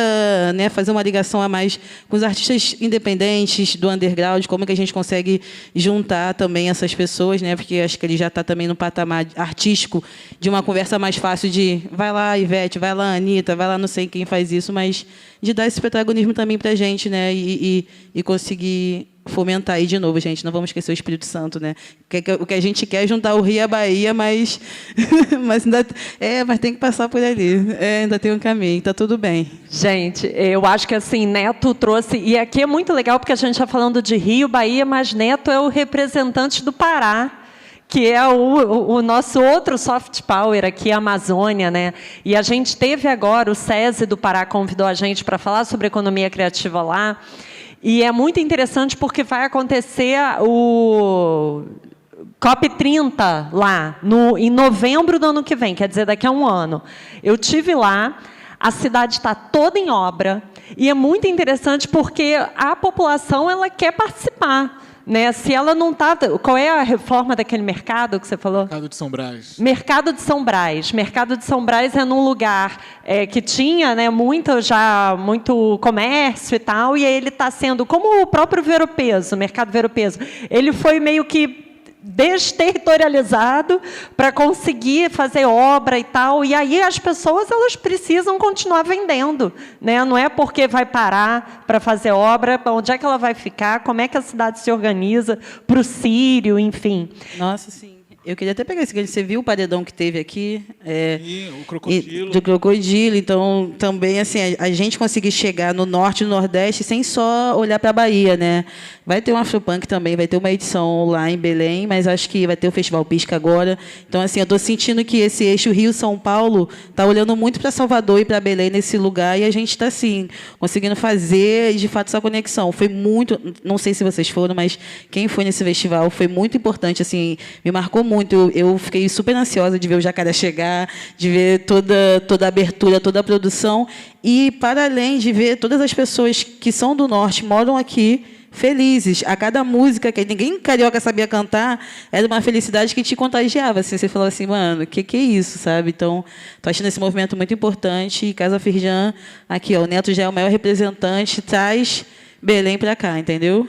Speaker 11: né, fazer uma ligação a mais com os artistas independentes do underground, como que a gente consegue juntar também essas pessoas, né, porque acho que ele já está também no patamar artístico de uma conversa mais fácil de vai lá, Ivete, vai lá, Anitta, vai lá, não sei quem faz isso, mas de dar esse protagonismo também para a gente, né, e conseguir fomentar aí de novo, gente. Não vamos esquecer o Espírito Santo, né? O que a gente quer é juntar o Rio e a Bahia, mas mas tem que passar por ali. Ainda tem um caminho, está tudo bem.
Speaker 1: Gente, eu acho que assim, Neto trouxe, e aqui é muito legal porque a gente está falando de Rio, Bahia, mas Neto é o representante do Pará, que é o nosso outro soft power aqui, a Amazônia, né? E a gente teve agora, o SESI do Pará convidou a gente para falar sobre economia criativa lá. E é muito interessante porque vai acontecer o COP30 lá, em novembro do ano que vem, quer dizer, daqui a um ano. Eu tive lá, a cidade está toda em obra, e é muito interessante porque a população ela quer participar. Né? Se ela não está... Qual é a reforma daquele mercado que você falou?
Speaker 5: Mercado de São Brás.
Speaker 1: Mercado de São Brás. Mercado de São Brás é num lugar que tinha, né, muito comércio e tal, e aí ele está sendo, como o próprio Ver-o-Peso, Mercado Ver-o-Peso, ele foi meio que desterritorializado para conseguir fazer obra e tal, e aí as pessoas elas precisam continuar vendendo, né? Não é porque vai parar para fazer obra, onde é que ela vai ficar, como é que a cidade se organiza para o Sírio, enfim.
Speaker 11: Nossa, sim. Eu queria até pegar esse gancho. Você viu o paredão que teve aqui?
Speaker 5: O crocodilo.
Speaker 11: Do crocodilo. Então, também, assim, a gente conseguir chegar no norte e no nordeste sem só olhar para a Bahia, né? Vai ter um Afropunk também, vai ter uma edição lá em Belém, mas acho que vai ter o Festival Pisca agora. Então, assim, eu estou sentindo que esse eixo Rio-São Paulo está olhando muito para Salvador e para Belém nesse lugar, e a gente está, assim, conseguindo fazer, de fato, essa conexão. Foi muito... Não sei se vocês foram, mas quem foi nesse festival foi muito importante, assim, me marcou muito. Eu fiquei super ansiosa de ver o Jacaré chegar, de ver toda a abertura, toda a produção, e, para além de ver todas as pessoas que são do norte, moram aqui, felizes. A cada música, que ninguém carioca sabia cantar, era uma felicidade que te contagiava. Assim, você falou assim, mano, que é isso, sabe? Então, estou achando esse movimento muito importante, e Casa Firjan, aqui, ó, o Neto já é o maior representante, traz Belém para cá, entendeu?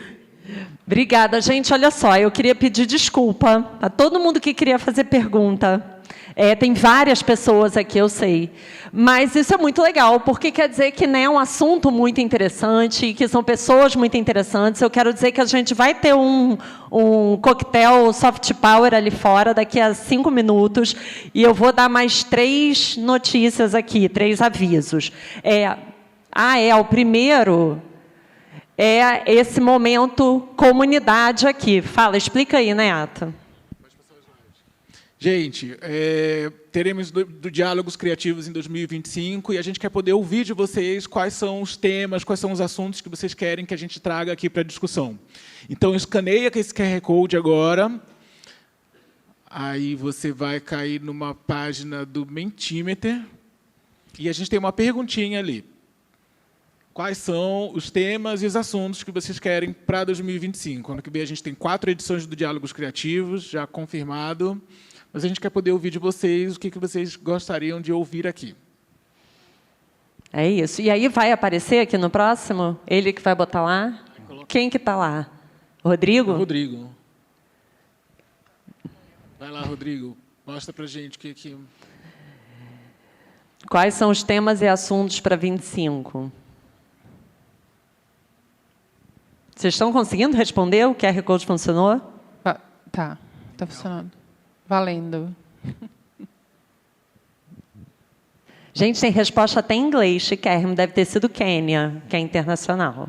Speaker 1: Obrigada, gente. Olha só, eu queria pedir desculpa a todo mundo que queria fazer pergunta. Tem várias pessoas aqui, eu sei. Mas isso é muito legal, porque quer dizer que, né, é um assunto muito interessante, que são pessoas muito interessantes. Eu quero dizer que a gente vai ter um coquetel soft power ali fora daqui a 5 minutos, e eu vou dar mais 3 notícias aqui, 3 avisos. O primeiro... é esse momento comunidade aqui. Fala, explica aí, Neto.
Speaker 5: Gente, teremos do Diálogos Criativos em 2025 e a gente quer poder ouvir de vocês quais são os temas, quais são os assuntos que vocês querem que a gente traga aqui para a discussão. Então, escaneia esse QR Code agora. Aí você vai cair numa página do Mentimeter e a gente tem uma perguntinha ali. Quais são os temas e os assuntos que vocês querem para 2025? Ano que vem a gente tem 4 edições do Diálogos Criativos, já confirmado, mas a gente quer poder ouvir de vocês o que vocês gostariam de ouvir aqui.
Speaker 1: É isso. E aí vai aparecer aqui no próximo? Ele que vai botar lá? Quem que está lá? Rodrigo?
Speaker 5: Rodrigo. Vai lá, Rodrigo. Mostra para a gente o que...
Speaker 1: Quais são os temas e assuntos para 25? Vocês estão conseguindo responder? O QR Code funcionou?
Speaker 10: Tá funcionando. Valendo.
Speaker 1: Gente, tem resposta até em inglês, chiquérrimo. Deve ter sido Quênia, que é internacional.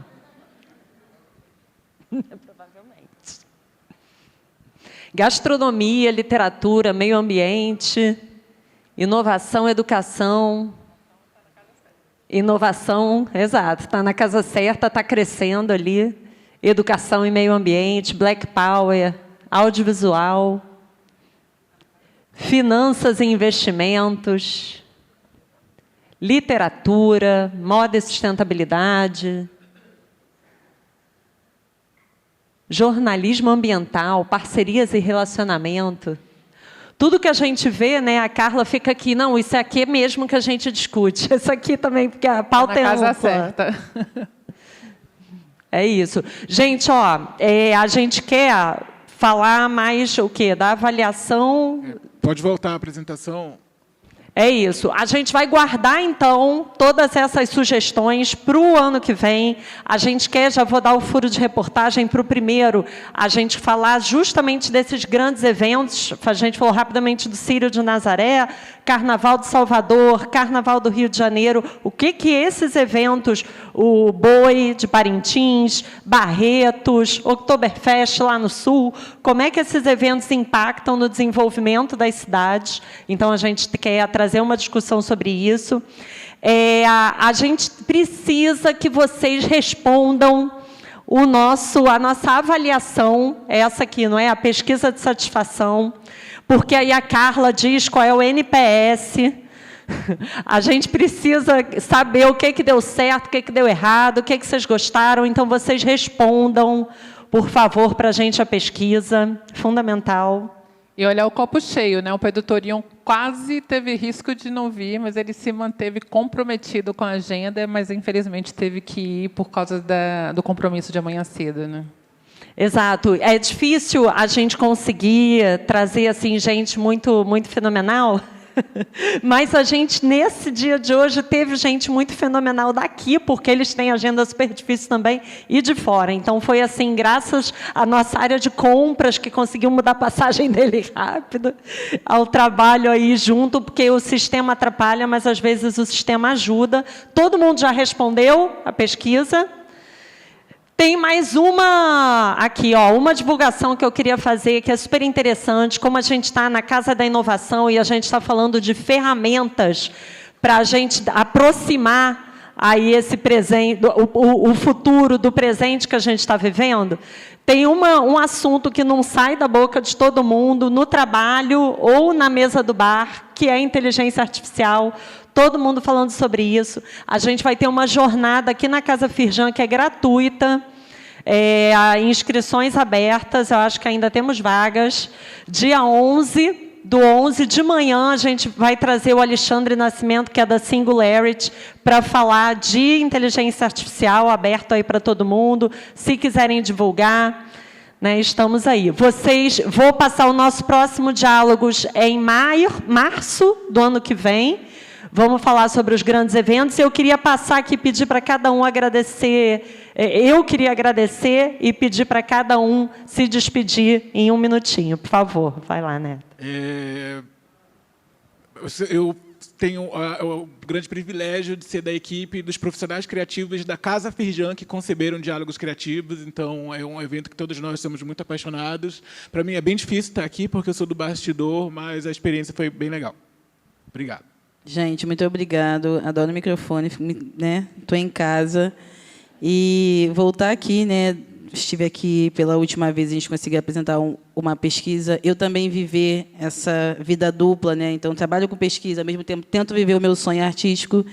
Speaker 1: Provavelmente. Gastronomia, literatura, meio ambiente, inovação, educação... Inovação, exato. Está na casa certa, está crescendo ali. Educação e meio ambiente, Black Power. audiovisual, finanças e investimentos, literatura, moda e sustentabilidade, jornalismo ambiental, parcerias e relacionamento. Tudo que a gente vê, né, a Carla fica aqui, não, isso aqui é mesmo que a gente discute. Isso aqui também, porque a pauta é ampla.
Speaker 10: Na casa certa.
Speaker 1: É isso. Gente, ó, a gente quer falar mais o quê? Da avaliação.
Speaker 5: Pode voltar à apresentação.
Speaker 1: É isso. A gente vai guardar, então, todas essas sugestões para o ano que vem. A gente quer, já vou dar o furo de reportagem para o primeiro, a gente falar justamente desses grandes eventos. A gente falou rapidamente do Círio de Nazaré, Carnaval de Salvador, Carnaval do Rio de Janeiro. O que esses eventos, o Boi de Parintins, Barretos, Oktoberfest lá no Sul, como é que esses eventos impactam no desenvolvimento das cidades? Então, a gente quer trazer uma discussão sobre isso. A gente precisa que vocês respondam a nossa avaliação, essa aqui, não é? A pesquisa de satisfação, porque aí a Carla diz qual é o NPS. A gente precisa saber o que deu certo, o que deu errado, o que vocês gostaram. Então, vocês respondam, por favor, para a gente a pesquisa. Fundamental.
Speaker 10: E olhar o copo cheio, né? O Pedro Torion quase teve risco de não vir, mas ele se manteve comprometido com a agenda, mas infelizmente teve que ir por causa do compromisso de amanhã cedo, né?
Speaker 1: Exato. É difícil a gente conseguir trazer assim gente muito fenomenal. Mas a gente, nesse dia de hoje, teve gente muito fenomenal daqui, porque eles têm agenda super difícil também, e de fora. Então, foi assim, graças à nossa área de compras, que conseguiu mudar a passagem dele rápido, ao trabalho aí junto, porque o sistema atrapalha, mas às vezes o sistema ajuda. Todo mundo já respondeu a pesquisa? Tem mais uma aqui, ó, uma divulgação que eu queria fazer, que é super interessante, como a gente está na Casa da Inovação e a gente está falando de ferramentas para a gente aproximar aí esse presente, o futuro do presente que a gente está vivendo. Tem um assunto que não sai da boca de todo mundo, no trabalho ou na mesa do bar, que é a inteligência artificial. Todo mundo falando sobre isso. A gente vai ter uma jornada aqui na Casa Firjan, que é gratuita, inscrições abertas, eu acho que ainda temos vagas. Dia 11, do 11 de manhã, a gente vai trazer o Alexandre Nascimento, que é da Singularity, para falar de inteligência artificial, aberto aí para todo mundo. Se quiserem divulgar, né, estamos aí. Vou passar o nosso próximo Diálogos em março do ano que vem. Vamos falar sobre os grandes eventos. Eu queria passar aqui e pedir para cada um agradecer. Eu queria agradecer e pedir para cada um se despedir em um minutinho. Por favor, vai lá, Neto.
Speaker 5: Eu tenho o grande privilégio de ser da equipe dos profissionais criativos da Casa Firjan, que conceberam Diálogos Criativos. Então, é um evento que todos nós somos muito apaixonados. Para mim, é bem difícil estar aqui, porque eu sou do bastidor, mas a experiência foi bem legal. Obrigado.
Speaker 11: Gente, muito obrigado. Adoro o microfone, né? Estou em casa. E voltar aqui, né? Estive aqui pela última vez, a gente conseguiu apresentar uma pesquisa. Eu também viver essa vida dupla, né? Então, trabalho com pesquisa, ao mesmo tempo tento viver o meu sonho artístico.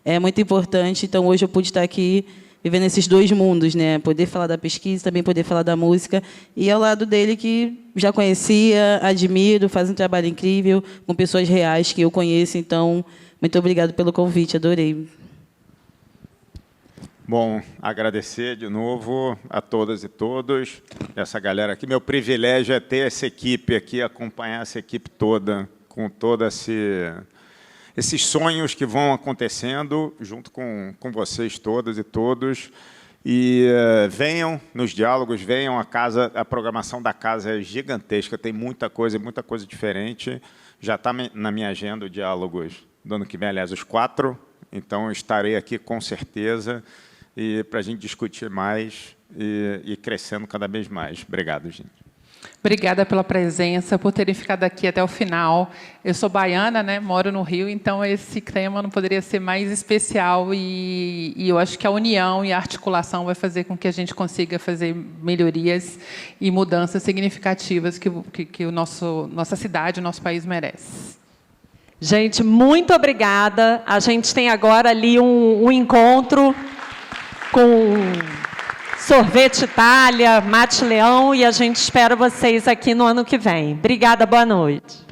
Speaker 11: É muito importante. Então, hoje eu pude estar aqui vivendo esses dois mundos, né? Poder falar da pesquisa, também poder falar da música. E ao lado dele, que já conhecia, admiro, faz um trabalho incrível, com pessoas reais que eu conheço. Então, muito obrigado pelo convite, adorei.
Speaker 2: Bom, agradecer de novo a todas e todos, essa galera aqui. Meu privilégio é ter essa equipe aqui, acompanhar essa equipe toda, com todos esses sonhos que vão acontecendo, junto com vocês todas e todos. E venham nos diálogos, venham a programação da casa é gigantesca, tem muita coisa diferente. Já está na minha agenda o diálogos do ano que vem, aliás, os 4. Então, estarei aqui com certeza para a gente discutir mais e crescendo cada vez mais. Obrigado, gente.
Speaker 10: Obrigada pela presença, por terem ficado aqui até o final. Eu sou baiana, né? Moro no Rio, então esse tema não poderia ser mais especial e eu acho que a união e a articulação vai fazer com que a gente consiga fazer melhorias e mudanças significativas que nossa cidade, o nosso país merece.
Speaker 1: Gente, muito obrigada. A gente tem agora ali um encontro com Sorvete Itália, Mate Leão, e a gente espera vocês aqui no ano que vem. Obrigada, boa noite.